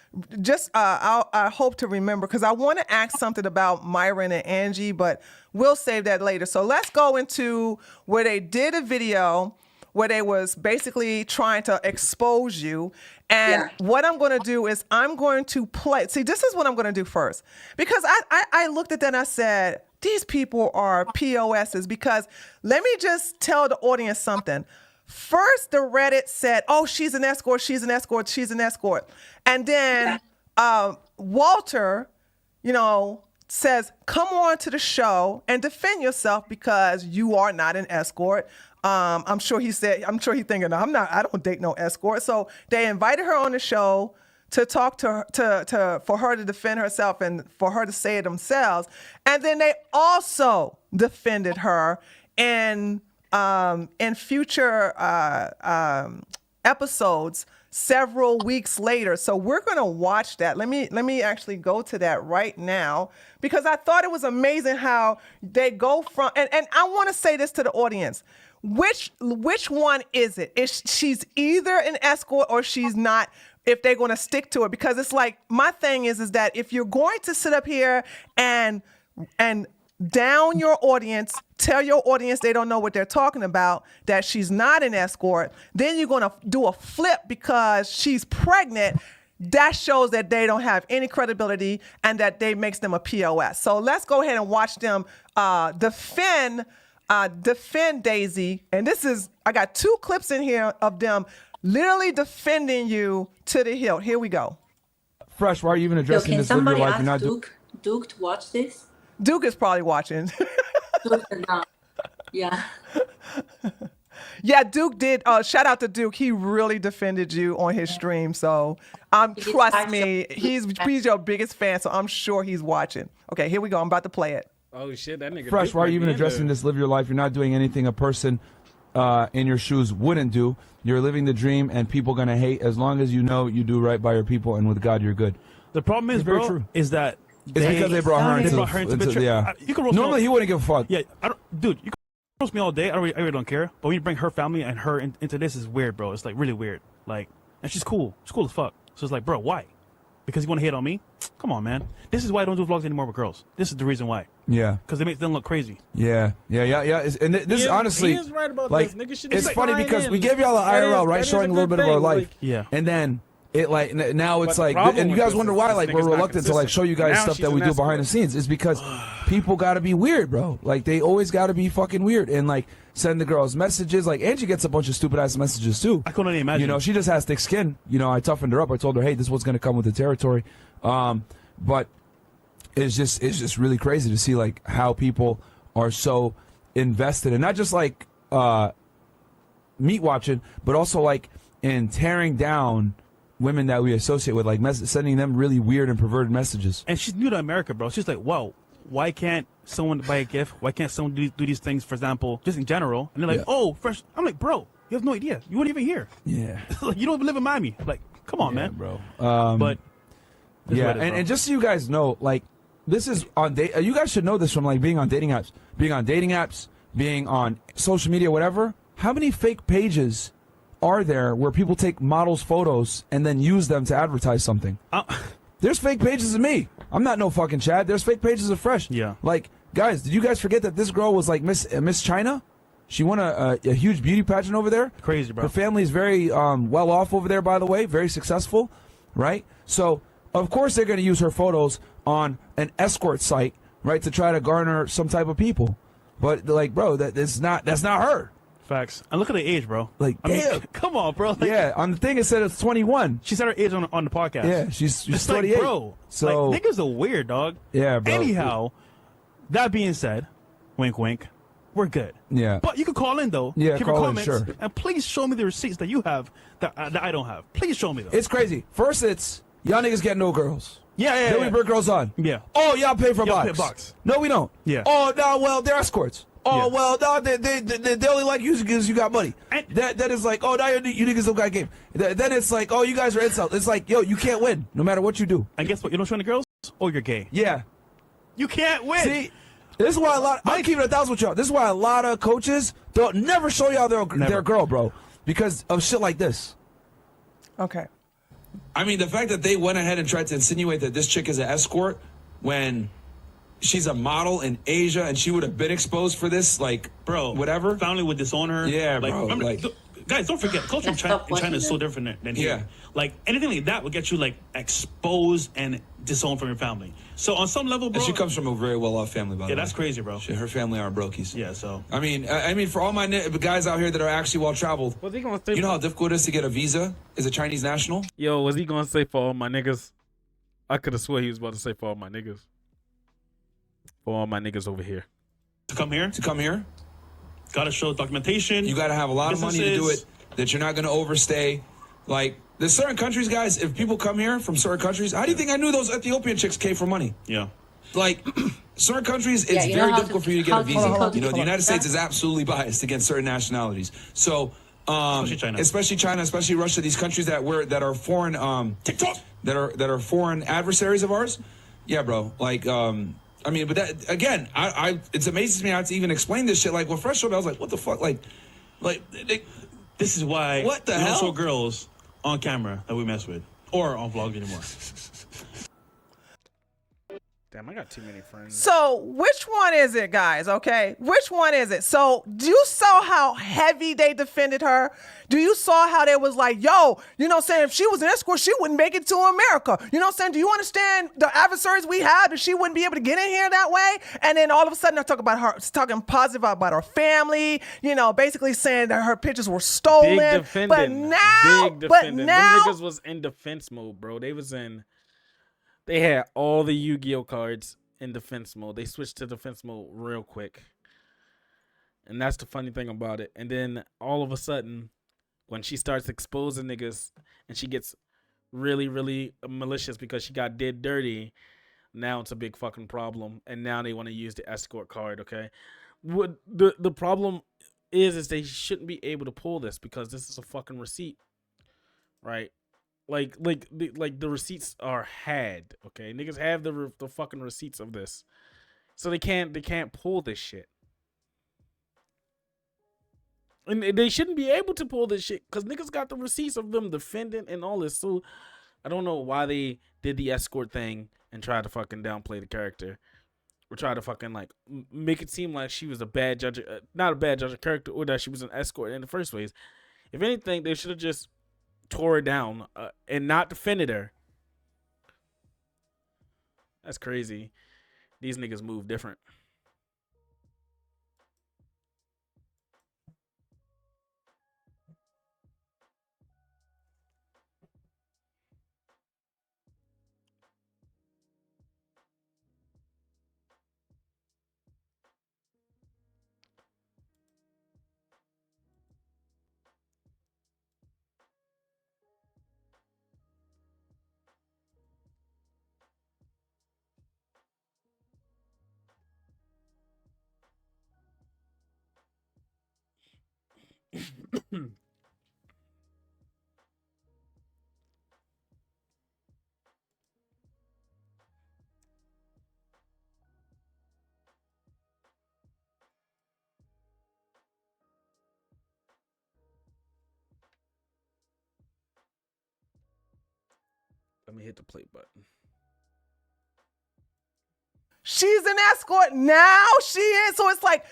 I hope to remember, because I want to ask something about Myron and Angie, but we'll save that later. So let's go into where they did a video where they was basically trying to expose you. And what I'm going to do is I'm going to play. See, this is what I'm going to do first. Because I looked at that and I said, these people are POSs. Because let me just tell the audience something. First, the Reddit said, oh, she's an escort, she's an escort, she's an escort. And then Walter, says, come on to the show and defend yourself because you are not an escort. I'm sure he's thinking, I don't date no escort. So they invited her on the show to talk to her, for her to defend herself and for her to say it themselves. And then they also defended her in future episodes several weeks later. So we're going to watch that. Let me actually go to that right now, because I thought it was amazing how they go from, and I want to say this to the audience. Which one is it? She's either an escort or she's not, if they're going to stick to it. Because it's like, my thing is that if you're going to sit up here and down your audience, tell your audience they don't know what they're talking about, that she's not an escort, then you're going to do a flip because she's pregnant. That shows that they don't have any credibility and that they makes them a POS. So let's go ahead and watch them defend Daisy. And I got 2 clips in here of them literally defending you to the hilt. Here we go. Fresh, why are you even addressing this? Can somebody ask Duke to watch this? Duke is probably watching. Duke is not. Yeah. Yeah, Duke did. Shout out to Duke. He really defended you on his stream. So trust me, he's your biggest fan. So I'm sure he's watching. Okay, here we go. I'm about to play it. Oh shit, that nigga. Fresh, why are you even addressing this? Live your life. You're not doing anything a person in your shoes wouldn't do. You're living the dream, and people gonna hate. As long as you know you do right by your people, and with God, you're good. The problem is, bro, is that. It's because they brought her into yeah. You can roast normally he wouldn't give a fuck. Yeah, dude, you can roast me all day. I really don't care. But when you bring her family and her into this, is weird, bro. It's like really weird. Like, and she's cool. She's cool as fuck. So it's like, bro, why? Because you want to hate on me? Come on, man. This is why I don't do vlogs anymore with girls. This is the reason why. Yeah. Because they make them look crazy. Yeah. And this is honestly, he is right about like, this. it's funny because we gave y'all an IRL, right, showing a little bit of our life. Yeah. And then it like now it's like, and you guys wonder why like we're reluctant to like show you guys stuff that we do behind the scenes. It's because people got to be weird, bro. Like they always got to be fucking weird and like send the girls messages. Like Angie gets a bunch of stupid ass messages too. I couldn't even imagine. You know, she just has thick skin. You know, I toughened her up. I told her, hey, this is what's gonna come with the territory. But it's just really crazy to see like how people are so invested and not just like meat watching, but also like in tearing down women that we associate with, like sending them really weird and perverted messages. And she's new to America, bro. She's like, wow, why can't someone buy a gift? Why can't someone do these things, for example, just in general? And they're like, oh, fresh. I'm like, bro, you have no idea. You weren't even here. Yeah. Like, you don't even live in Miami. Like, come on, man. Bro. But yeah, and just so you guys know, like, this is on date. You guys should know this from like being on dating apps, being on social media, whatever. How many fake pages are there where people take models' photos and then use them to advertise something? There's fake pages of me. I'm not no fucking Chad. There's fake pages of Fresh. Yeah. Like, guys, did you guys forget that this girl was like Miss China? She won a huge beauty pageant over there. Crazy, bro. Her family is very well off over there, by the way, very successful, right? So, of course, they're going to use her photos on an escort site, right, to try to garner some type of people. But like, bro, that's not her. Facts. And look at the age, bro. Like, I damn. mean, come on, bro. Like, Yeah, on the thing it said it's 21. she said her age on the podcast. Yeah, she's It's 28. like, bro. So like, niggas are weird, dog. Yeah, bro. Anyhow, that being said, wink, wink, we're good. Yeah. But you can call in though. Yeah, Give your call in, comments, sure. and please show me the receipts that you have that I don't have. Please show me those. It's crazy. First, it's y'all niggas get no girls. yeah. Then we bring girls on. Yeah. Oh, y'all pay for Y'all box. pay box. No, we don't. Yeah. Oh, no, well, they're escorts. Oh, Yeah. well, no, they only like you because you got money. And- That is like, oh, now you niggas don't got game. Then it's like, oh, you guys are insults. It's like, yo, you can't win no matter what you do. And guess what? You don't show any girls? Oh, you're gay. Yeah. You can't win. See, this is why I'm keeping it 1,000 with y'all. This is why a lot of coaches don't never show y'all their girl, bro, because of shit like this. Okay. I mean, the fact that they went ahead and tried to insinuate that this chick is an escort when she's a model in Asia and she would have been exposed for this, like, bro, whatever. Family would disown her. Yeah, like, bro, Remember, like- guys, don't forget, culture in China is so different than here. Yeah. Like, anything like that would get you, like, exposed and disowned from your family. So, on some level, bro. And she comes from a very well-off family, by the way. Yeah, that's crazy, bro. Her family are brokies. Yeah, so. I mean, for all my guys out here that are actually well-traveled, Was he gonna say? you know how difficult it is to get a visa as a Chinese national? Yo, was he gonna say for all my niggas? I could have swore he was about to say for all my niggas. For all my niggas over here. To come here, gotta show documentation. You got to have a lot of money to do it, that you're not going to overstay. Like, there's certain countries, guys, if people come here from certain countries, how do you think I knew those Ethiopian chicks came for money? Yeah. Like, certain countries, Yeah, it's you know very how difficult to- for you to get how a to visa. decode You know, the it. United States is absolutely biased against certain nationalities. So, especially China, especially Russia, these countries that are foreign, TikTok, that are foreign adversaries of ours. Yeah, bro. Like, I mean, but that again, it amazes me how to even explain this shit. Like when Fresh showed, I was like, what the fuck, like, this is why what the we hell? don't show girls on camera that we mess with or on vlogs anymore. Damn, I got too many friends. So which one is it, guys? Okay, which one is it? So do you saw how heavy they defended her? Do you saw how they was like, yo, you know what I'm saying? If she was an escort, she wouldn't make it to America. You know what I'm saying? Do you understand the adversaries we have that she wouldn't be able to get in here that way? And then all of a sudden they're talking about her, talking positive about her family, you know, basically saying that her pictures were stolen. Big defending. But now, Big defending. but now, Them niggas was in defense mode, bro. They had all the Yu-Gi-Oh cards in defense mode. They switched to defense mode real quick. And that's the funny thing about it. And then all of a sudden, when she starts exposing niggas and she gets really, really malicious because she got did dirty, now it's a big fucking problem. And now they want to use the escort card, okay? What the problem is they shouldn't be able to pull this because this is a fucking receipt, right? Like the receipts are had, okay? Niggas have the fucking receipts of this, so they can't pull this shit, and they shouldn't be able to pull this shit because niggas got the receipts of them defending and all this. So I don't know why they did the escort thing and tried to fucking downplay the character, or try to fucking like make it seem like she was a bad judge, not a bad judge of character, or that she was an escort in the first place. If anything, they should have just tore her down and not defended her. That's crazy. These niggas move different. Let me hit the play button. She's an escort now. She is. So it's like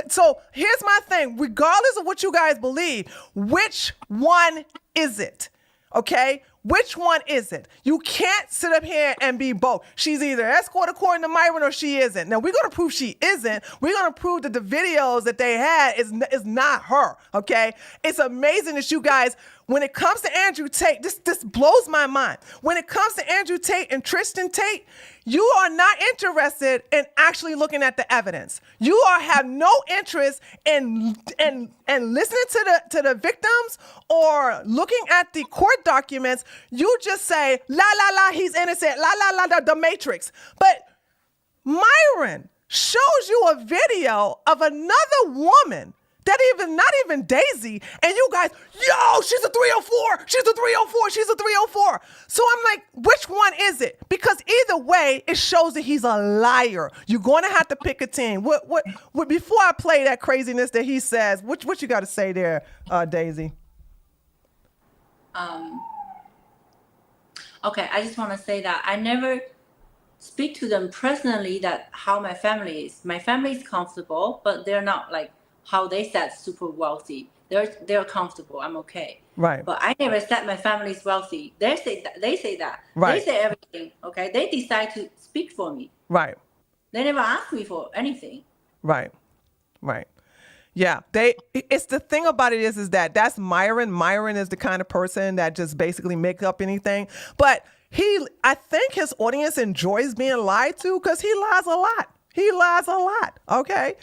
so here's my thing. Regardless of what you guys believe, which one is it? Okay? Which one is it? You can't sit up here and be both. She's either escort according to Myron or she isn't. Now, we're going to prove she isn't. We're going to prove that the videos that they had is not her, okay? It's amazing that you guys, when it comes to Andrew Tate, this blows my mind. When it comes to Andrew Tate and Tristan Tate, you are not interested in actually looking at the evidence. You have no interest in listening to the victims or looking at the court documents. You just say, la, la, la, he's innocent, la, la, la, the Matrix. But Myron shows you a video of another woman not even Daisy, and you guys, yo, she's a 304, she's a 304, she's a 304. So I'm like, which one is it? Because either way, it shows that he's a liar. You're going to have to pick a team. What before I play that craziness that he says, what you got to say there, Daisy? Okay, I just want to say that I never speak to them personally that how my family is. My family is comfortable, but they're not like how they said super wealthy. They're comfortable. I'm okay. Right. But I never said my family is wealthy. They say that. Right. They say everything. Okay. They decide to speak for me. Right. They never ask me for anything. Right. Right. Yeah, it's the thing about it is that's Myron. Myron is the kind of person that just basically make up anything. But I think his audience enjoys being lied to because he lies a lot. He lies a lot. Okay.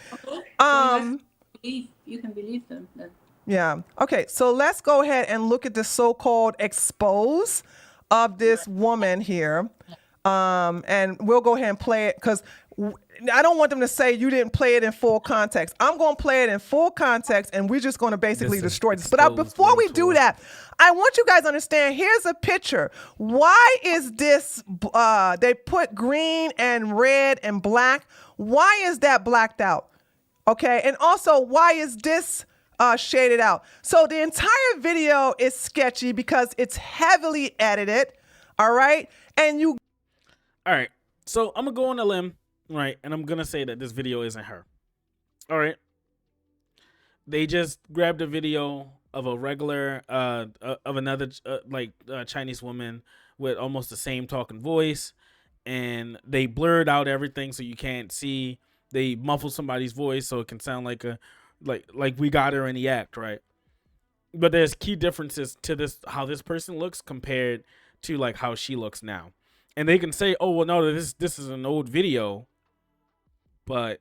You can believe them then. Yeah. Okay. So let's go ahead and look at the so-called expose of this woman here. And we'll go ahead and play it because I don't want them to say you didn't play it in full context. I'm going to play it in full context and we're just going to basically destroy this. But before we do that, I want you guys to understand, here's a picture. Why is this, they put green and red and black. Why is that blacked out? Okay. And also, why is this shaded out? So the entire video is sketchy because it's heavily edited. All right. And all right. So I'm going to go on a limb, right? And I'm going to say that this video isn't her. All right. They just grabbed a video of a regular, of another, Chinese woman with almost the same talking voice. And they blurred out everything so you can't see. They muffled somebody's voice so it can sound like like we got her in the act, right? But there's key differences to this, how this person looks compared to like how she looks now. And they can say, oh, well, no, this is an old video, but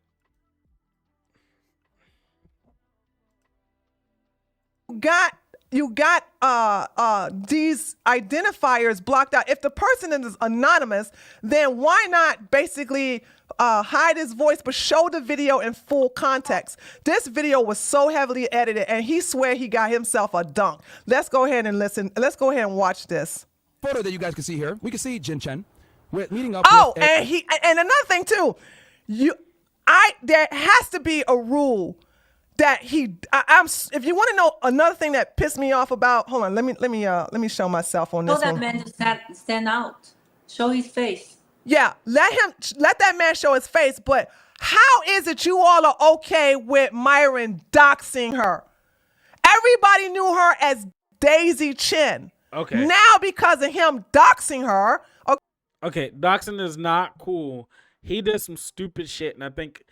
you got these identifiers blocked out. If the person is anonymous, then why not basically hide his voice but show the video in full context? This video was so heavily edited, and he swear he got himself a dunk. Let's go ahead and listen. Let's go ahead and watch this. Photo that you guys can see here, we can see Jin Chen. We're meeting up. Oh, and another thing too, there has to be a rule that if you want to know another thing that pissed me off about, hold on, let me show myself on this one. Show that man to stand out, show his face. Yeah, let that man show his face. But how is it you all are okay with Myron doxing her? Everybody knew her as Daisy Chin. Okay. Now because of him doxing her. Okay, doxing is not cool. He did some stupid shit, and I think,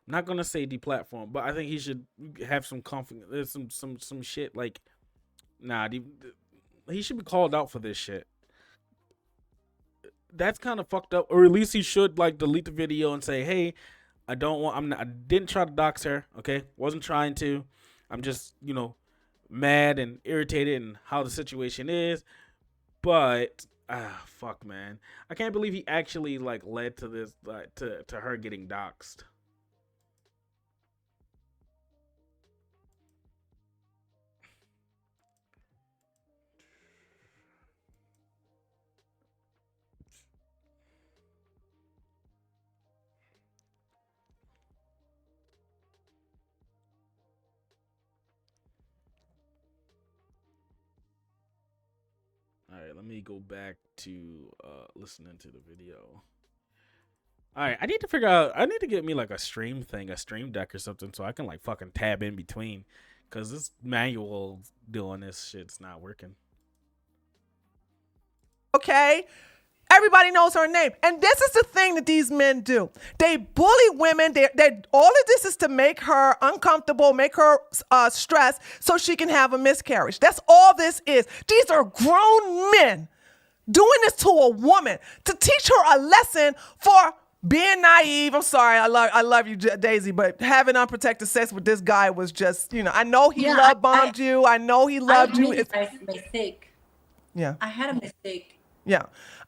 I'm not gonna say deplatform, but I think he should have some confidence. There's some shit like, he should be called out for this shit. That's kind of fucked up. Or at least he should like delete the video and say, hey, I didn't try to dox her. Okay, wasn't trying to. I'm just mad and irritated in how the situation is. But fuck, man, I can't believe he actually like led to this, to her getting doxxed. All right, let me go back to listening to the video. All right, I need to figure out. I need to get me like a stream thing, a stream deck or something, so I can like fucking tab in between. Cause this manual doing this shit's not working. Okay. Everybody knows her name. And this is the thing that these men do. They bully women. They all of this is to make her uncomfortable, make her stressed so she can have a miscarriage. That's all this is. These are grown men doing this to a woman to teach her a lesson for being naive. I'm sorry. I love you, Daisy, but having unprotected sex with this guy was just, I know he love bombed you. I know he loved you. It's a mistake. Yeah. I had a mistake. Yeah.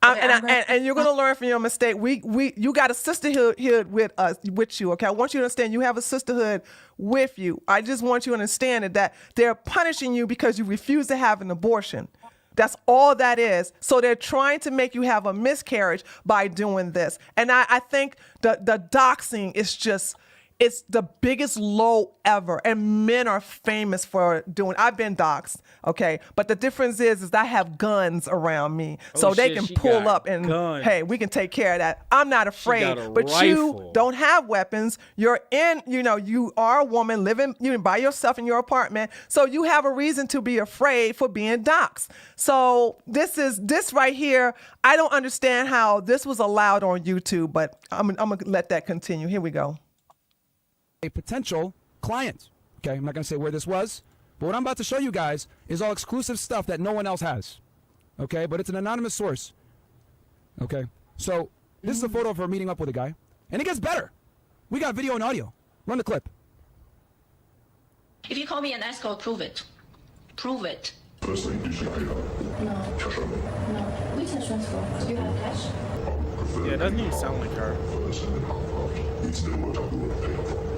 Okay, and you're gonna learn from your mistake. You got a sisterhood here with you. Okay, I want you to understand you have a sisterhood with you. I just want you to understand that they're punishing you because you refuse to have an abortion. That's all that is. So they're trying to make you have a miscarriage by doing this. And I think the doxing is just, it's the biggest low ever. And men are famous for doing, I've been doxed, okay? But the difference is I have guns around me. So they can pull up and, hey, we can take care of that. I'm not afraid. But you don't have weapons. You're in, you are a woman living by yourself in your apartment. So you have a reason to be afraid for being doxed. So this right here, I don't understand how this was allowed on YouTube, but I'm going to let that continue. Here we go. A potential client. Okay, I'm not going to say where this was, but what I'm about to show you guys is all exclusive stuff that no one else has. Okay, but it's an anonymous source. Okay, so this is a photo of her meeting up with a guy, and it gets better. We got video and audio. Run the clip. If you call me an escort, prove it. Prove it. Firstly, did you pay her? No. Cash only? No. Which insurance for? Do you have cash? Yeah, it doesn't even sound like her. First and then half after. It's never worked out the way I paid up front.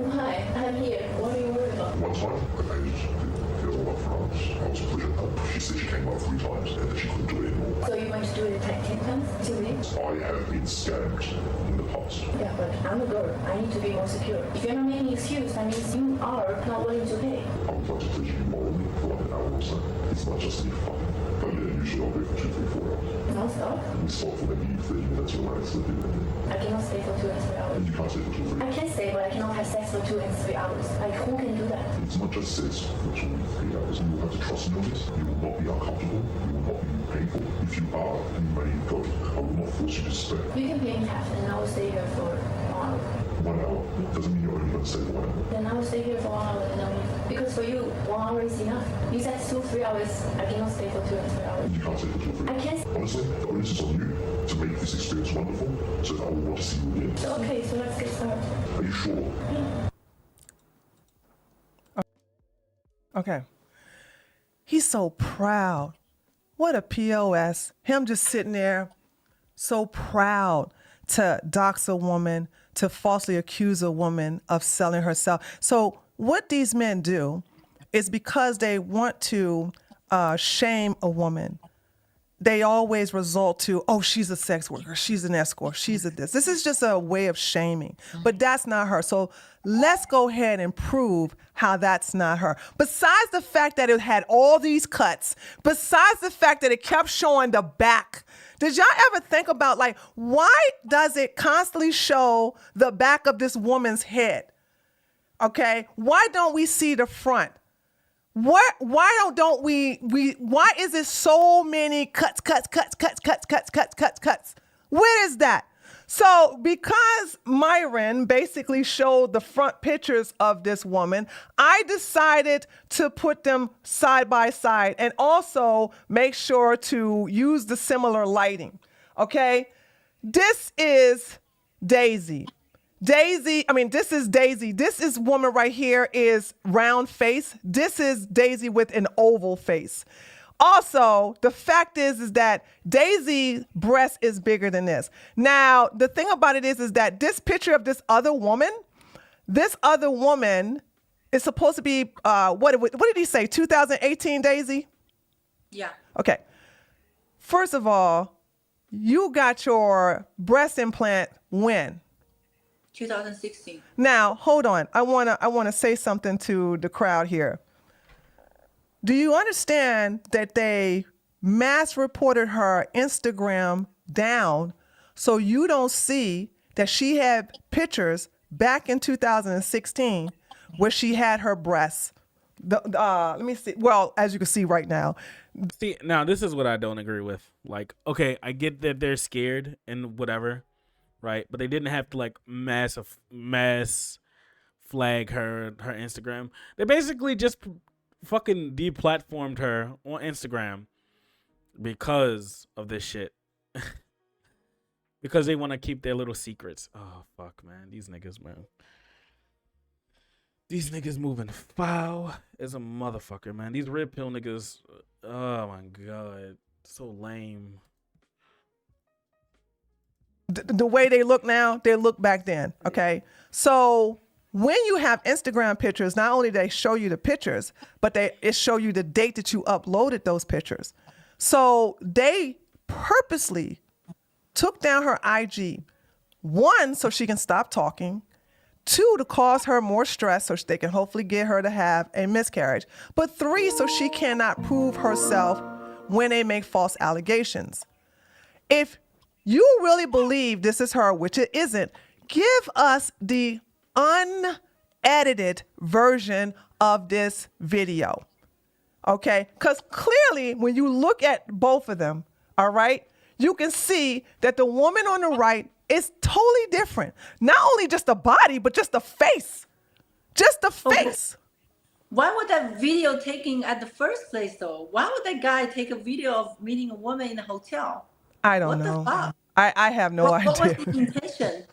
Hi, I'm here. What are you worried about? One time, I paid it all up front. I was pushing her. She said she came out 3 times and that she couldn't do it anymore. So you're going to do it 10 times? 2 weeks? I have been scammed in the past. Yeah, but I'm a girl. I need to be more secure. If you're not making excuse, that means you are not willing to pay. I would like to please you morally for like an hour or so. It's not just to be fun. But yeah, usually I'll be for 2, 3, 4 hours. Non-stop? We stop for maybe 30 minutes or like slip in and then. I cannot stay for 2 and 3 hours. And you can't stay for 2 or 3 I can stay, but I cannot have sex for 2 and 3 hours. Like, who can do that? It's not just sex for 2 or 3 hours. You will have to trust me on this. You will not be uncomfortable. You will not be painful. If you are, then you may go. I will not force you to stay. You can pay me half, and I will stay here for 1 hour. 1 hour doesn't mean you're only going to stay for 1 hour. Then I will stay here for 1 hour and I'll leave. Because for you, 1 hour is enough. You said 2, 3 hours. I cannot stay for 2 and 3 hours. You can't stay for 2 or 3 hours. I can't. Honestly, the onus is on you to make this experience wonderful so that I will want to see you again. Okay, so let's get started. Are you sure? Okay. He's so proud. What a POS. Him just sitting there, so proud to dox a woman, to falsely accuse a woman of selling herself. So what these men do is because they want to shame a woman, they always result to, oh, she's a sex worker, she's an escort, she's a this. This is just a way of shaming, but that's not her. So let's go ahead and prove how that's not her. Besides the fact that it had all these cuts, besides the fact that it kept showing the back, did y'all ever think about, like, why does it constantly show the back of this woman's head? Okay, why don't we see the front? Why don't we why is it so many cuts? Where is that? So because Myron basically showed the front pictures of this woman, I decided to put them side by side and also make sure to use the similar lighting. Okay? This is Daisy. This is Daisy. This woman right here is round face. This is Daisy with an oval face. Also, the fact is that Daisy's breast is bigger than this. Now, the thing about it is that this picture of this other woman is supposed to be, what did he say, 2018, Daisy? Yeah. Okay. First of all, you got your breast implant when? 2016. Now, hold on. I wanna say something to the crowd here. Do you understand that they mass reported her Instagram down so you don't see that she had pictures back in 2016 where she had her breasts. Let me see. Well, as you can see right now. See, now this is what I don't agree with. Like, okay, I get that they're scared and whatever, right? But they didn't have to like mass flag her Instagram. They basically just fucking deplatformed her on Instagram because of this shit. Because they want to keep their little secrets. Oh fuck, man, these niggas, man. These niggas moving foul as a motherfucker, man. These red pill niggas, oh my god, so lame. The way they look now, they look back then, okay? So when you have Instagram pictures, not only they show you the pictures, but it show you the date that you uploaded those pictures. So they purposely took down her IG, 1, so she can stop talking, 2, to cause her more stress so they can hopefully get her to have a miscarriage, but 3, so she cannot prove herself when they make false allegations. If you really believe this is her, which it isn't, give us the unedited version of this video, okay? Because clearly when you look at both of them, all right, you can see that the woman on the right is totally different. Not only just the body, but just the face. Just the face. Why would that video taking at the first place though? Why would that guy take a video of meeting a woman in a hotel? I don't know. What the fuck? I have no idea. What was his intention?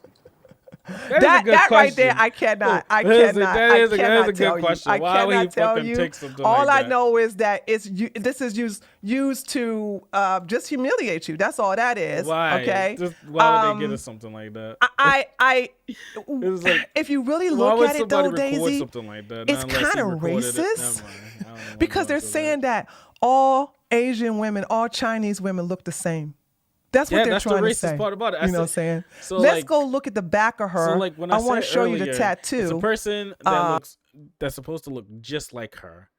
That right there, I cannot. That is a good question. Why would he fucking take something all like I know is that this is used to just humiliate you. That's all that is. Why? Okay. Why would they get us something like that? If you really look at it though, Daisy, like that? it's kind of racist because they're saying that all Asian women, all Chinese women look the same. That's what they're trying to say. Part about it. You know what I'm saying? So let's go look at the back of her. So like when I want to show you the tattoo. It's a person that's supposed to look just like her,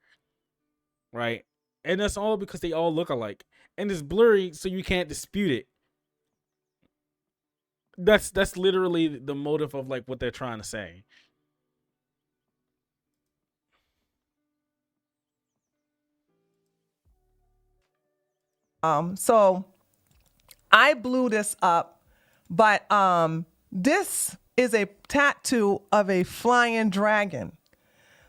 right? And that's all because they all look alike, and it's blurry, so you can't dispute it. That's literally the motive of like what they're trying to say. So I blew this up, but this is a tattoo of a flying dragon.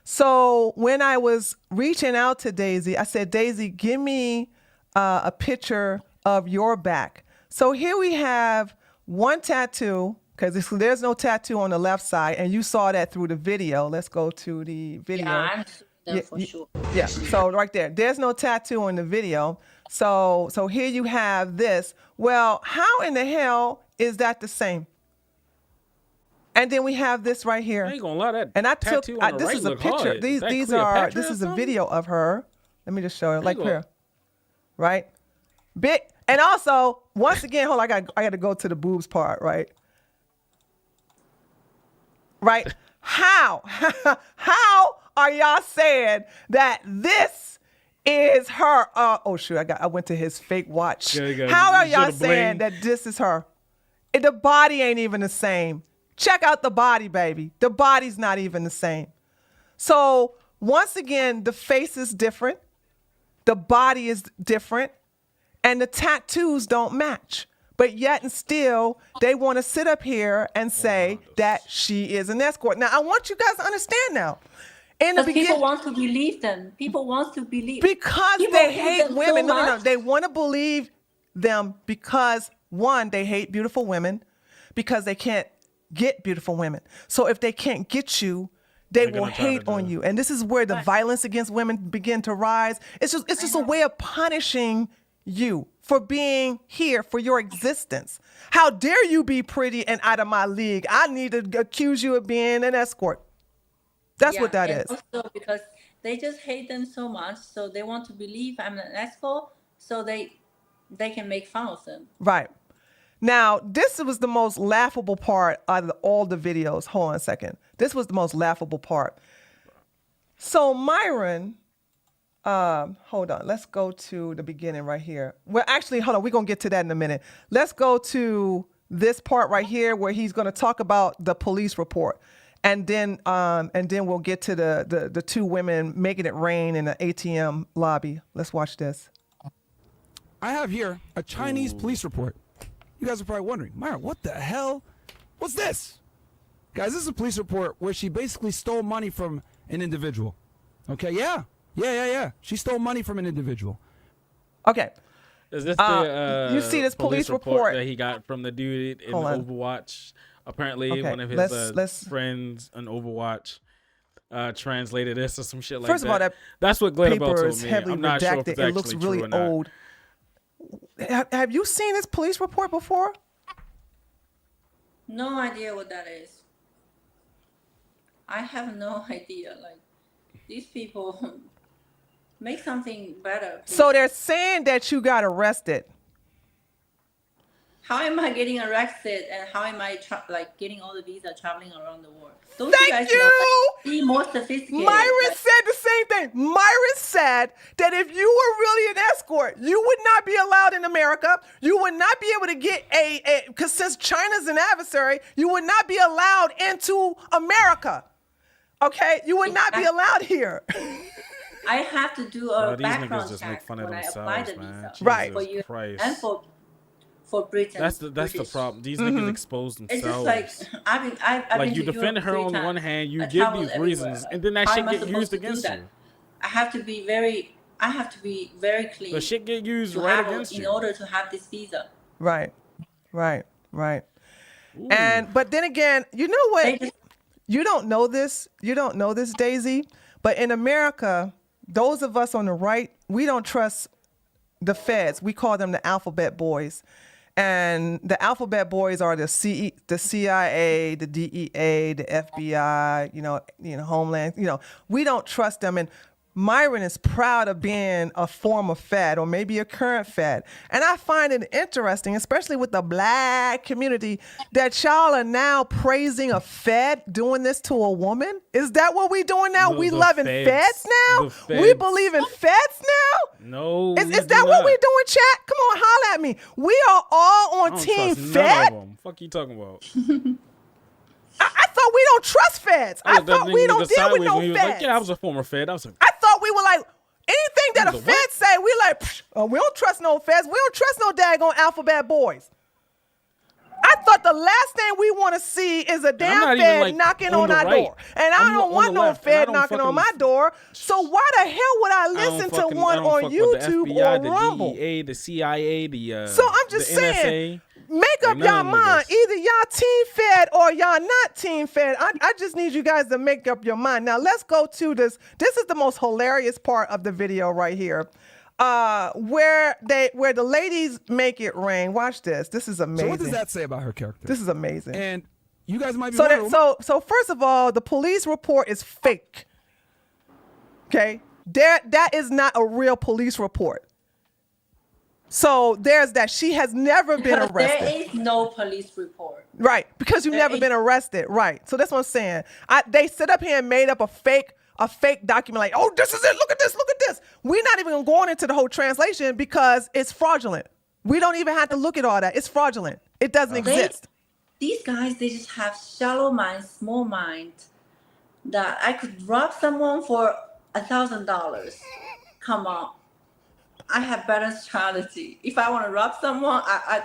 So when I was reaching out to Daisy, I said, Daisy, give me a picture of your back. So here we have one tattoo, because there's no tattoo on the left side, and you saw that through the video. Let's go to the video. Yeah, I'm for sure. Yeah, so right there. There's no tattoo on the video. So here you have this. Well, how in the hell is that the same? And then we have this right here. I ain't gonna lie, that and I took tattoo on the this right is a look picture. hard. These are this is a video of her. Let me just show you. Like here. Right? Big. And also, once again, hold on, I got to go to the boobs part, right? Right? How are y'all saying that this is her? Oh shoot, I went to his fake watch. How are y'all saying that this is her? The body ain't even the same. Check out the body, baby. The body's not even the same. So once again, the face is different. The body is different. And the tattoos don't match. But yet and still, they want to sit up here and say that she is an escort. Now, I want you guys to understand now. People want to believe them. People want to believe. Because they hate women. No. They want to believe them because, one, they hate beautiful women because they can't get beautiful women. So if they can't get you, they will hate on you. And this is where the violence against women begin to rise. It's just a way of punishing you for being here, for your existence. How dare you be pretty and out of my league? I need to accuse you of being an escort. That's what that is. Also because they just hate them so much, so they want to believe I'm an escort, so they can make fun of them. Right. Now, this was the most laughable part out of all the videos. Hold on a second. This was the most laughable part. So Myron Hold on. Let's go to the beginning right here. Well, actually, hold on. We're going to get to that in a minute. Let's go to this part right here where he's going to talk about the police report. And then we'll get to the two women making it rain in the ATM lobby. Let's watch this. I have here a Chinese police report. You guys are probably wondering, Myra, what the hell? What's this? Guys, this is a police report where she basically stole money from an individual. Okay, yeah. She stole money from an individual. Okay. Is this the you see this police report that he got from the dude in Overwatch? Apparently, one of his friends in Overwatch translated this or some shit like that. First of all, that's what Glitterbell paper told is me. heavily I'm not sure if redacted. it's It looks actually really true or not. old. Have you seen this police report before? No idea what that is. I have no idea. Like, these people make something better. Please. So they're saying that you got arrested. How am I getting arrested, and how am I getting all the visa traveling around the world? Don't Thank you guys you. know, be more sophisticated. Myron said the same thing. Myron said that if you were really an escort, you would not be allowed in America. You would not be able to get because since China's an adversary, you would not be allowed into America. Okay? You would not be allowed here. I have to do a these niggas background just check make fun of when I apply the themselves, visa. man. Right. For you Christ. and for Britain. That's the problem. These niggas expose themselves. It's just like I've been you to defend Europe her 3 on times. one hand, you I give traveled these everywhere. reasons, and then that How shit am I get supposed used to do against that? you. I have to be very clean. The shit get used to right have against in you. order to have this visa. Right. But then again, you know what? You don't know this. You don't know this, Daisy. But in America, those of us on the right, we don't trust the feds. We call them the alphabet boys. And the alphabet boys are the CIA, the DEA, the FBI, Homeland. We don't trust them. And Myron is proud of being a former Fed or maybe a current Fed. And I find it interesting, especially with the black community, that y'all are now praising a Fed doing this to a woman. Is that what we doing now? We loving feds now? We believe in feds now? No. Is that what we doing, chat? Come on, holla at me. We are all on Team Fed. Fuck you talking about? I thought we don't trust feds. I thought we don't deal with no feds. Like, yeah, I was a former Fed. I thought we were like, anything that a Fed say, we like, we don't trust no feds. We don't trust no daggone alphabet boys. I thought the last thing we want to see is a damn Fed knocking on our door. And I don't want no Fed knocking on my door. So why the hell would I listen to one on YouTube or Rumble? The DEA, the CIA, so I'm just saying, make up y'all mind. Either y'all Team Fed or y'all not Team Fed. I just need you guys to make up your mind. Now let's go to this. This is the most hilarious part of the video right here. Where the ladies make it rain. Watch this. This is amazing. So what does that say about her character? This is amazing. And you guys might be so first of all, the police report is fake. Okay? That is not a real police report. So there's that. She has never been arrested. There is no police report. Right, because you've never been arrested. Right. So that's what I'm saying. They sit up here and made up a fake document like, oh, this is it. Look at this. Look at this. We're not even going into the whole translation because it's fraudulent. We don't even have to look at all that. It's fraudulent. It doesn't exist. These guys, they just have shallow mind, small mind, that I could rob someone for $1,000. Come on. I have better strategy. If I want to rob someone, I'd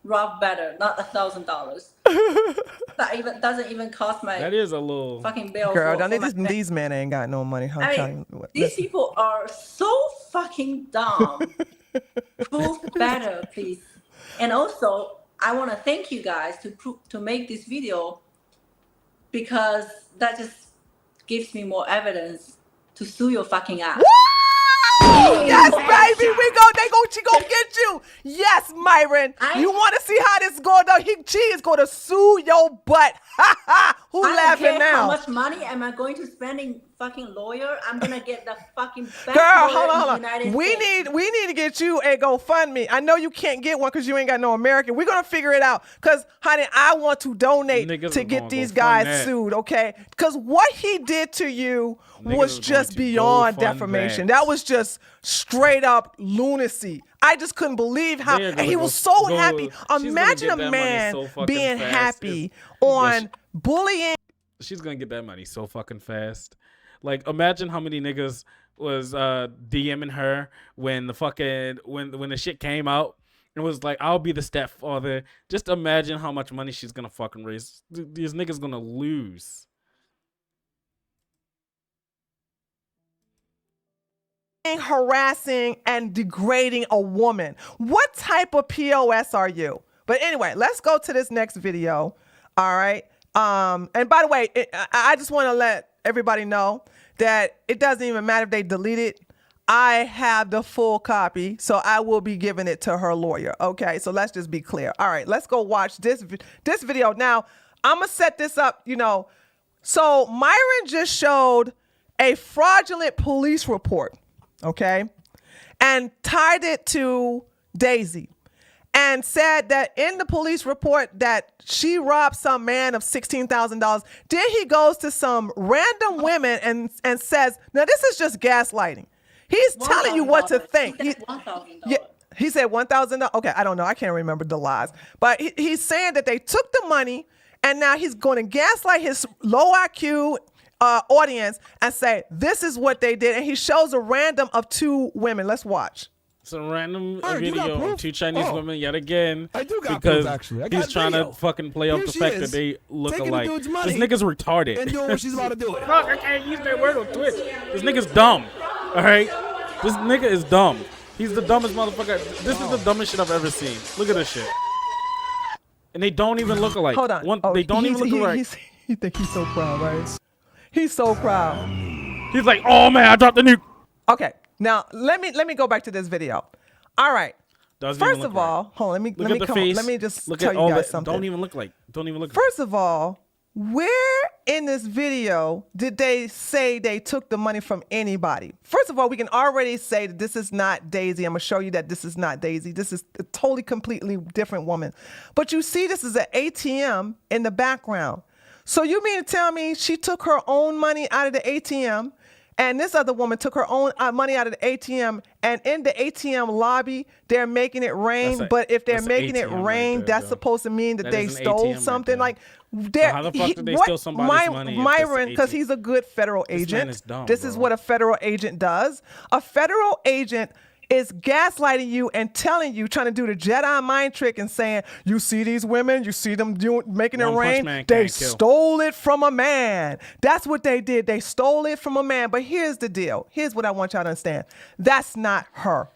rob better, not $1,000. That even doesn't even cost my. That is a little fucking bill. Girl, these men ain't got no money. These people are so fucking dumb. Prove better, please. And also, I want to thank you guys to make this video, because that just gives me more evidence to sue your fucking ass. Yes, baby, she gonna get you. Yes, Myron. You want to see how this going? Though she is gonna sue your butt. Who I don't laughing care now? how much money am I going to spending fucking lawyer? I'm gonna get the fucking best Girl, lawyer hold in the on. United We States. need to get you a GoFundMe. I know you can't get one because you ain't got no American. We're gonna figure it out. Cause honey, I want to donate Niggas to are get gonna these go guys fund that. sued, okay? Cause what he did to you Niggas was are just going to beyond go fund defamation. that. That was just straight up lunacy. I just couldn't believe how They are and gonna he go- was so go- happy. she's gonna Imagine get a that money man so fucking being fast. happy Yeah, on bullying. She's gonna get that money so fucking fast. Like, imagine how many niggas was DMing her when the fucking when the shit came out. It was like, I'll be the stepfather. Just imagine how much money she's gonna fucking raise. These niggas gonna lose. Harassing and degrading a woman. What type of POS are you? But anyway, let's go to this next video. All right. And by the way, I just want to let everybody know that it doesn't even matter if they delete it. I have the full copy, so I will be giving it to her lawyer. Okay, so let's just be clear. All right, let's go watch this video. Now, I'm going to set this up, you know. So Myron just showed a fraudulent police report, okay, and tied it to Daisy and said that in the police report that she robbed some man of $16,000. Then he goes to some random women and says, now this is just gaslighting. He's telling you what to think. He said $1,000. Yeah, he said $1,000. Okay, I don't know. I can't remember the lies. But he's saying that they took the money and now he's going to gaslight his low IQ audience and say, this is what they did. And he shows a random of two women. Let's watch. It's a random Alright, you got video proof? of two Chinese Oh. women yet again. I do got because proof, actually. I he's got trying video. to fucking play up Here the she fact that is, they look taking the alike. dude's This money nigga's retarded. and doing what she's about to do. Fuck, I can't use that word on Twitch. This nigga's dumb. All right, this nigga is dumb. He's the dumbest motherfucker. This is the dumbest shit I've ever seen. Look at this shit. And they don't even look alike. Hold on. They don't even look alike. He think he's so proud, right? He's so proud. He's like, oh man, I dropped the nuke. Okay, now let me go back to this video. All right. Doesn't even First look of all, right. hold on, Look let at me the come face. let me just Look tell at you all guys that. something. Don't even look like. Don't even look. First of all, where in this video did they say they took the money from anybody? First of all, we can already say that this is not Daisy. I'm going to show you that this is not Daisy. This is a totally, completely different woman. But you see this is an ATM in the background. So you mean to tell me she took her own money out of the ATM and this other woman took her own money out of the ATM, and in the ATM lobby, they're making it rain. But if they're making it rain, that's supposed to mean that they stole something. Like, how the fuck did they steal somebody's money? Myron, because he's a good federal agent. This man is dumb, this is what a federal agent does. A federal agent is gaslighting you and telling you, trying to do the Jedi mind trick and saying, you see these women, you see them making it rain, they stole it from a man. That's what they did. They stole it from a man. But here's the deal. Here's what I want y'all to understand. That's not her.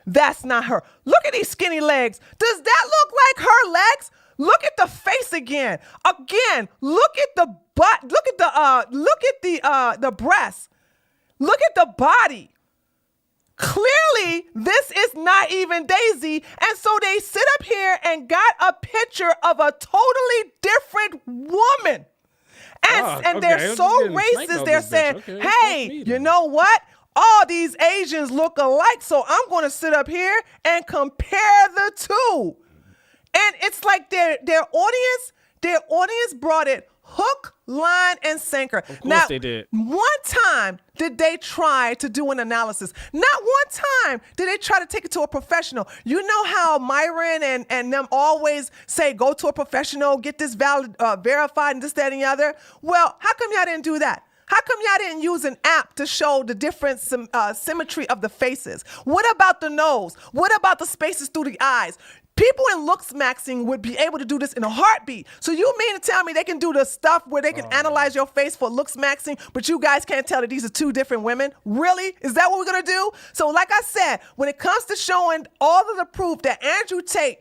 That's not her. Look at these skinny legs. Does that look like her legs? Look at the face again. Again, look at the butt. Look at the breast. Look at the body. Clearly, this is not even Daisy. And so they sit up here and got a picture of a totally different woman. And they're so racist. They're saying, hey, you know what? All these Asians look alike. So I'm going to sit up here and compare the two. And it's like their audience brought it hook, line, and sinker. Of course they did. One time did they try to do an analysis. Not one time did they try to take it to a professional. You know how Myron and them always say, go to a professional, get this verified and this, that, and the other. Well, how come y'all didn't do that? How come y'all didn't use an app to show the different symmetry of the faces? What about the nose? What about the spaces through the eyes? People in looks maxing would be able to do this in a heartbeat. So you mean to tell me they can do the stuff where they can analyze your face for looks maxing, but you guys can't tell that these are two different women? Really? Is that what we're going to do? So like I said, when it comes to showing all of the proof that Andrew Tate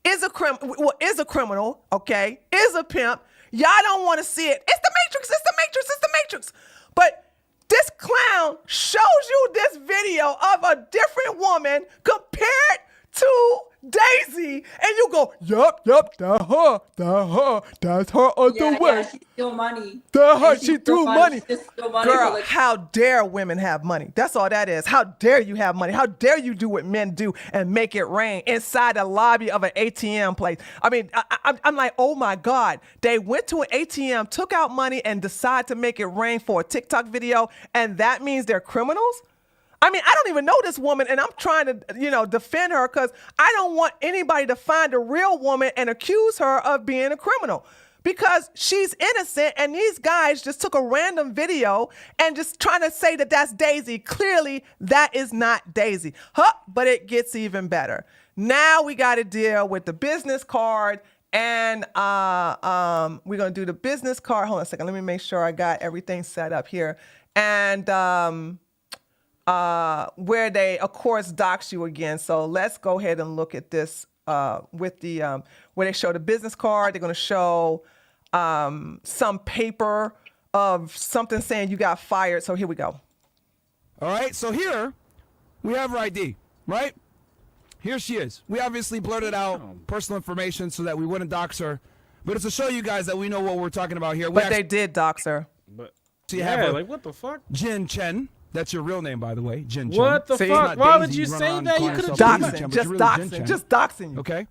is a criminal, okay, is a pimp, y'all don't want to see it. It's the Matrix, it's the Matrix, it's the Matrix. But this clown shows you this video of a different woman compared to Daisy, and you go, yup, that's her other way. Yeah, she stole money. She threw money. She just stole money Girl, for the- how dare women have money? That's all that is. How dare you have money? How dare you do what men do and make it rain inside the lobby of an ATM place? I mean, I'm like, oh my God. They went to an ATM, took out money, and decided to make it rain for a TikTok video, and that means they're criminals? I mean, I don't even know this woman, and I'm trying to, defend her because I don't want anybody to find a real woman and accuse her of being a criminal because she's innocent, and these guys just took a random video and just trying to say that that's Daisy. Clearly, that is not Daisy. But it gets even better. Now we got to deal with the business card, and we're going to do the business card. Hold on a second. Let me make sure I got everything set up here. And where they, of course, dox you again. So let's go ahead and look at this with the where they show the business card. They're going to show some paper of something saying you got fired. So here we go. All right, so here we have her ID, right? Here she is. We obviously blurted out personal information so that we wouldn't dox her, but it's to show you guys that we know what we're talking about here. But they did dox her. But yeah, like what the fuck? Jin Chen. That's your real name, by the way, Jin Chen. What the fuck? Why would you say that? You could have just doxing you. Okay.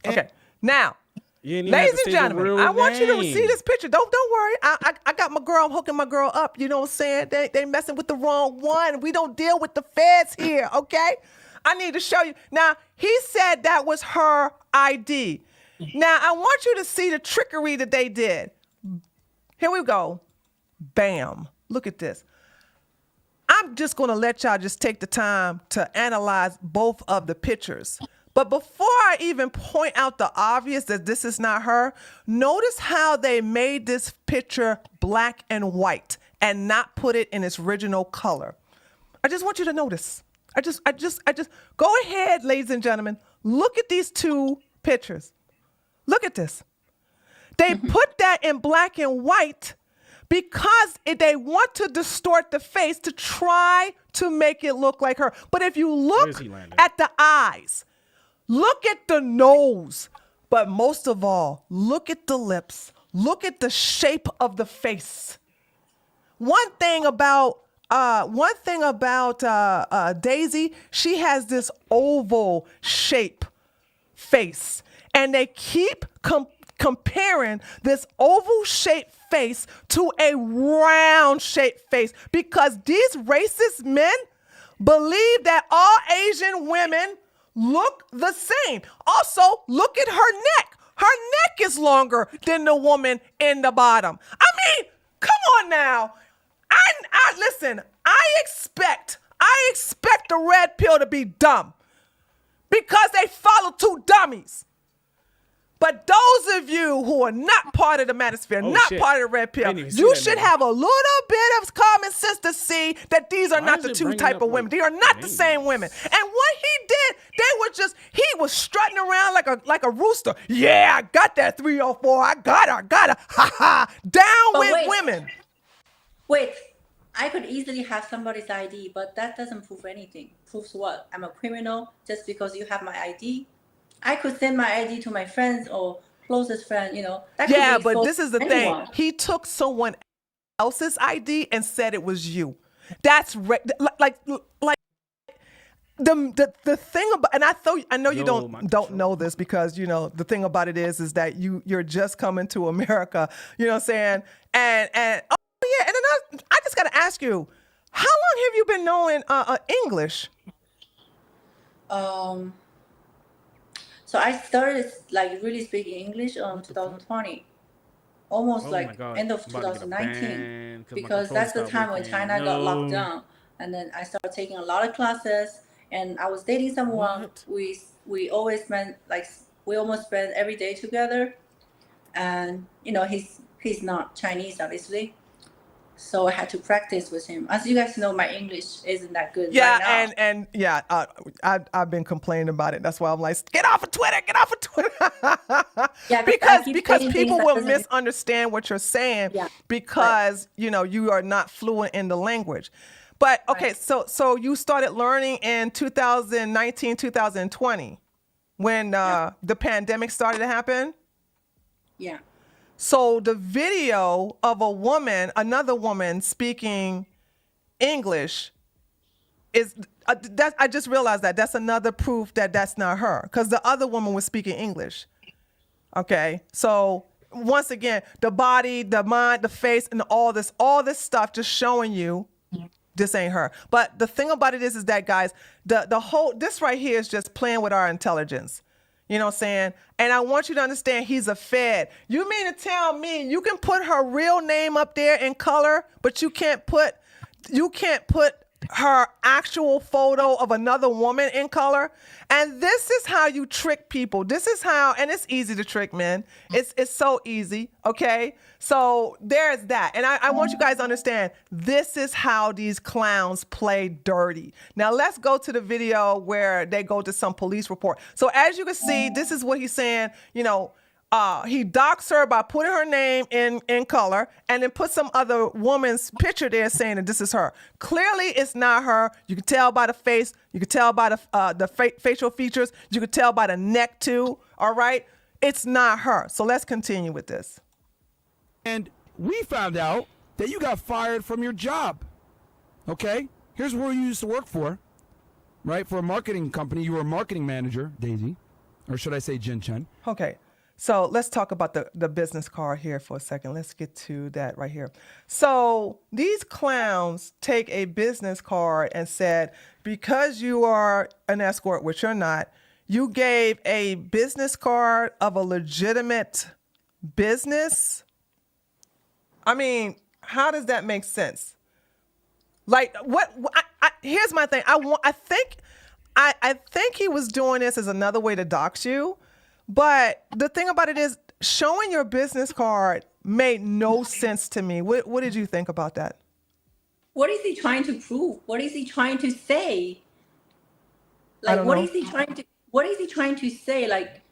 Okay. Now, ladies and gentlemen, I want you to see this picture. Don't worry. I got my girl. I'm hooking my girl up. You know what I'm saying? They messing with the wrong one. We don't deal with the feds here. Okay. I need to show you. Now, he said that was her ID. Now, I want you to see the trickery that they did. Here we go. Bam. Look at this. I'm just going to let y'all just take the time to analyze both of the pictures. But before I even point out the obvious that this is not her, notice how they made this picture black and white and not put it in its original color. I just want you to notice. I just go ahead, ladies and gentlemen. Look at these two pictures. Look at this. They put that in black and white because they want to distort the face to try to make it look like her. But if you look at the eyes, look at the nose, but most of all, look at the lips. Look at the shape of the face. One thing about Daisy, she has this oval shape face, and they keep comparing this oval shaped face to a round shaped face because these racist men believe that all Asian women look the same. Also, look at her neck. Her neck is longer than the woman in the bottom. I mean, come on now. Listen, I expect the red pill to be dumb because they follow two dummies. But those of you who are not part of the manosphere, part of the red pill, you should have a little bit of common sense to see that these are not the two type of women. They are not the same women. And what he did, he was strutting around like a rooster. Yeah, I got that 304. I got her. Ha ha. Down with women. Wait, I could easily have somebody's ID, but that doesn't prove anything. Proves what? I'm a criminal just because you have my ID? I could send my ID to my friends or closest friend, That yeah, but this is the thing. He took someone else's ID and said it was you. That's like the thing about, and I know you don't know this because the thing about it is that you're just coming to America. You know what I'm saying? And oh yeah, and then I just got to ask you, how long have you been knowing English? So I started really speaking English 2020, almost end of 2019, because that's the time when China got locked down. And then I started taking a lot of classes, and I was dating someone. We always spent we almost spent every day together, and he's not Chinese, obviously. So I had to practice with him. As you guys know, my English isn't that good right now. I've been complaining about it. That's why I'm like, get off of Twitter. Yeah, because people will misunderstand what you're saying because you are not fluent in the language. But okay, so you started learning in 2019, 2020. when the pandemic started to happen. Yeah. So the video of another woman speaking English is that I just realized that's another proof that that's not her, because the other woman was speaking English. Okay, so once again, the body, the mind, the face, and all this stuff just showing you this ain't her. But the thing about it is that, guys, the whole this right here is just playing with our intelligence. You know what I'm saying? And I want you to understand he's a Fed. You mean to tell me you can put her real name up there in color, but you can't put her actual photo of another woman in color? And this is how you trick people. This is how, and it's easy to trick men. It's so easy, okay? So there's that. And I want you guys to understand, this is how these clowns play dirty. Now let's go to the video where they go to some police report. So as you can see, this is what he's saying, you know, he docks her by putting her name in color and then put some other woman's picture there saying that this is her. Clearly, it's not her. You can tell by the face. You can tell by the facial features. You can tell by the neck, too. All right? It's not her. So let's continue with this. And we found out that you got fired from your job. Okay? Here's where you used to work for, right? For a marketing company. You were a marketing manager, Daisy. Or should I say Jin Chen? Okay. So let's talk about the business card here for a second. Let's get to that right here. So these clowns take a business card and said, because you are an escort, which you're not, you gave a business card of a legitimate business. I mean, how does that make sense? Like, what? Here's my thing. I think he was doing this as another way to dox you. But the thing about it is, showing your business card made no sense to me. What did you think about that? What is he trying to prove? What is he trying to say? Like, what is he trying to say? Like,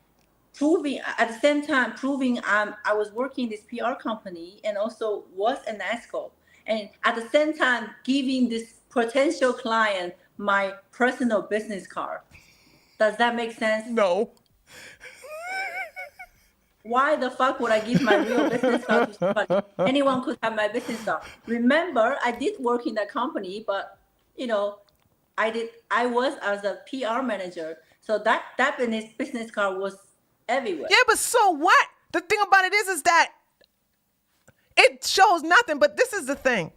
proving at the same time, I was working in this PR company and also was an escort, and at the same time giving this potential client my personal business card. Does that make sense? No. Why the fuck would I give my real business card to somebody? Anyone could have my business card. Remember, I did work in that company, but you know, I was as a PR manager, so that business card was everywhere. Yeah, but so what? The thing about it is that it shows nothing. But this is the thing,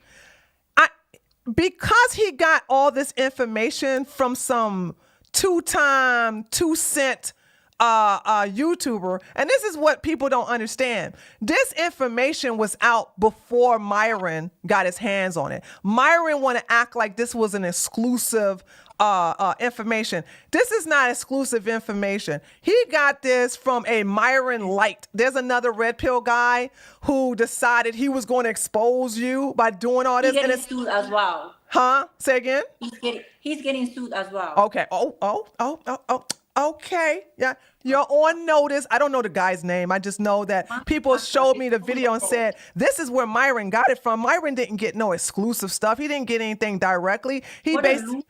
because he got all this information from some 2-cent YouTuber, and this is what people don't understand. This information was out before Myron got his hands on it. Myron want to act like this was an exclusive information. This is not exclusive information. He got this from a Myron Light. There's another red pill guy who decided he was going to expose you by doing all this. He's getting sued as well. Huh? Say again? He's getting sued as well. Okay. Okay. Yeah. You're on notice. I don't know the guy's name. I just know that people showed me the video and said, this is where Myron got it from. Myron didn't get no exclusive stuff. He didn't get anything directly. He basically...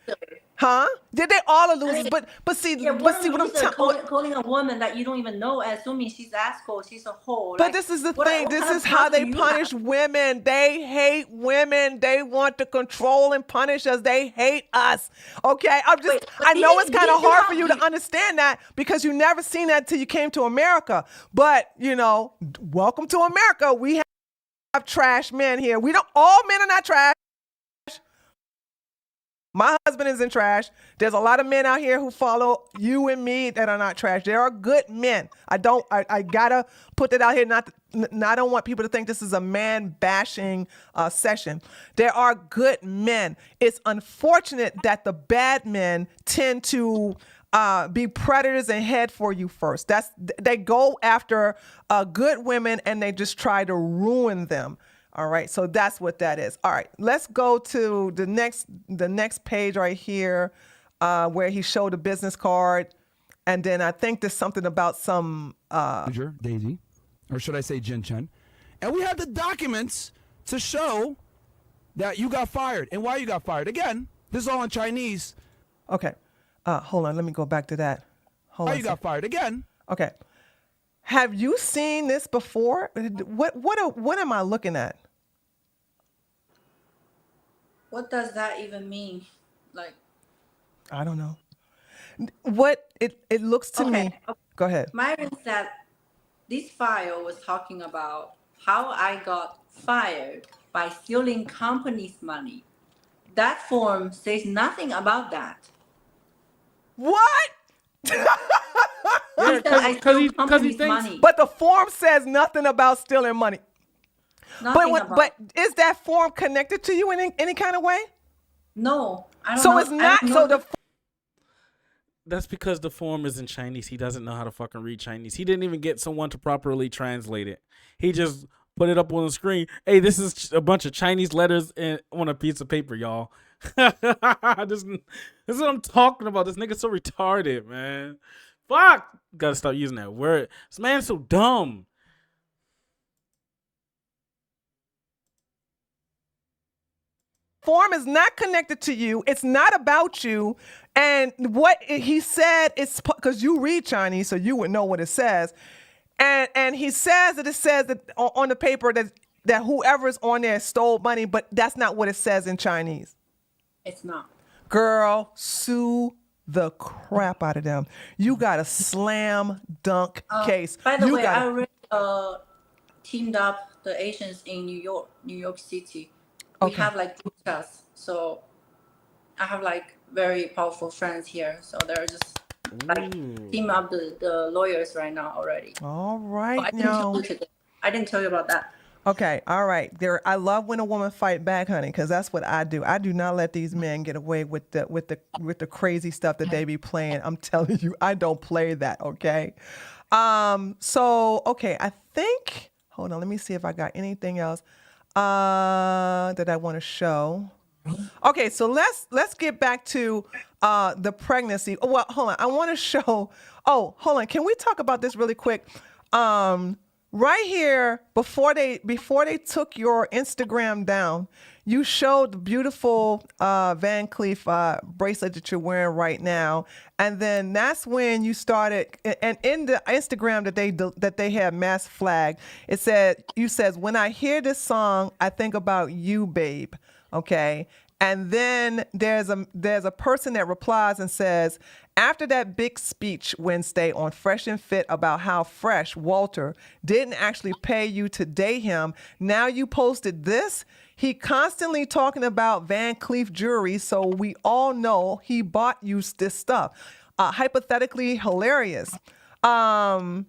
Huh? Did they all lose? But see, what I'm calling a woman that you don't even know, assuming she's escort, she's a whore. But this is the thing. This is how they punish women. They hate women. They want to control and punish us. They hate us. Okay, I know it's kind of hard for you to understand that because you never seen that till you came to America. But you know, welcome to America. We have trash men here. All men are not trash. My husband isn't trash. There's a lot of men out here who follow you and me that are not trash. There are good men. I gotta put that out here. I don't want people to think this is a man bashing session. There are good men. It's unfortunate that the bad men tend to be predators and head for you first. They go after good women and they just try to ruin them. All right, so that's what that is. All right, let's go to the next page right here where he showed a business card. And then I think there's something about some... Daisy, or should I say Jin Chen. And we have the documents to show that you got fired and why you got fired. Again, this is all in Chinese. Okay, hold on, let me go back to that. Hold How on you a got sec. fired again? Okay. Have you seen this before? What am I looking at? What does that even mean? Like, I don't know. What it looks to me. Go ahead. my is that this file was talking about how I got fired by stealing company's money. That form says nothing about that. What? Yeah, He said I stole he company's thinks. money. But the form says nothing about stealing money. Nothing But is that form connected to you in any kind of way? No, I don't So know. it's not. So the That's because the form is in Chinese. He doesn't know how to fucking read Chinese. He didn't even get someone to properly translate it. He just put it up on the screen. Hey, this is a bunch of Chinese letters on a piece of paper, y'all. this is what I'm talking about. This nigga's so retarded, man. Fuck. Gotta stop using that word. This man's so dumb. form is not connected to you. It's not about you. And what he said is because you read Chinese, so you would know what it says. And he says that it says that on the paper that whoever's on there stole money, but that's not what it says in Chinese. It's not. Girl, sue the crap out of them. You got a slam dunk case. By the way, I already teamed up the Asians in New York City. We have like group chats, so I have like very powerful friends here. So they're just like team up the lawyers right now already. All right, I didn't tell you about that. Okay, all right. I love when a woman fight back, honey, because that's what I do. I do not let these men get away with the crazy stuff that they be playing. I'm telling you, I don't play that. Okay. So okay, I think. Hold on, let me see if I got anything else that I want to show. Okay, so let's get back to the pregnancy. Oh, well, hold on. I want to show. Oh, hold on. Can we talk about this really quick? Right here, before they took your Instagram down, you showed the beautiful Van Cleef bracelet that you're wearing right now, and then that's when you started. And in the Instagram that they had mass flag, it said when I hear this song, I think about you, babe. Okay. And then there's a person that replies and says, after that big speech Wednesday on Fresh and Fit about how Fresh, Walter, didn't actually pay you to date him, now you posted this? He constantly talking about Van Cleef jewelry, so we all know he bought you this stuff. Hypothetically hilarious. You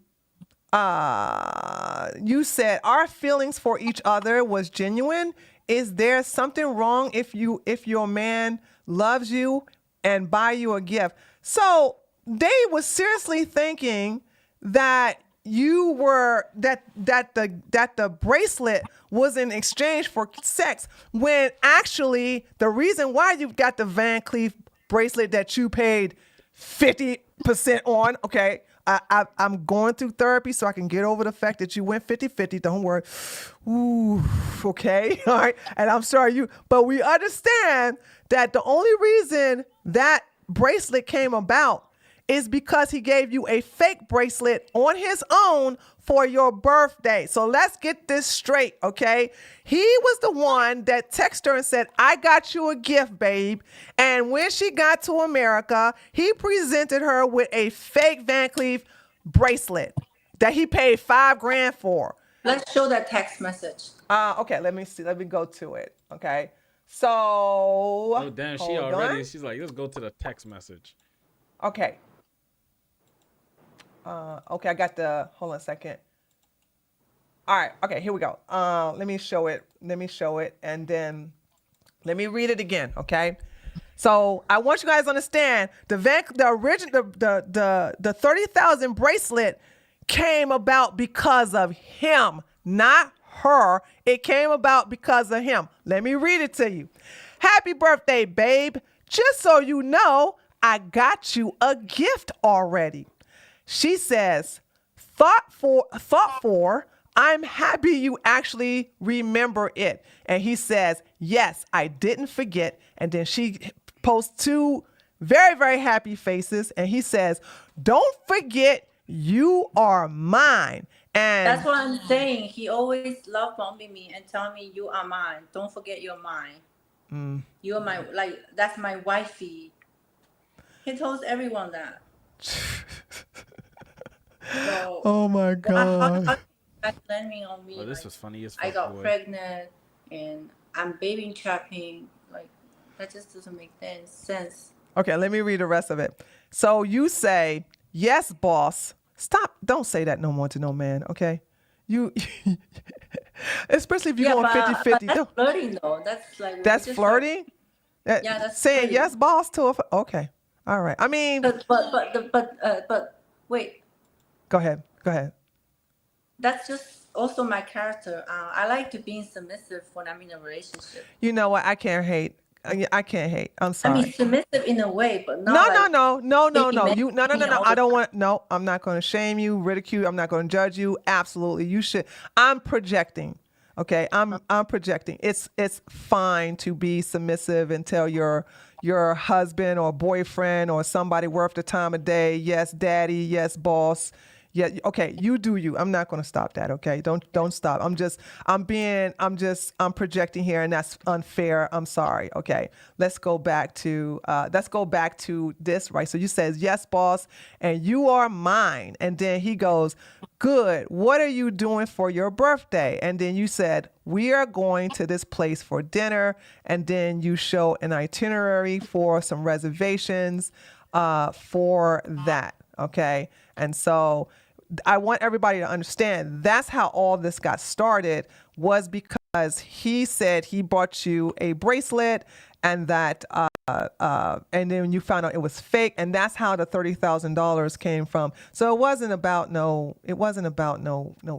said our feelings for each other was genuine. Is there something wrong if your man loves you and buy you a gift? So they was seriously thinking that you were that the bracelet was in exchange for sex, when actually the reason why you got the Van Cleef bracelet that you paid 50% on, okay, I'm going through therapy so I can get over the fact that you went 50-50. Don't worry. Ooh, okay. All right. And I'm sorry but we understand that the only reason that bracelet came about is because he gave you a fake bracelet on his own for your birthday. So let's get this straight, okay? He was the one that texted her and said, I got you a gift, babe. And when she got to America, he presented her with a fake Van Cleef bracelet that he paid $5,000 for. Let's show that text message. Okay, let me see. Let me go to it. Okay. So oh damn, she's like, let's go to the text message. Okay. Okay, I got hold on a second. All right, okay, here we go. Let me show it, and then let me read it again, okay? So I want you guys to understand the 30,000 bracelet came about because of him, not her. It came about because of him. Let me read it to you. Happy birthday, babe. Just so you know, I got you a gift already. She says, thought for, I'm happy you actually remember it. And he says, yes, I didn't forget. And then she posts two very, very happy faces. And he says, don't forget you are mine. And That's what I'm saying. He always love bombing me and tell me you are mine. Don't forget you're mine. You're my, like, that's my wifey. He tells everyone that. So, oh my God. how you blaming on me? Well, this like, was funny as I fuck, got boy. pregnant and I'm baby trapping. Like, that just doesn't make sense. Okay, let me read the rest of it. So you say, yes, boss. Stop. Don't say that no more to no man, okay? You, especially if you're going 50-50. But that's flirting, though. That's like... That's flirting? Yeah, that's saying flirting. yes, boss, to a... Okay. All right. I mean... But wait. Go ahead. That's just also my character. I like to be submissive when I'm in a relationship. You know what? I can't hate. I'm sorry. I mean, submissive in a way, but not No. You No. I don't want. No, I'm not going to shame you, ridicule. I'm not going to judge you. Absolutely, you should. I'm projecting. Okay, I'm projecting. It's fine to be submissive and tell your husband or boyfriend or somebody worth the time of day, yes, daddy, yes, boss. Yeah, okay, you do you. I'm not going to stop that, okay? Don't stop. I'm projecting here, and that's unfair. I'm sorry, okay? Let's go back to this, right? So you says, yes, boss, and you are mine. And then he goes, good. What are you doing for your birthday? And then you said, we are going to this place for dinner. And then you show an itinerary for some reservations for that, okay? And so I want everybody to understand that's how all this got started, was because he said he bought you a bracelet and that and then you found out it was fake, and that's how the $30,000 came from. So it wasn't about no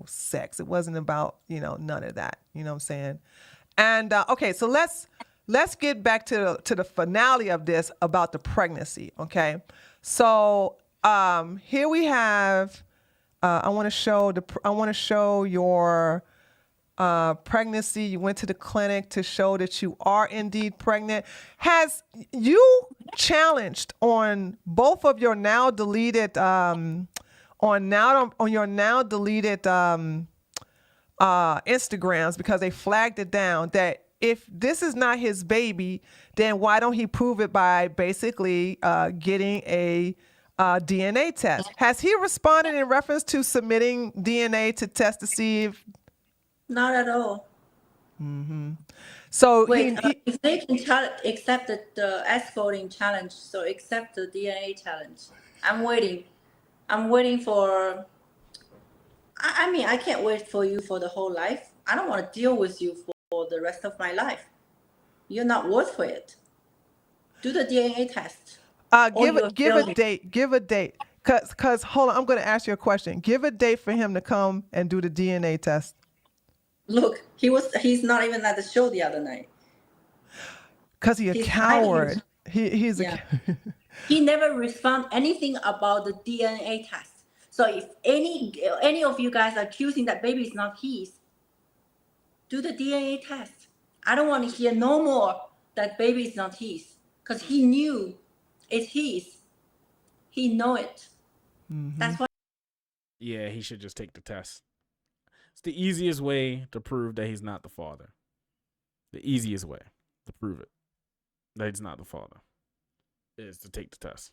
sex. It wasn't about, none of that. You know what I'm saying? And okay, so let's get back to the finale of this about the pregnancy, okay? So here we have I want to show your pregnancy. You went to the clinic to show that you are indeed pregnant. Has you challenged on both of your now deleted on your now deleted Instagrams, because they flagged it down, that if this is not his baby, then why don't he prove it by basically getting a DNA test? Has he responded in reference to submitting DNA to test to see if... Not at all. Mm-hmm. So wait, if they can accept the voting challenge, so accept the DNA challenge. I'm waiting for... I mean, I can't wait for you for the whole life. I don't want to deal with you for the rest of my life. You're not worth for it. Do the DNA test. Give a date. Cause hold on, I'm going to ask you a question. Give a date for him to come and do the DNA test. Look, he's not even at the show the other night. Cause he's a coward. He's a... He never respond anything about the DNA test. So if any of you guys are accusing that baby is not his, do the DNA test. I don't want to hear no more that baby is not his, because he knew it's his. He know it. Mm-hmm. That's why. Yeah, he should just take the test. It's the easiest way to prove that he's not the father. The easiest way to prove it that he's not the father is to take the test.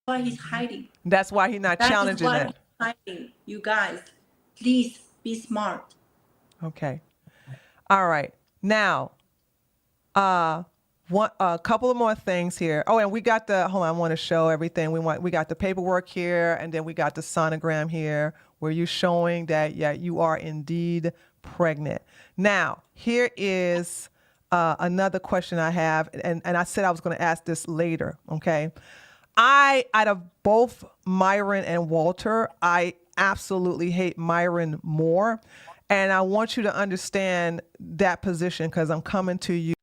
Why he's hiding. That's why he's not challenging that. He's hiding. You guys, please be smart. Okay. All right. Now, a couple of more things here. Oh, and we got hold on, I want to show everything. We got the paperwork here, and then we got the sonogram here where you're showing that, yeah, you are indeed pregnant. Now, here is another question I have, and I said I was going to ask this later, okay? Out of both Myron and Walter, I absolutely hate Myron more. And I want you to understand that position because I'm coming to you.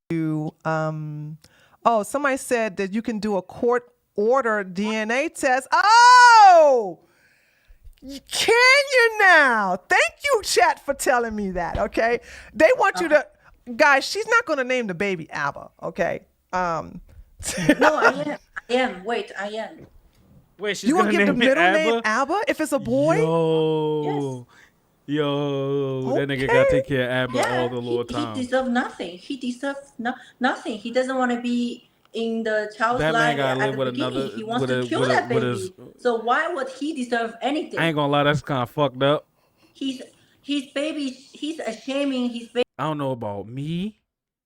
Oh, somebody said that you can do a court order DNA test. Oh, can you now? Thank you, chat, for telling me that. Okay, they want you to, guys. She's not going to name the baby Abba. Okay. No, I am. Wait, I am. Wait, she's You gonna gonna give the name it middle name Abba? Abba if it's a boy? Yo, that nigga gotta take care of Abba all the Lord He time. deserves nothing. He deserves nothing. He doesn't want to be in the child's That man life gotta at live the with beginning. another. He wants with to a, kill with a, that with baby. his, So why would he deserve anything? I ain't gonna lie, that's kind of fucked up. He's baby. He's ashaming his baby. I don't know about me,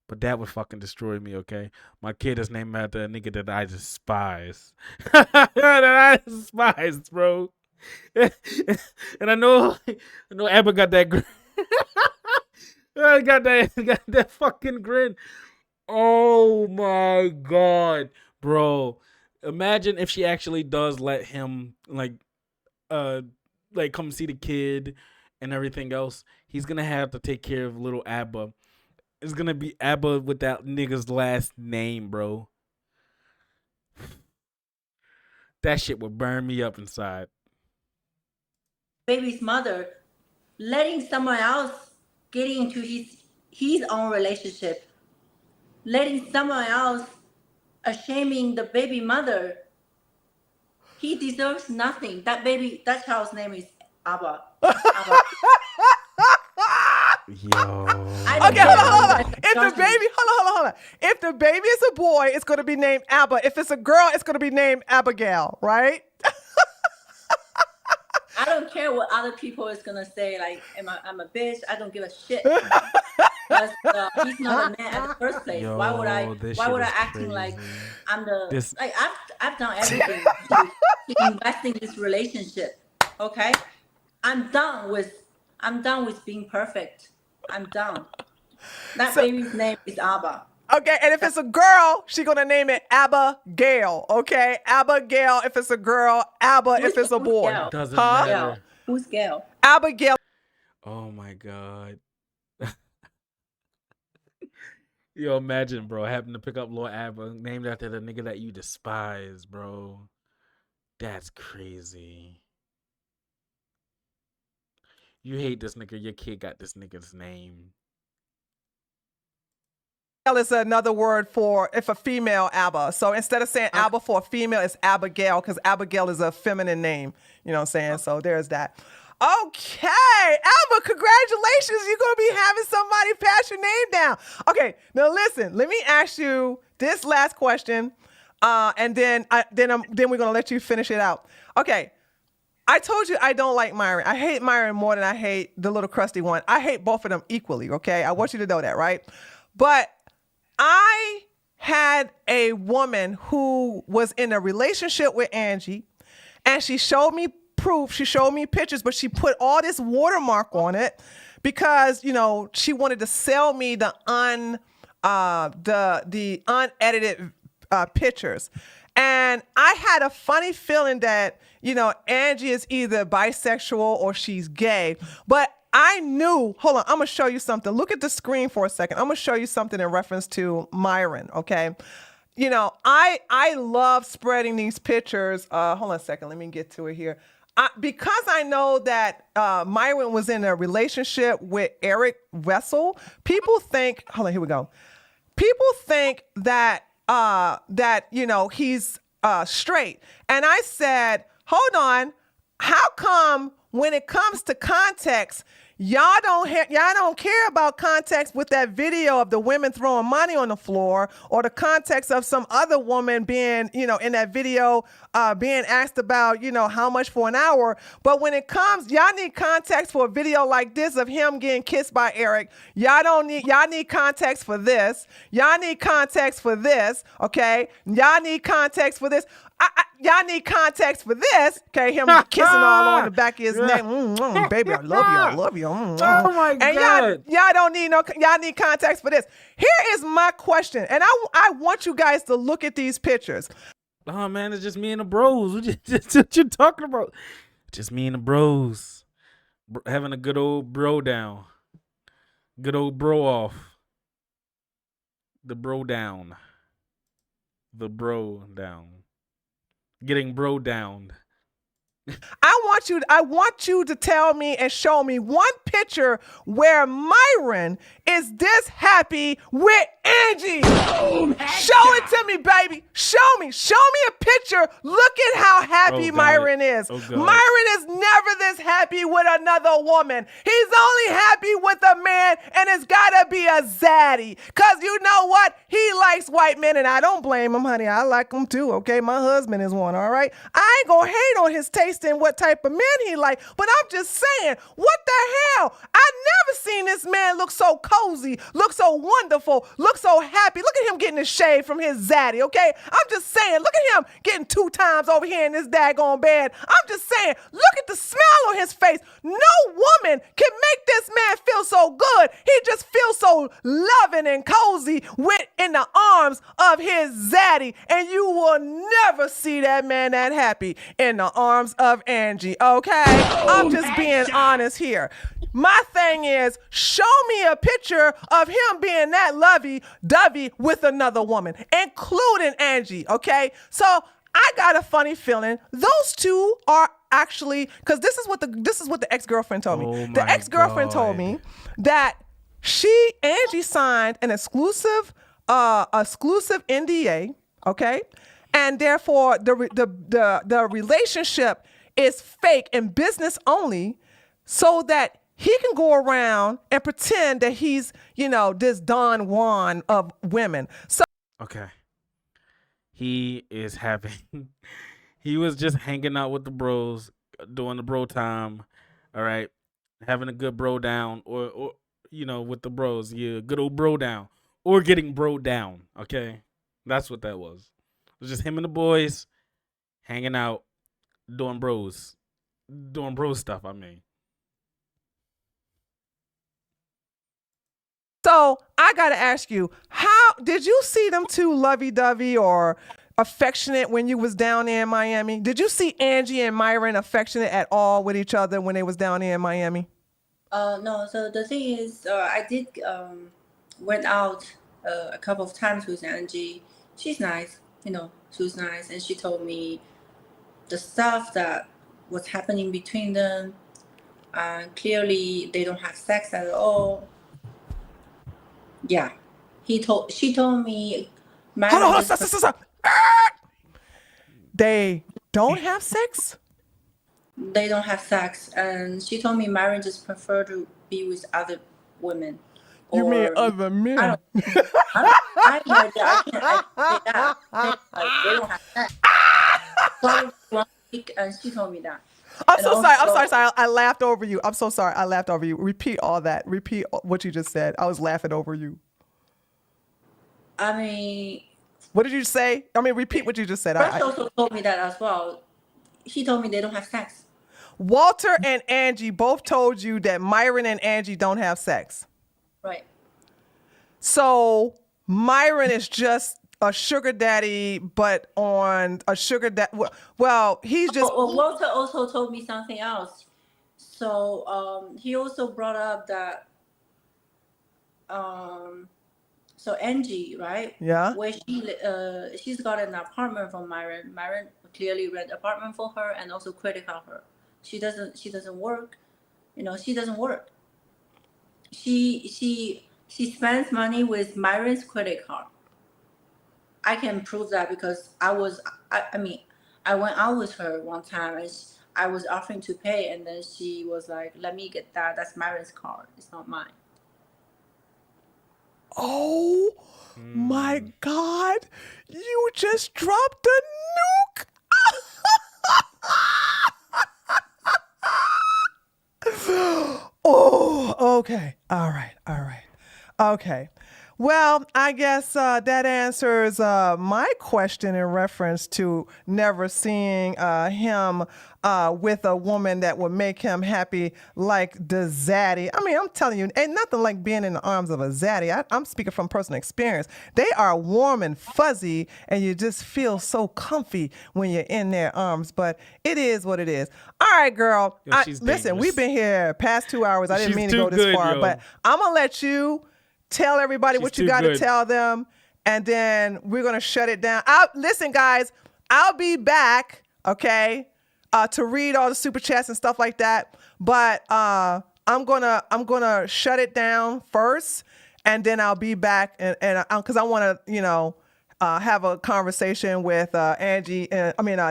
but that would fucking destroy me. Okay, my kid is named after a nigga that I despise. That I despise, bro. And I know Abba got that grin. got that fucking grin. Oh my god, bro! Imagine if she actually does let him like come see the kid and everything else. He's gonna have to take care of little Abba. It's gonna be Abba with that nigga's last name, bro. That shit would burn me up inside. Baby's mother letting someone else get into his own relationship, letting someone else ashaming the baby mother. He deserves nothing. That child's name is Abba. Abba. Yo. Okay, hold on. Hold on. If the baby is a boy, it's going to be named Abba. If it's a girl, it's going to be named Abigail, right? I don't care what other people is gonna say. Like, I'm a bitch. I don't give a shit. Because he's not a man at the first place. Yo, why would I acting like I'm the like I've done everything to invest in this relationship. Okay, I'm done with being perfect. I'm done. That baby's name is Abba. Okay, and if it's a girl, she's gonna name it Abigail. Okay, Abigail if it's a girl, Abba if it's a boy. Gail? Doesn't matter. Who's Gail? Abigail. Oh my god. Yo, imagine, bro, having to pick up Lord Abba, named after the nigga that you despise, bro. That's crazy. You hate this nigga, your kid got this nigga's name. Is another word for if a female Abba. So instead of saying Abba for a female, it's Abigail because Abigail is a feminine name. You know what I'm saying? So there's that. Okay, Abba, congratulations. You're going to be having somebody pass your name down. Okay, now listen, let me ask you this last question, and then we're going to let you finish it out. Okay, I told you I don't like Myron. I hate Myron more than I hate the little crusty one. I hate both of them equally, okay? I want you to know that, right? But I had a woman who was in a relationship with Angie, and she showed me proof. She showed me pictures, but she put all this watermark on it because, you know, she wanted to sell me the unedited pictures. And I had a funny feeling that, you know, Angie is either bisexual or she's gay, but I knew, hold on, I'm going to show you something. Look at the screen for a second. I'm going to show you something in reference to Myron, okay? You know, I love spreading these pictures. Hold on a second. Let me get to it here. Because I know that Myron was in a relationship with Eric Wessel, people think, hold on, here we go. People think that, you know, he's straight. And I said, hold on, how come when it comes to context, y'all don't care about context with that video of the women throwing money on the floor or the context of some other woman being, you know, in that video being asked about, you know, how much for an hour. But when it comes, y'all need context for a video like this of him getting kissed by Eric. Y'all need context for this. Y'all need context for this, okay? Y'all need context for this. Y'all need context for this, okay? Him kissing all on the back of his neck. Baby, I love you. Oh my and god! Y'all don't need y'all need context for this. Here is my question, and I want you guys to look at these pictures. Oh man, it's just me and the bros. What you talking about? Just me and the bros. Having a good old bro down. Good old bro off. The bro down. The bro down. Getting bro down. I want you to tell me and show me one picture where Myron is this happy with Angie. Show it to me, baby. Show me a picture. Look at how happy Myron is. Myron is never this happy with another woman. He's only happy with a man, and it's gotta be a zaddy. Cause you know what? He likes white men, and I don't blame him, honey. I like them too, okay? My husband is one, all right? I ain't gonna hate on his taste in what type of men he like, but I'm just saying, what the hell? I never seen this man look so cozy, look so wonderful, look so happy. Look at him getting his shave from his zaddy, okay? I'm just saying, look at him getting 2 times over here in this daggone bed. I'm just saying, look at the smile on his face. No woman can make this man feel so good. He just feels so loving and cozy in the arms of his zaddy, and you will never see that man that happy in the arms of Angie, okay? I'm just being honest here. My thing is, show me a picture of him being that lovey-dovey with another woman, including Angie, okay? So I got a funny feeling those two are actually, because this is what the ex-girlfriend told me. The ex-girlfriend told me that Angie signed an exclusive NDA, okay? And therefore the relationship is fake and business only, so that he can go around and pretend that he's, this Don Juan of women. So okay. He was just hanging out with the bros, doing the bro time, all right? Having a good bro down, or with the bros, yeah, good old bro down, or getting bro down, okay? That's what that was. It was just him and the boys hanging out, doing bro stuff, I mean. So I gotta ask you, how did you see them two lovey-dovey or affectionate when you was down there in Miami? Did you see Angie and Myron affectionate at all with each other when they was down there in Miami? No. So the thing is, I did went out a couple of times with Angie. She's nice, she was nice, and she told me the stuff that was happening between them. Clearly, they don't have sex at all. Yeah, she told me. Hold on, stop. They don't have sex? They don't have sex, and she told me Myron just prefer to be with other women. You mean other men? I have no idea. I can't say that. They don't have sex. So 1 week, and she told me that. I'm so sorry. I laughed over you. I'm so sorry. I laughed over you. Repeat all that. Repeat what you just said. I was laughing over you. I mean, what did you say? I mean, repeat what you just said. Fresh also told me that as well. He told me they don't have sex. Walter and Angie both told you that Myron and Angie don't have sex. Right. So Myron is just a sugar daddy, but on a sugar daddy. Well, he's just. Walter also told me something else. So he also brought up that. So Angie, right? Yeah. Where she's got an apartment from Myron. Myron clearly rent apartment for her and also credit card her. She doesn't work. She doesn't work. She spends money with Myron's credit card. I can prove that because I went out with her one time and I was offering to pay, and then she was like, "Let me get that. That's Myron's card. It's not mine." Oh my God! You just dropped a nuke. Oh, okay. All right. Okay. Well, I guess that answers my question in reference to never seeing him with a woman that would make him happy like the zaddy. I mean, I'm telling you, ain't nothing like being in the arms of a zaddy. I'm speaking from personal experience. They are warm and fuzzy, and you just feel so comfy when you're in their arms. But it is what it is. All right, girl. Yo, she's Listen, dangerous. we've been here past 2 hours. I didn't She's mean to too go this good, far, yo. but I'm going to let you tell everybody She's what you too got to good. tell them, and then we're going to shut it down. Listen, guys, I'll be back, okay, to read all the super chats and stuff like that, but I'm gonna shut it down first, and then I'll be back, and because I want to, have a conversation with Angie,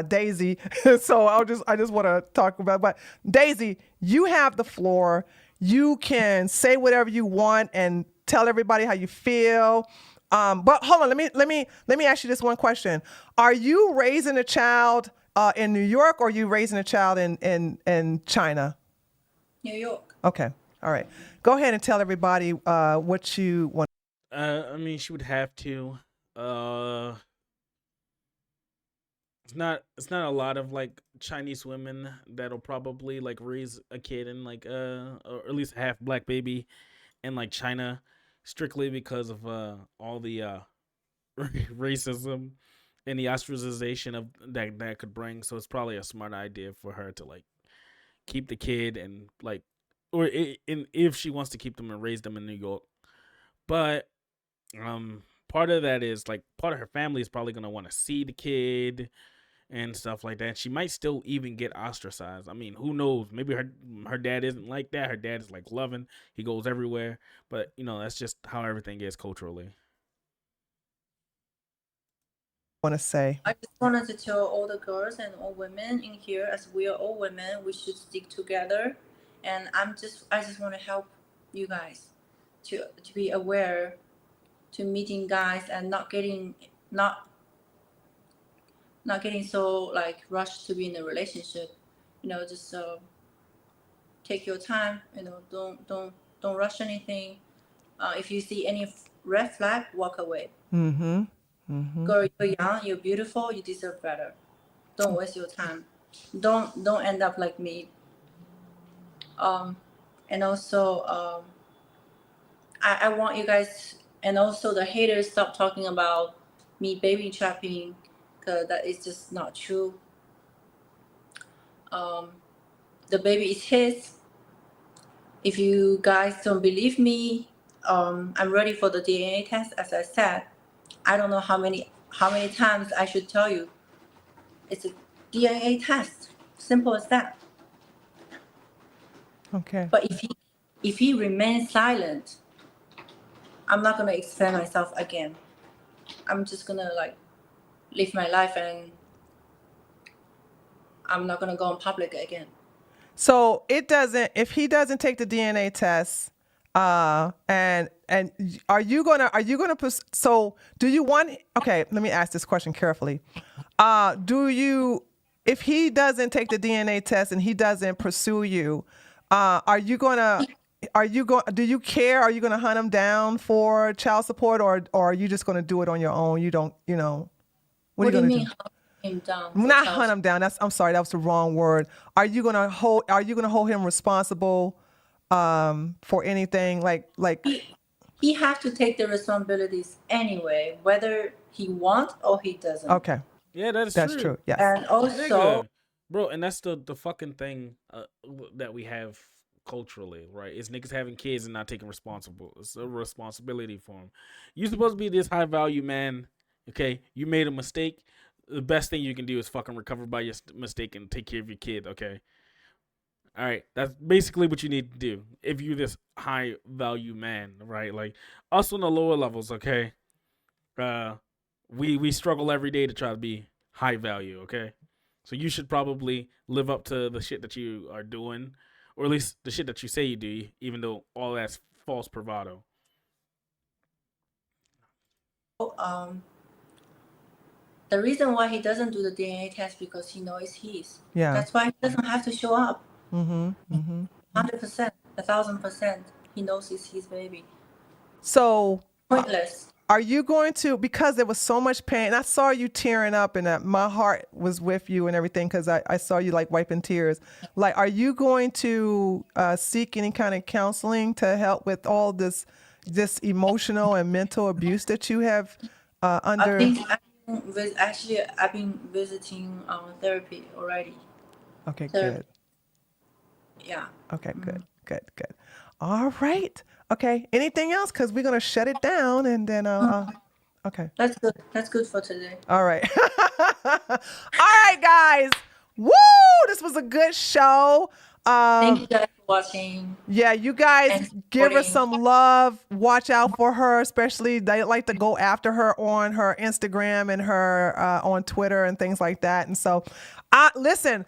Daisy. So I just want to talk about. But Daisy, you have the floor. You can say whatever you want and tell everybody how you feel. But hold on, let me ask you this one question: are you raising a child in New York, or are you raising a child in China? New York. Okay, all right. Go ahead and tell everybody what you want. She would have to. It's not a lot of like Chinese women that'll probably like raise a kid in like or at least a half black baby in like China, strictly because of all the racism and the ostracization of that could bring. So it's probably a smart idea for her to like keep the kid and like, if she wants to keep them and raise them in New York. But part of that is like part of her family is probably gonna want to see the kid and stuff like that. She might still even get ostracized. I mean, who knows? Maybe her dad isn't like that. Her dad is like loving. He goes everywhere. But that's just how everything is culturally. Want to say? I just wanted to tell all the girls and all women in here, as we are all women, we should stick together. And I just want to help you guys to be aware, to meeting guys and not getting so like rushed to be in a relationship. Just take your time. Don't rush anything. If you see any red flag, walk away. Mm-hmm. Mm-hmm. Girl, you're young, you're beautiful, you deserve better. Don't waste your time. Don't end up like me. And also, I want you guys, and also the haters, stop talking about me baby trapping, because that is just not true. The baby is his. If you guys don't believe me, I'm ready for the DNA test. As I said, I don't know how many times I should tell you. It's a DNA test. Simple as that. Okay. But if he remains silent, I'm not gonna explain myself again. I'm just gonna like live my life, and I'm not gonna go in public again. So if he doesn't take the DNA test, and are you gonna so do you want? Okay, let me ask this question carefully. If he doesn't take the DNA test and he doesn't pursue you, do you care? Are you gonna hunt him down for child support, or are you just gonna do it on your own? You don't, What do you mean? Him down? Not hunt him down. I'm sorry, that was the wrong word. Are you gonna hold him responsible for anything like? He has to take the responsibilities anyway, whether he wants or he doesn't. Okay. Yeah, that's true. Yes. And also, Nigga. Bro, and that's the fucking thing that we have culturally, right? Is niggas having kids and not taking it's a responsibility for them. You're supposed to be this high value man. Okay, you made a mistake. The best thing you can do is fucking recover by your mistake and take care of your kid, okay? All right, that's basically what you need to do if you're this high value man, right? Like us on the lower levels, okay? We struggle every day to try to be high value, okay? So you should probably live up to the shit that you are doing, or at least the shit that you say you do, even though all that's false bravado. the reason why he doesn't do the DNA test because he knows it's his. Yeah. That's why he doesn't have to show up. Mm-hmm. Mm-hmm. 100%, 1,000%. He knows it's his baby. So Pointless. Are you going to, because there was so much pain, I saw you tearing up and that my heart was with you and everything because I saw you like wiping tears. Like, are you going to seek any kind of counseling to help with all this emotional and mental abuse that you have under? I've been visiting therapy already. Okay, Therapy. good. Yeah. Okay, good. All right. Okay. Anything else? Because we're going to shut it down and then okay. That's good. That's good for today. All right. All right, guys. Woo! This was a good show. Thank you guys for watching. Yeah, you guys and give her supporting. some love. Watch out for her, especially they like to go after her on her Instagram and her on Twitter and things like that. And so, listen,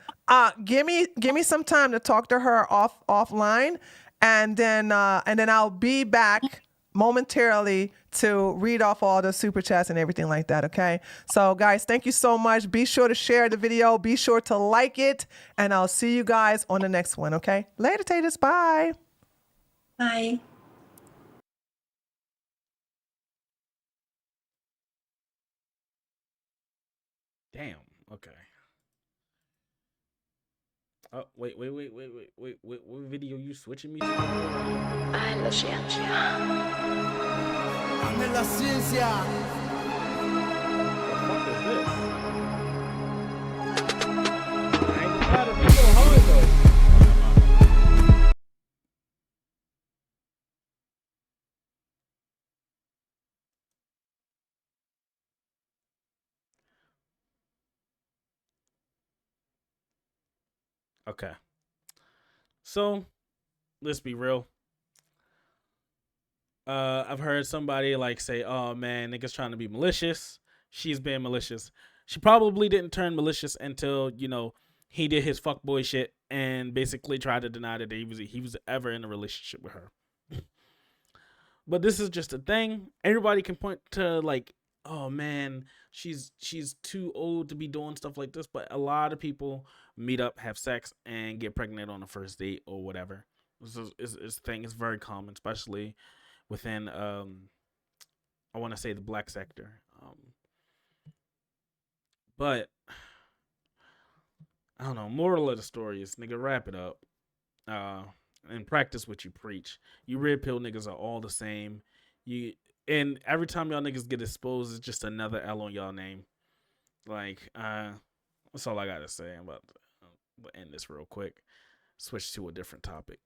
give me some time to talk to her offline, and then I'll be back momentarily to read off all the super chats and everything like that. Okay. So guys, thank you so much. Be sure to share the video. Be sure to like it, and I'll see you guys on the next one. Okay. Later, taters. Bye. Bye. Damn. Okay. Oh, wait. What video you switching me to? Ay, lo siento. Dame la ciencia. What the fuck is this? I ain't glad to be so hard though. Okay. So, let's be real. I've heard somebody like say, "Oh man, niggas trying to be malicious." She's being malicious. She probably didn't turn malicious until he did his fuckboy shit and basically tried to deny that he was ever in a relationship with her. But this is just a thing. Everybody can point to like, "Oh man, she's too old to be doing stuff like this." But a lot of people meet up, have sex, and get pregnant on the first date or whatever. This thing is very common, especially within I want to say the black sector. But I don't know. Moral of the story is, nigga, wrap it up. And practice what you preach. You red pill niggas are all the same. And every time y'all niggas get exposed, it's just another L on y'all name. Like, that's all I gotta say. I'm about to end this real quick. Switch to a different topic.